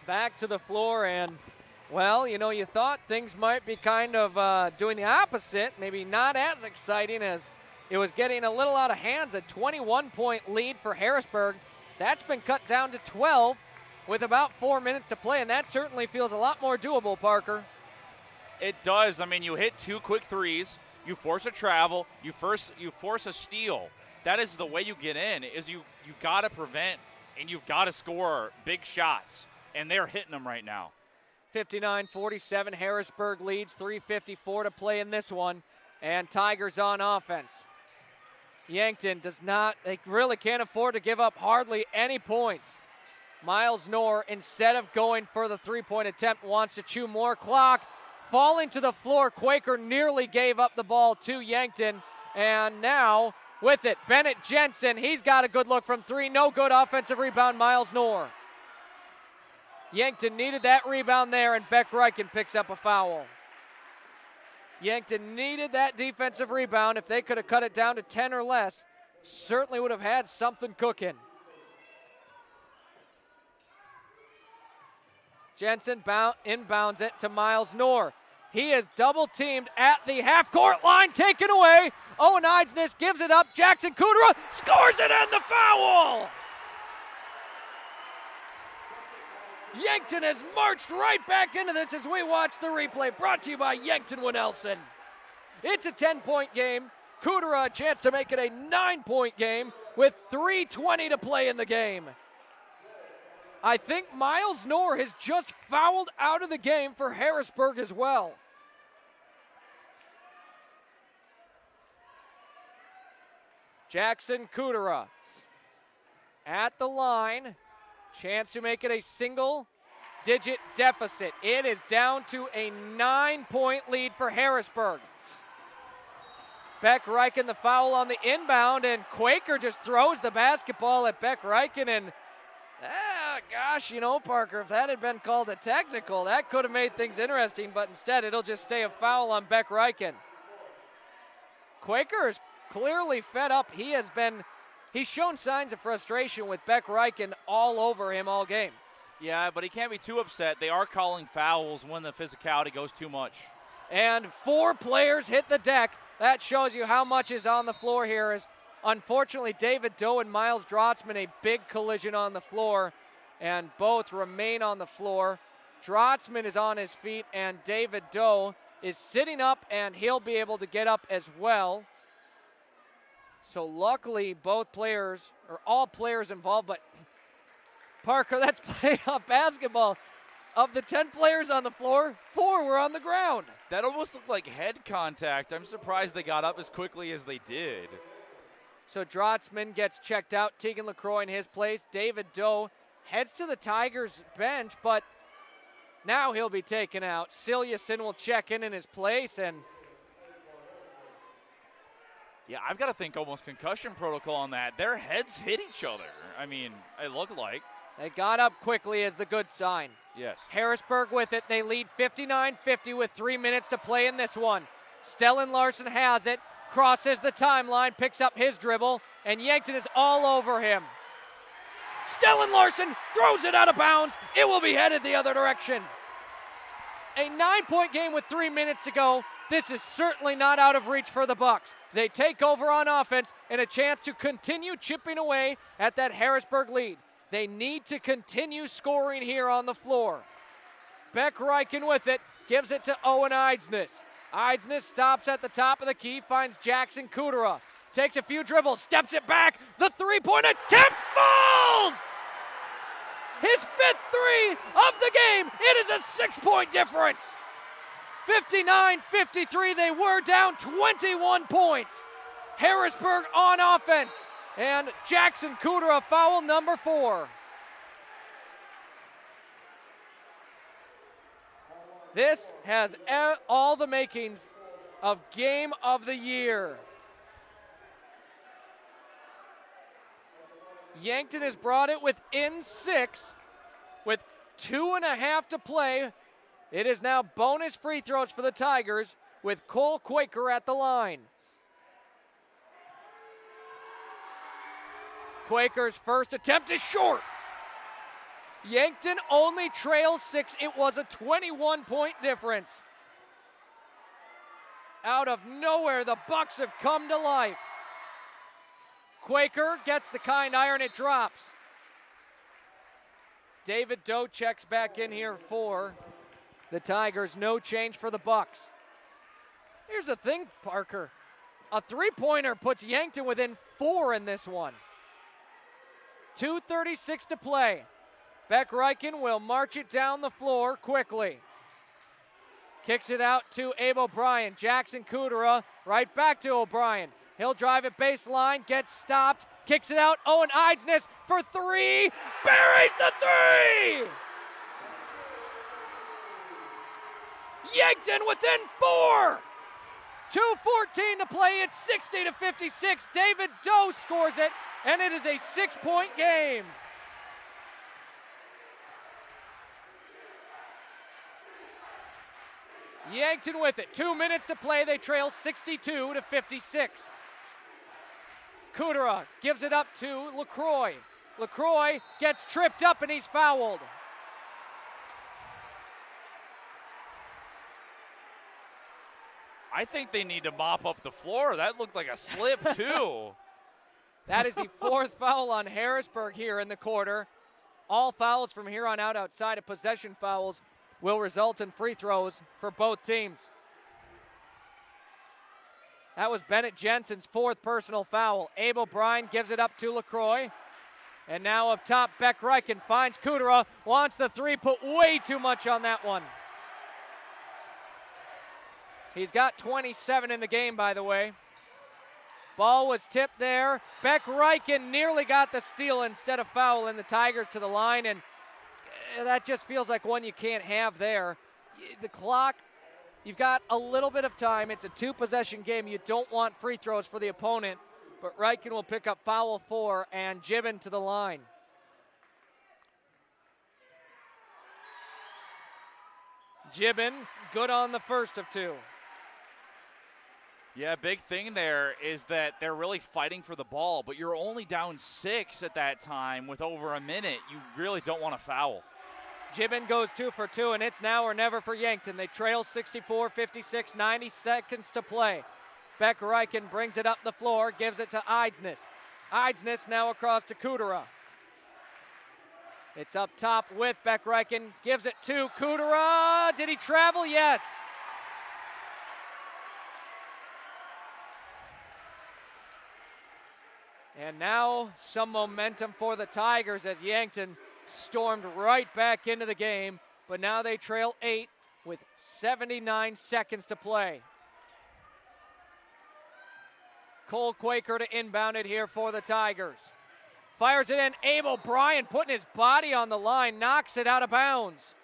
Back to the floor, and, well, you thought things might be kind of doing the opposite, maybe not as exciting as it was getting a little out of hands. A 21-point lead for Harrisburg. That's been cut down to 12 with about 4 minutes to play, and that certainly feels a lot more doable, Parker. It does. I mean, you hit 2 quick threes, you force a travel, you force a steal. That is the way you get in, is you got to prevent and you've got to score big shots, and they're hitting them right now. 59-47, Harrisburg leads, 3:54 to play in this one, and Tigers on offense. Yankton they really can't afford to give up hardly any points. Miles Knorr, instead of going for the three-point attempt, wants to chew more clock. Falling to the floor, Quaker nearly gave up the ball to Yankton, and now with it, Bennett Jensen, he's got a good look from 3, no good. Offensive rebound, Miles Knorr. Yankton needed that rebound there, and Beck Reichen picks up a foul. Yankton needed that defensive rebound. If they could have cut it down to 10 or less, certainly would have had something cooking. Jensen inbounds it to Miles Knorr. He is double teamed at the half-court line, taken away. Owen Eidsness gives it up. Jackson Kudera scores it and the foul! Yankton has marched right back into this as we watch the replay, brought to you by Yankton Winnelson. It's a 10-point game. Kudera a chance to make it a 9-point game with 3:20 to play in the game. I think Miles Knorr has just fouled out of the game for Harrisburg as well. Jackson Kudera at the line. Chance to make it a single-digit deficit. It is down to a 9-point lead for Harrisburg. Beck Reichen the foul on the inbound, and Quaker just throws the basketball at Beck Reichen, and gosh, you know, Parker, if that had been called a technical, that could have made things interesting, but instead it'll just stay a foul on Beck Reichen. Quaker is clearly fed up. He's shown signs of frustration with Beck Reichen all over him all game. Yeah, but he can't be too upset. They are calling fouls when the physicality goes too much. And 4 players hit the deck. That shows you how much is on the floor here. As unfortunately, David Doe and Miles Drotzman, a big collision on the floor, and both remain on the floor. Drotzman is on his feet, and David Doe is sitting up, and he'll be able to get up as well. So luckily, both players, or all players involved, but Parker, that's playoff basketball. Of the 10 players on the floor, 4 were on the ground. That almost looked like head contact. I'm surprised they got up as quickly as they did. So Drotzman gets checked out. Tegan LaCroix in his place. David Doe heads to the Tigers bench, but now he'll be taken out. Cilliuson will check in his place, and yeah, I've got to think almost concussion protocol on that. Their heads hit each other. I mean, it looked like. They got up quickly is the good sign. Yes. Harrisburg with it. They lead 59-50 with 3 minutes to play in this one. Stellan Larson has it, crosses the timeline, picks up his dribble, and Yankton is all over him. Stellan Larson throws it out of bounds. It will be headed the other direction. A 9-point game with 3 minutes to go. This is certainly not out of reach for the Bucks. They take over on offense and a chance to continue chipping away at that Harrisburg lead. They need to continue scoring here on the floor. Beck Reichen with it, gives it to Owen Eidsness. Eidsness stops at the top of the key, finds Jackson Kudera. Takes a few dribbles, steps it back. The three-point attempt falls! His 5th three of the game. It is a 6-point difference. 59-53, they were down 21 points. Harrisburg on offense. And Jackson Kudera, foul number 4. This has all the makings of game of the year. Yankton has brought it within 6 with 2.5 to play. It is now bonus free throws for the Tigers with Cole Quaker at the line. Quaker's first attempt is short. Yankton only trails 6. It was a 21-point difference. Out of nowhere, the Bucks have come to life. Quaker gets the kind iron, it drops. David Doe checks back in here for the Tigers. No change for the Bucks. Here's the thing, Parker. A three-pointer puts Yankton within 4 in this one. 2:36 to play. Beck Reichen will march it down the floor quickly. Kicks it out to Abe O'Brien. Jackson Kudera right back to O'Brien. He'll drive it baseline, gets stopped, kicks it out. Owen Eidsness for 3, buries the 3! Yankton within 4! 2:14 to play, it's 60-56. David Doe scores it, and it is a 6-point game. Yankton with it. 2 minutes to play. They trail 62-56. Kudera gives it up to LaCroix. LaCroix gets tripped up and he's fouled. I think they need to mop up the floor. That looked like a slip, too. That is the 4th foul on Harrisburg here in the quarter. All fouls from here on out outside of possession fouls will result in free throws for both teams. That was Bennett Jensen's 4th personal foul. Abe O'Brien gives it up to LaCroix. And now up top, Beck Reichen finds Kudera, wants the three, put way too much on that one. He's got 27 in the game, by the way. Ball was tipped there. Beck Reichen nearly got the steal instead of fouling the Tigers to the line, and that just feels like one you can't have there. The clock, you've got a little bit of time. It's a 2-possession game. You don't want free throws for the opponent. But Reichen will pick up foul 4 and Gibbon to the line. Gibbon, good on the first of 2. Yeah, big thing there is that they're really fighting for the ball, but you're only down 6 at that time with over a minute. You really don't want to foul. Gibbon goes 2 for 2, and it's now or never for Yankton. They trail 64-56, 90 seconds to play. Beck Reichen brings it up the floor, gives it to Eidsness. Eidsness now across to Kudera. It's up top with Beck Reichen, gives it to Kudera. Did he travel? Yes. And now some momentum for the Tigers as Yankton stormed right back into the game, but now they trail 8 with 79 seconds to play. Cole Quaker to inbound it here for the Tigers. Fires it in. Abe O'Brien putting his body on the line, knocks it out of bounds.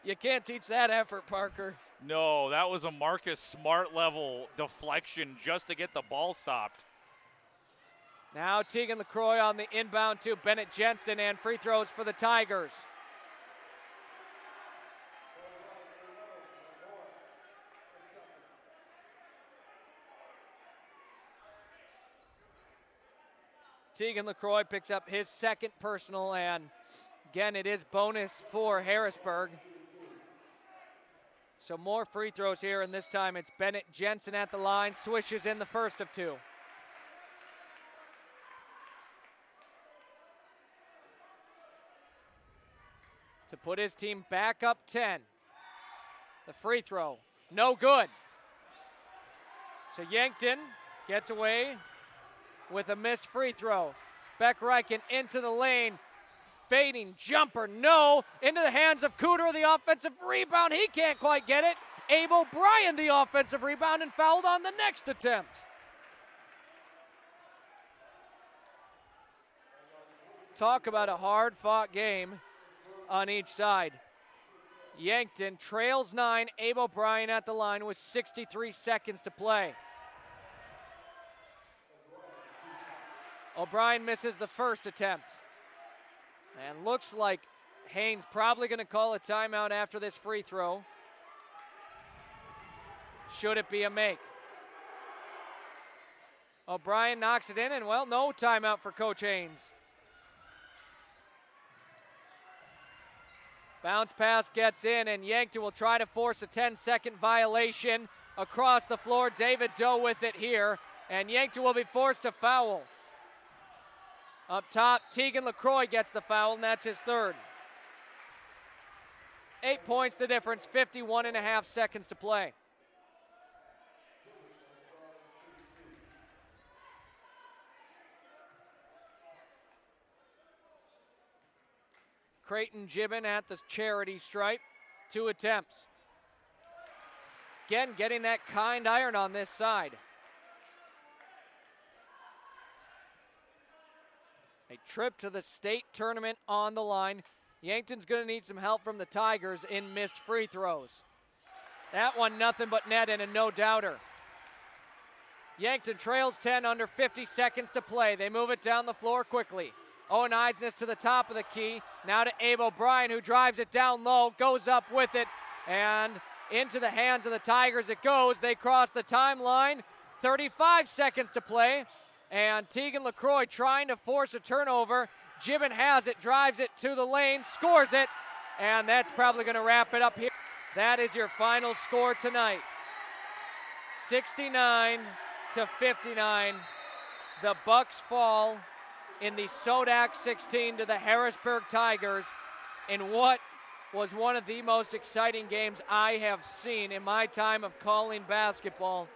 You can't teach that effort, Parker. No, that was a Marcus Smart level deflection just to get the ball stopped. Now Tegan LaCroix on the inbound to Bennett Jensen, and free throws for the Tigers. Tegan LaCroix picks up his 2nd personal, and again, it is bonus for Harrisburg. So more free throws here, and this time it's Bennett Jensen at the line, swishes in the first of 2. To put his team back up 10. The free throw, no good. So Yankton gets away with a missed free throw. Beck Reichen into the lane. Fading jumper, no. Into the hands of Kudera, the offensive rebound. He can't quite get it. Abe O'Brien, the offensive rebound, and fouled on the next attempt. Talk about a hard-fought game on each side. Yankton trails 9. Abe O'Brien at the line with 63 seconds to play. O'Brien misses the first attempt. And looks like Haynes probably going to call a timeout after this free throw. Should it be a make? O'Brien knocks it in, and well, no timeout for Coach Haynes. Bounce pass gets in, and Yankton will try to force a 10-second violation across the floor. David Doe with it here, and Yankton will be forced to foul. Up top, Tegan LaCroix gets the foul, and that's his 3rd. 8 points the difference, 51.5 seconds to play. Creighton Gibbon at the charity stripe. 2 attempts. Again, getting that kind iron on this side. A trip to the state tournament on the line. Yankton's going to need some help from the Tigers in missed free throws. That one nothing but net and a no-doubter. Yankton trails 10 under 50 seconds to play. They move it down the floor quickly. Owen Eidsness to the top of the key. Now to Abe O'Brien, who drives it down low, goes up with it, and into the hands of the Tigers it goes. They cross the timeline. 35 seconds to play, and Tegan LaCroix trying to force a turnover. Gibbon has it, drives it to the lane, scores it, and that's probably going to wrap it up here. That is your final score tonight. 69-59. The Bucks fall in the SoDak 16 to the Harrisburg Tigers in what was one of the most exciting games I have seen in my time of calling basketball.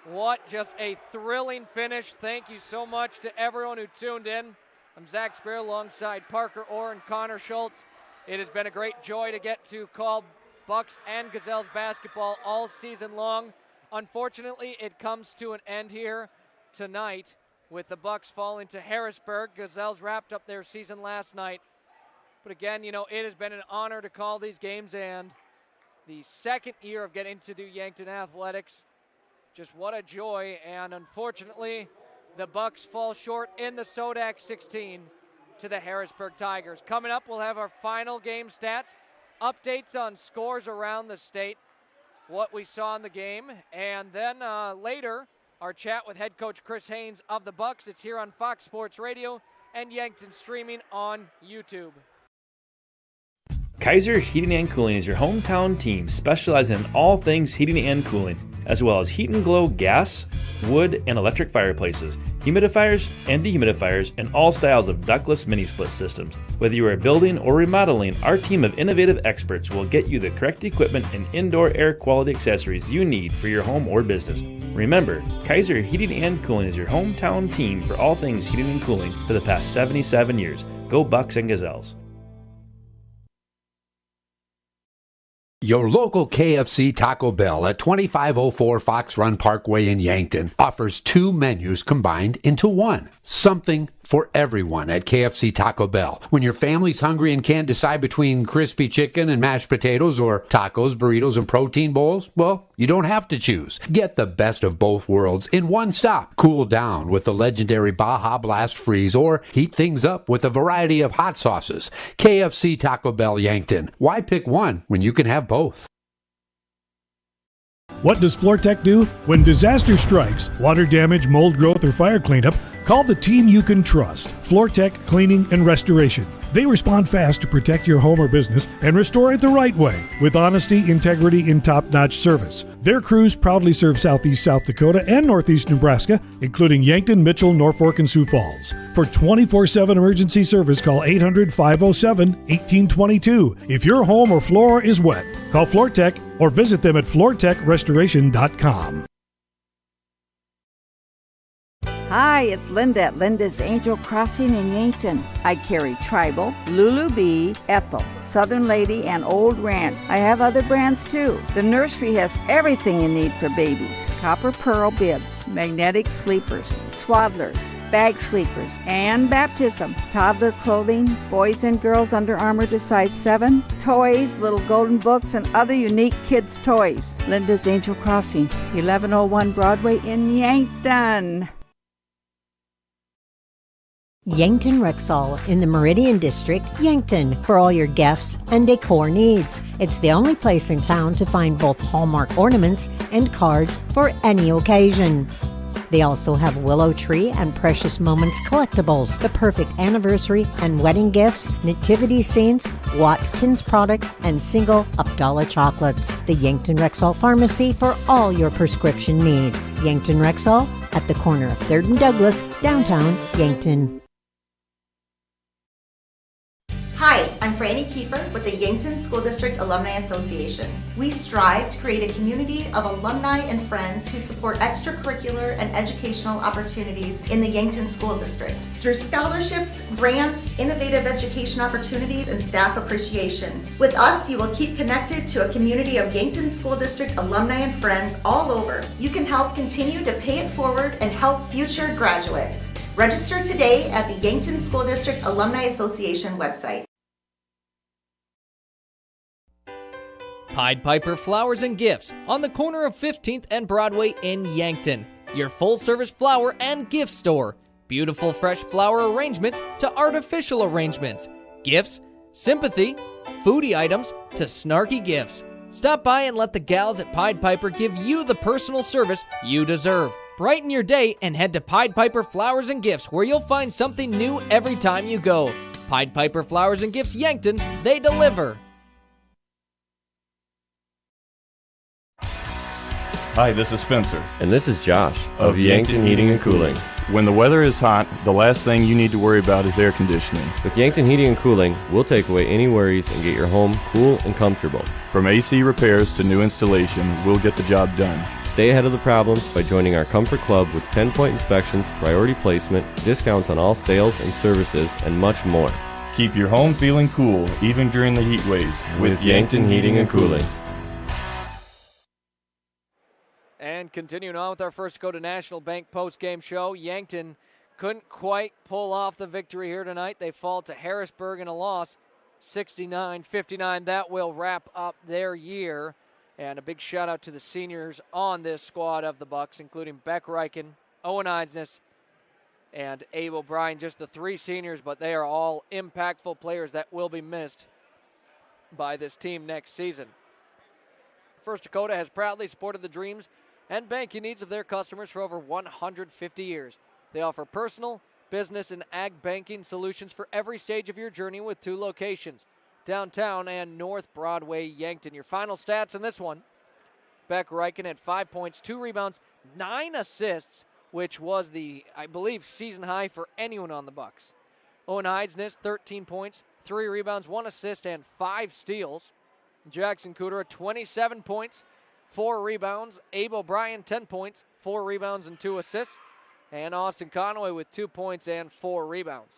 What just a thrilling finish. Thank you so much to everyone who tuned in. I'm Zach Spear alongside Parker Orr and Connor Schultz. It has been a great joy to get to call Bucks and Gazelles basketball all season long. Unfortunately, it comes to an end here tonight with the Bucks falling to Harrisburg. Gazelles wrapped up their season last night. But again, it has been an honor to call these games, and the second year of getting to do Yankton athletics. Just what a joy, and unfortunately, the Bucks fall short in the SoDak 16 to the Harrisburg Tigers. Coming up, we'll have our final game stats, updates on scores around the state, what we saw in the game, and then later, our chat with head coach Chris Haynes of the Bucks. It's here on Fox Sports Radio and Yankton streaming on YouTube. Kaiser Heating and Cooling is your hometown team specializing in all things heating and cooling, as well as heat and glow gas, wood, and electric fireplaces, humidifiers and dehumidifiers, and all styles of ductless mini-split systems. Whether you are building or remodeling, our team of innovative experts will get you the correct equipment and indoor air quality accessories you need for your home or business. Remember, Kaiser Heating and Cooling is your hometown team for all things heating and cooling for the past 77 years. Go Bucks and Gazelles. Your local KFC Taco Bell at 2504 Fox Run Parkway in Yankton offers two menus combined into one. Something for everyone at KFC Taco Bell. When your family's hungry and can't decide between crispy chicken and mashed potatoes or tacos, burritos, and protein bowls, well, you don't have to choose. Get the best of both worlds in one stop. Cool down with the legendary Baja Blast Freeze or heat things up with a variety of hot sauces. KFC Taco Bell Yankton. Why pick one when you can have both? What does FloorTech do? When disaster strikes, water damage, mold growth, or fire cleanup, call the team you can trust. FloorTech Cleaning and Restoration. They respond fast to protect your home or business and restore it the right way with honesty, integrity, and top-notch service. Their crews proudly serve Southeast South Dakota and Northeast Nebraska, including Yankton, Mitchell, Norfolk, and Sioux Falls. For 24/7 emergency service, call 800-507-1822. If your home or floor is wet, call FloorTech or visit them at floortechrestoration.com. Hi, it's Linda at Linda's Angel Crossing in Yankton. I carry Tribal, Lulu Bee, Ethel, Southern Lady, and Old Ranch. I have other brands too. The nursery has everything you need for babies. Copper pearl bibs, magnetic sleepers, swaddlers, bag sleepers, and baptism. Toddler clothing, boys and girls Under Armour to size 7, toys, little golden books, and other unique kids' toys. Linda's Angel Crossing, 1101 Broadway in Yankton. Yankton Rexall in the Meridian District, Yankton, for all your gifts and decor needs. It's the only place in town to find both Hallmark ornaments and cards for any occasion. They also have Willow Tree and Precious Moments collectibles, the perfect anniversary and wedding gifts, nativity scenes, Watkins products, and single Abdallah chocolates. The Yankton Rexall Pharmacy for all your prescription needs. Yankton Rexall at the corner of 3rd and Douglas, downtown Yankton. Hi, I'm Franny Kiefer with the Yankton School District Alumni Association. We strive to create a community of alumni and friends who support extracurricular and educational opportunities in the Yankton School District. Through scholarships, grants, innovative education opportunities, and staff appreciation. With us, you will keep connected to a community of Yankton School District alumni and friends all over. You can help continue to pay it forward and help future graduates. Register today at the Yankton School District Alumni Association website. Pied Piper Flowers and Gifts on the corner of 15th and Broadway in Yankton. Your full-service flower and gift store. beautiful fresh flower arrangements to artificial arrangements, gifts, sympathy, foodie items to snarky gifts. Stop by and let the gals at Pied Piper give you the personal service you deserve. Brighten your day and head to Pied Piper Flowers and Gifts, where you'll find something new every time you go. Pied Piper Flowers and Gifts Yankton, they deliver. Hi, this is Spencer. And this is Josh of Yankton Heating and Cooling. When the weather is hot, the last thing you need to worry about is air conditioning. With Yankton Heating and Cooling, we'll take away any worries and get your home cool and comfortable. From AC repairs to new installation, we'll get the job done. Stay ahead of the problems by joining our Comfort Club with 10-point inspections, priority placement, discounts on all sales and services, and much more. Keep your home feeling cool, even during the heat waves, with Yankton Heating and Cooling. And continuing on with our First Dakota National Bank post-game show, Yankton couldn't quite pull off the victory here tonight. They fall to Harrisburg in a loss, 69-59. That will wrap up their year. And a big shout-out to the seniors on this squad of the Bucks, including Beck Reichen, Owen Eisnes, and Abe O'Brien. Just the three seniors, but they are all impactful players that will be missed by this team next season. First Dakota has proudly supported the dreams and banking needs of their customers for over 150 years. They offer personal, business, and ag banking solutions for every stage of your journey with 2 locations, downtown and North Broadway, Yankton. Your final stats in this one: Beck Reichen had 5 points, 2 rebounds, 9 assists, which was the, I believe, season high for anyone on the Bucks. Owen Eisnes, 13 points, 3 rebounds, 1 assist, and 5 steals. Jackson Cooter, 27 points, 4 rebounds. Abe O'Brien, 10 points, 4 rebounds, and 2 assists. And Austin Conway with 2 points and 4 rebounds.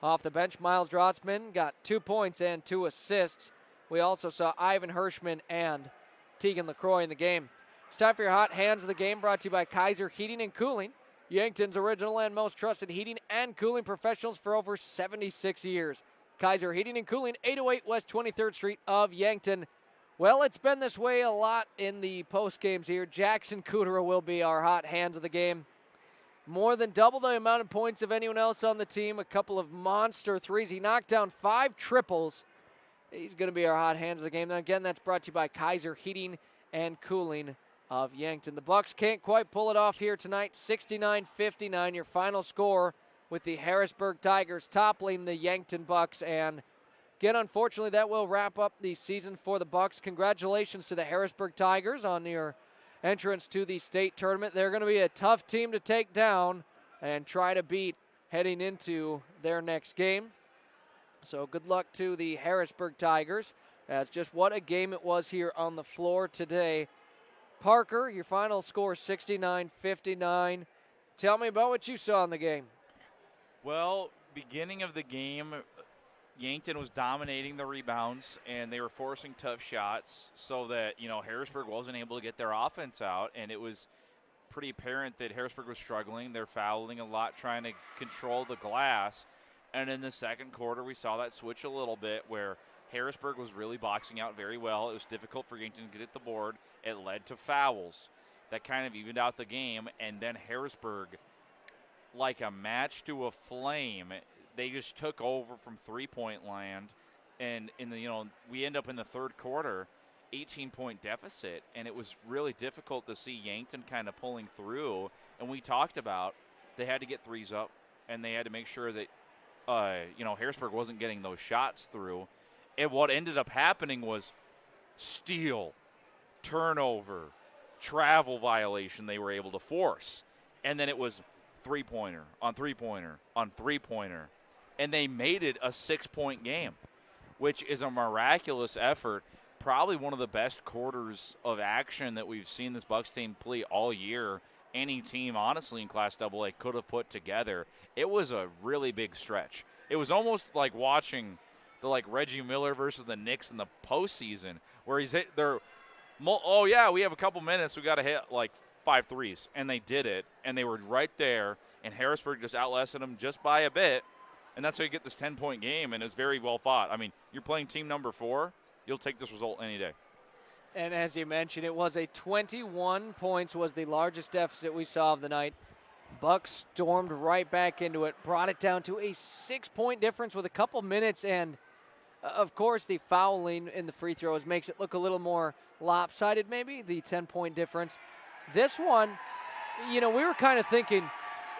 Off the bench, Miles Drotzman got 2 points and 2 assists. We also saw Ivan Hirschman and Tegan LaCroix in the game. It's time for your hot hands of the game, brought to you by Kaiser Heating and Cooling, Yankton's original and most trusted heating and cooling professionals for over 76 years. Kaiser Heating and Cooling, 808 West 23rd Street of Yankton. Well, it's been this way a lot in the post games here. Jackson Cooter will be our hot hands of the game. More than double the amount of points of anyone else on the team. A couple of monster threes. He knocked down 5 triples. He's going to be our hot hands of the game. Now, again, that's brought to you by Kaiser Heating and Cooling of Yankton. The Bucks can't quite pull it off here tonight. 69-59, your final score, with the Harrisburg Tigers toppling the Yankton Bucks. And again, unfortunately, that will wrap up the season for the Bucks. Congratulations to the Harrisburg Tigers on your entrance to the state tournament. They're going to be a tough team to take down and try to beat heading into their next game. So good luck to the Harrisburg Tigers. That's just what a game it was here on the floor today. Parker, your final score, 69-59. Tell me about what you saw in the game. Well, beginning of the game, Yankton was dominating the rebounds, and they were forcing tough shots so that, Harrisburg wasn't able to get their offense out, and it was pretty apparent that Harrisburg was struggling. They're fouling a lot, trying to control the glass. And in the second quarter, we saw that switch a little bit where Harrisburg was really boxing out very well. It was difficult for Yankton to get the board. It led to fouls. That kind of evened out the game, and then Harrisburg, like a match to a flame, they just took over from three-point land, and we end up in the third quarter, 18-point deficit, and it was really difficult to see Yankton kind of pulling through. And we talked about they had to get threes up, and they had to make sure that Harrisburg wasn't getting those shots through. And what ended up happening was steal, turnover, travel violation they were able to force, and then it was three-pointer on three-pointer on three-pointer. And they made it a 6-point game, which is a miraculous effort. Probably one of the best quarters of action that we've seen this Bucks team play all year. Any team, honestly, in Class AA could have put together. It was a really big stretch. It was almost like watching the Reggie Miller versus the Knicks in the postseason, where he's hit their, we have a couple minutes. We got to hit 5 threes. And they did it, and they were right there, and Harrisburg just outlasted them just by a bit. And that's how you get this 10-point game, and it's very well fought. I mean, you're playing team number 4. You'll take this result any day. And as you mentioned, it was a 21 points was the largest deficit we saw of the night. Bucks stormed right back into it, brought it down to a 6-point difference with a couple minutes, and of course the fouling in the free throws makes it look a little more lopsided maybe, the 10-point difference. This one, we were kind of thinking,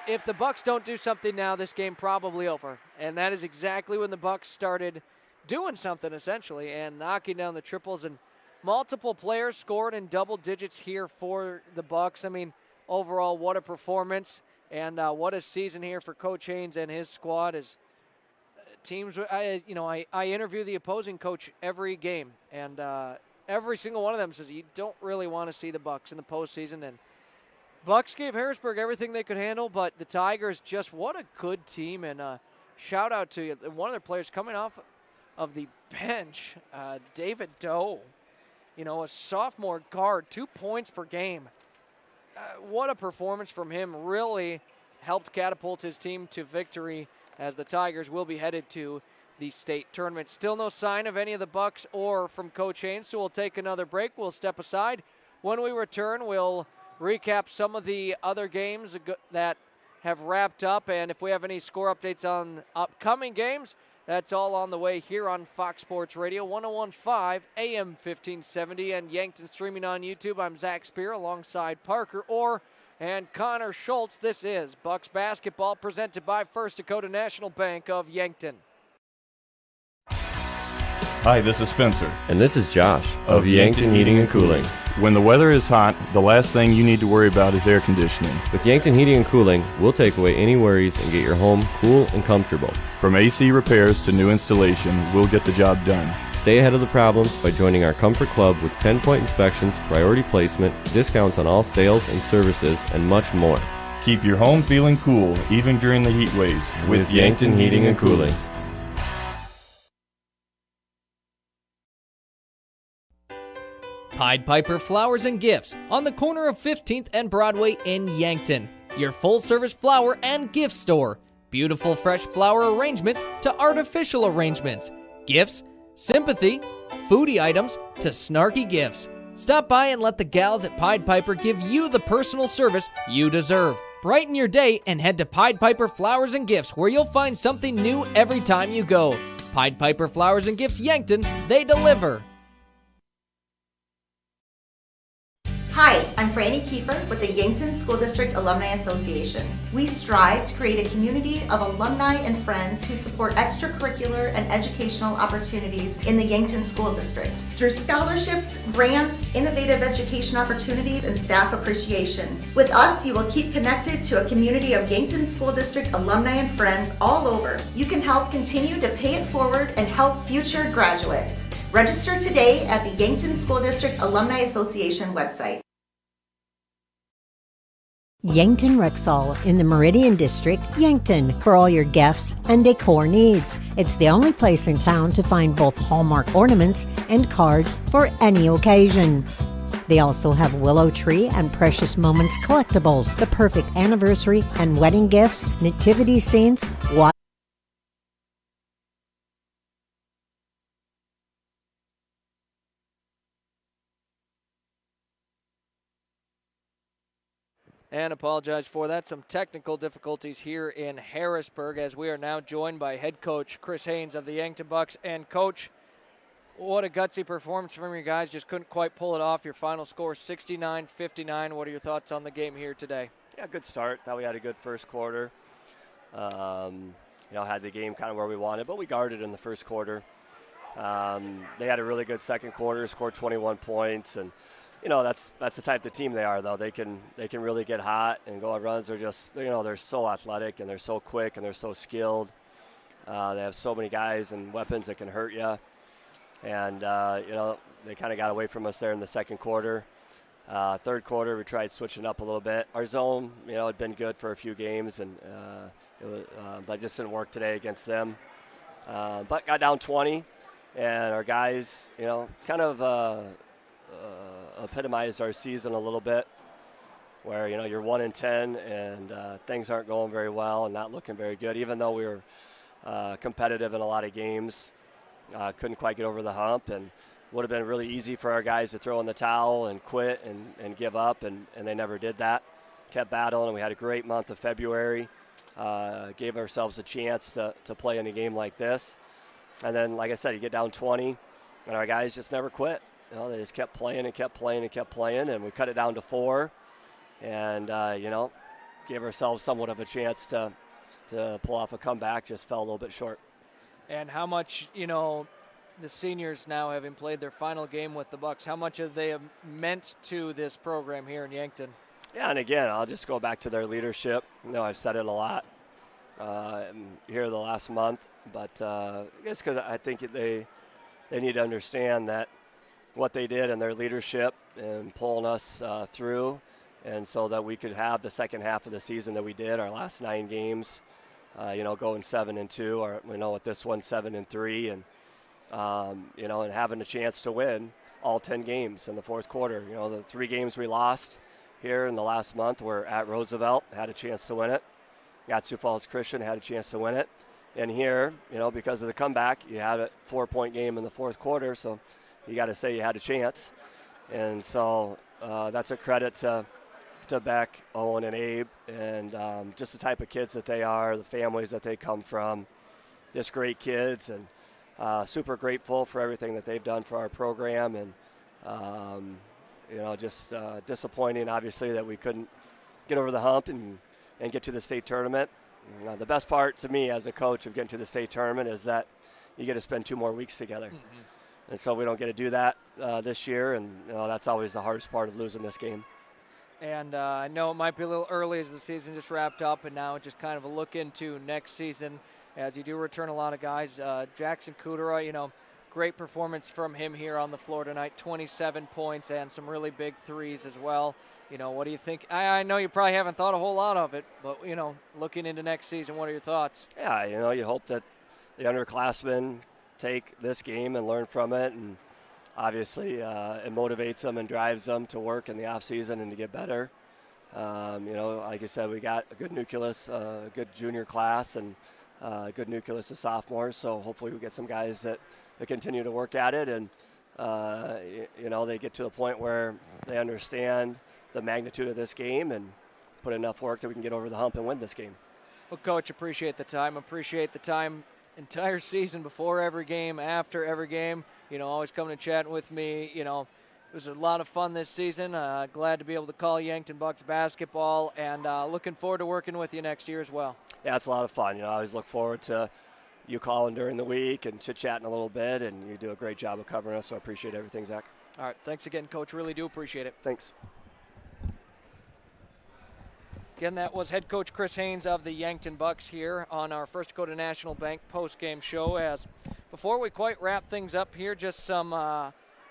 if the Bucks don't do something now, this game probably over. And that is exactly when the Bucks started doing something, essentially, and knocking down the triples. And multiple players scored in double digits here for the Bucks. I mean, overall, what a performance, and what a season here for Coach Haynes and his squad. As teams, I interview the opposing coach every game, and every single one of them says you don't really want to see the Bucks in the postseason. And Bucks gave Harrisburg everything they could handle, but the Tigers, just what a good team. And shout out to one of their players coming off of the bench, David Doe, a sophomore guard, 2 points per game. What a performance from him. Really helped catapult his team to victory, as the Tigers will be headed to the state tournament. Still no sign of any of the Bucks or from Coach Haynes, so we'll take another break. We'll step aside. When we return, we'll recap some of the other games that have wrapped up, and if we have any score updates on upcoming games, that's all on the way here on Fox Sports Radio, 101.5 AM 1570, and Yankton streaming on YouTube. I'm Zach Spear alongside Parker Orr and Connor Schultz. This is Bucks basketball presented by First Dakota National Bank of Yankton. Hi, this is Spencer. And this is Josh of Yankton Heating and Cooling. When the weather is hot, the last thing you need to worry about is air conditioning. With Yankton Heating and Cooling, we'll take away any worries and get your home cool and comfortable. From AC repairs to new installation, we'll get the job done. Stay ahead of the problems by joining our Comfort Club with 10-point inspections, priority placement, discounts on all sales and services, and much more. Keep your home feeling cool, even during the heat waves, with Yankton Heating and Cooling. Pied Piper Flowers and Gifts on the corner of 15th and Broadway in Yankton. Your full-service flower and gift store. Beautiful fresh flower arrangements to artificial arrangements. Gifts, sympathy, foodie items to snarky gifts. Stop by and let the gals at Pied Piper give you the personal service you deserve. Brighten your day and head to Pied Piper Flowers and Gifts, where you'll find something new every time you go. Pied Piper Flowers and Gifts Yankton, they deliver. Hi, I'm Franny Kiefer with the Yankton School District Alumni Association. We strive to create a community of alumni and friends who support extracurricular and educational opportunities in the Yankton School District. Through scholarships, grants, innovative education opportunities, and staff appreciation. With us, you will keep connected to a community of Yankton School District alumni and friends all over. You can help continue to pay it forward and help future graduates. Register today at the Yankton School District Alumni Association website. Yankton Rexall in the Meridian District, Yankton, for all your gifts and decor needs. It's the only place in town to find both Hallmark ornaments and cards for any occasion. They also have Willow Tree and Precious Moments collectibles, the perfect anniversary and wedding gifts, nativity scenes, And apologize for that. Some technical difficulties here in Harrisburg, as we are now joined by head coach Chris Haynes of the Yankton Bucks. And coach, what a gutsy performance from your guys. Just couldn't quite pull it off. Your final score 69-59. What are your thoughts on the game here today? Yeah, good start. Thought we had a good first quarter. Had the game kind of where we wanted, but we guarded in the first quarter. They had a really good second quarter, scored 21 points, and that's the type of team they are, though. They can really get hot and go on runs. They're just, they're so athletic and they're so quick and they're so skilled. They have so many guys and weapons that can hurt you. And, they kind of got away from us there in the second quarter. Third quarter, we tried switching up a little bit. Our zone, had been good for a few games, and but just didn't work today against them. But got down 20, and our guys, kind of epitomized our season a little bit, where you're 1-10 and things aren't going very well and not looking very good. Even though we were competitive in a lot of games, couldn't quite get over the hump, and would have been really easy for our guys to throw in the towel and quit and give up, and they never did that. kept battling. We had a great month of February. Gave ourselves a chance to play in a game like this. And then, like I said, you get down 20, and our guys just never quit. They just kept playing and kept playing and kept playing, and we cut it down to 4. And, gave ourselves somewhat of a chance to pull off a comeback, just fell a little bit short. And how much, the seniors now having played their final game with the Bucks, how much have they meant to this program here in Yankton? Yeah, and again, I'll just go back to their leadership. I've said it a lot here the last month, but I guess because I think they need to understand that what they did in their leadership and pulling us through, and so that we could have the second half of the season that we did, our last 9 games, going 7-2, or with this one 7-3, and and having a chance to win all 10 games in the fourth quarter. The 3 games we lost here in the last month were at Roosevelt, had a chance to win it. At Sioux Falls Christian, had a chance to win it. And here, because of the comeback, you had a 4-point game in the fourth quarter, so you got to say you had a chance. And so that's a credit to Beck, Owen, and Abe, and just the type of kids that they are, the families that they come from, just great kids, and super grateful for everything that they've done for our program. And, just disappointing, obviously, that we couldn't get over the hump and get to the state tournament. The best part to me as a coach of getting to the state tournament is that you get to spend 2 more weeks together. Mm-hmm. And so we don't get to do that this year, and that's always the hardest part of losing this game. And I know it might be a little early as the season just wrapped up, and now just kind of a look into next season as you do return a lot of guys. Jackson Kudera, great performance from him here on the floor tonight, 27 points and some really big threes as well. What do you think? I know you probably haven't thought a whole lot of it, but, looking into next season, what are your thoughts? Yeah, you hope that the underclassmen take this game and learn from it, and obviously it motivates them and drives them to work in the offseason and to get better. Like I said, we got a good nucleus, a good junior class, and a good nucleus of sophomores, so hopefully we get some guys that continue to work at it, and, they get to the point where they understand the magnitude of this game and put enough work that we can get over the hump and win this game. Well, Coach, appreciate the time. Entire season, before every game, after every game. Always coming and chatting with me. It was a lot of fun this season. Glad to be able to call Yankton Bucks basketball, and looking forward to working with you next year as well. Yeah, it's a lot of fun. I always look forward to you calling during the week and chit-chatting a little bit, and you do a great job of covering us, so I appreciate everything, Zach. All right, thanks again, Coach. Really do appreciate it. Thanks. Again, that was head coach Chris Haynes of the Yankton Bucks here on our First Dakota National Bank post-game show. As before we quite wrap things up here, just some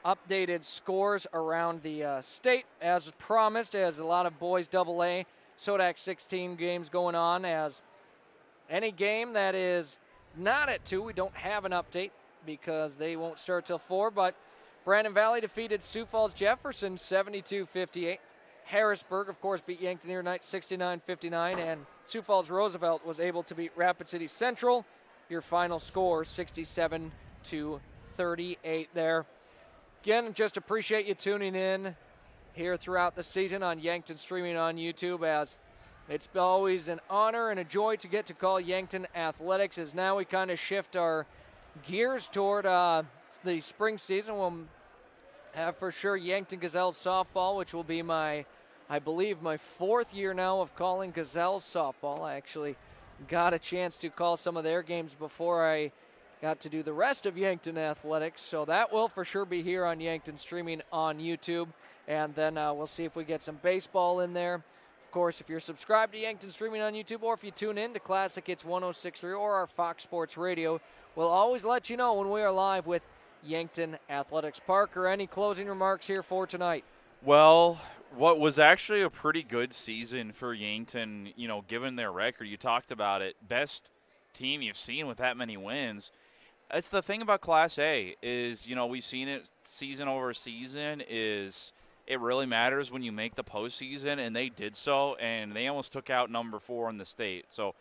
updated scores around the state as promised, as a lot of boys AA SoDak 16 games going on. As any game that is not at 2, we don't have an update because they won't start till 4, but Brandon Valley defeated Sioux Falls Jefferson 72-58. Harrisburg, of course, beat Yankton here tonight 69-59, and Sioux Falls Roosevelt was able to beat Rapid City Central. Your final score, 67-38 there. Again, just appreciate you tuning in here throughout the season on Yankton streaming on YouTube, as it's always an honor and a joy to get to call Yankton Athletics, as now we kind of shift our gears toward the spring season. We'll have for sure Yankton Gazelles softball, which will be I believe my 4th year now of calling Gazelles softball. I actually got a chance to call some of their games before I got to do the rest of Yankton Athletics. So that will for sure be here on Yankton streaming on YouTube. And then we'll see if we get some baseball in there. Of course, if you're subscribed to Yankton streaming on YouTube, or if you tune in to Classic Hits 106.3 or our Fox Sports Radio, we'll always let you know when we are live with Yankton Athletics. Parker, any closing remarks here for tonight? Well, what was actually a pretty good season for Yankton, given their record. You talked about it. Best team you've seen with that many wins. That's the thing about Class A is, we've seen it season over season, is it really matters when you make the postseason, and they did so, and they almost took out number 4 in the state. So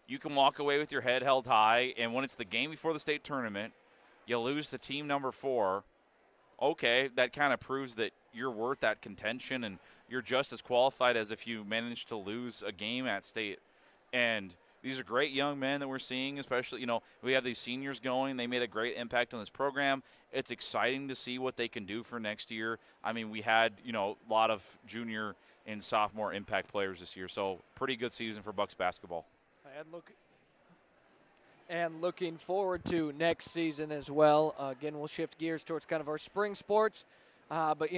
you can walk away with your head held high, and when it's the game before the state tournament, you lose to team number 4, okay, that kind of proves that you're worth that contention and you're just as qualified as if you managed to lose a game at state. And these are great young men that we're seeing, especially, we have these seniors going. They made a great impact on this program. It's exciting to see what they can do for next year. I mean, we had, a lot of junior and sophomore impact players this year. So pretty good season for Bucks basketball. And looking forward to next season as well. Again, we'll shift gears towards kind of our spring sports. But,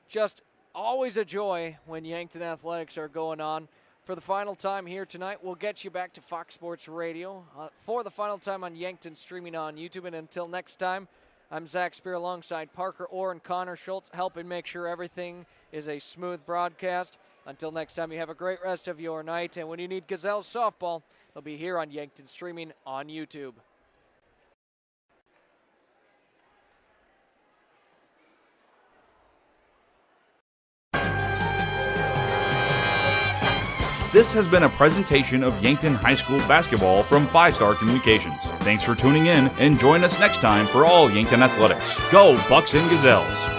just always a joy when Yankton athletics are going on. For the final time here tonight, we'll get you back to Fox Sports Radio. For the final time on Yankton, streaming on YouTube. And until next time, I'm Zach Spear alongside Parker Orr and Connor Schultz, helping make sure everything is a smooth broadcast. Until next time, you have a great rest of your night. And when you need Gazelles softball, they'll be here on Yankton, streaming on YouTube. This has been a presentation of Yankton High School basketball from 5 Star Communications. Thanks for tuning in, and join us next time for all Yankton athletics. Go Bucks and Gazelles!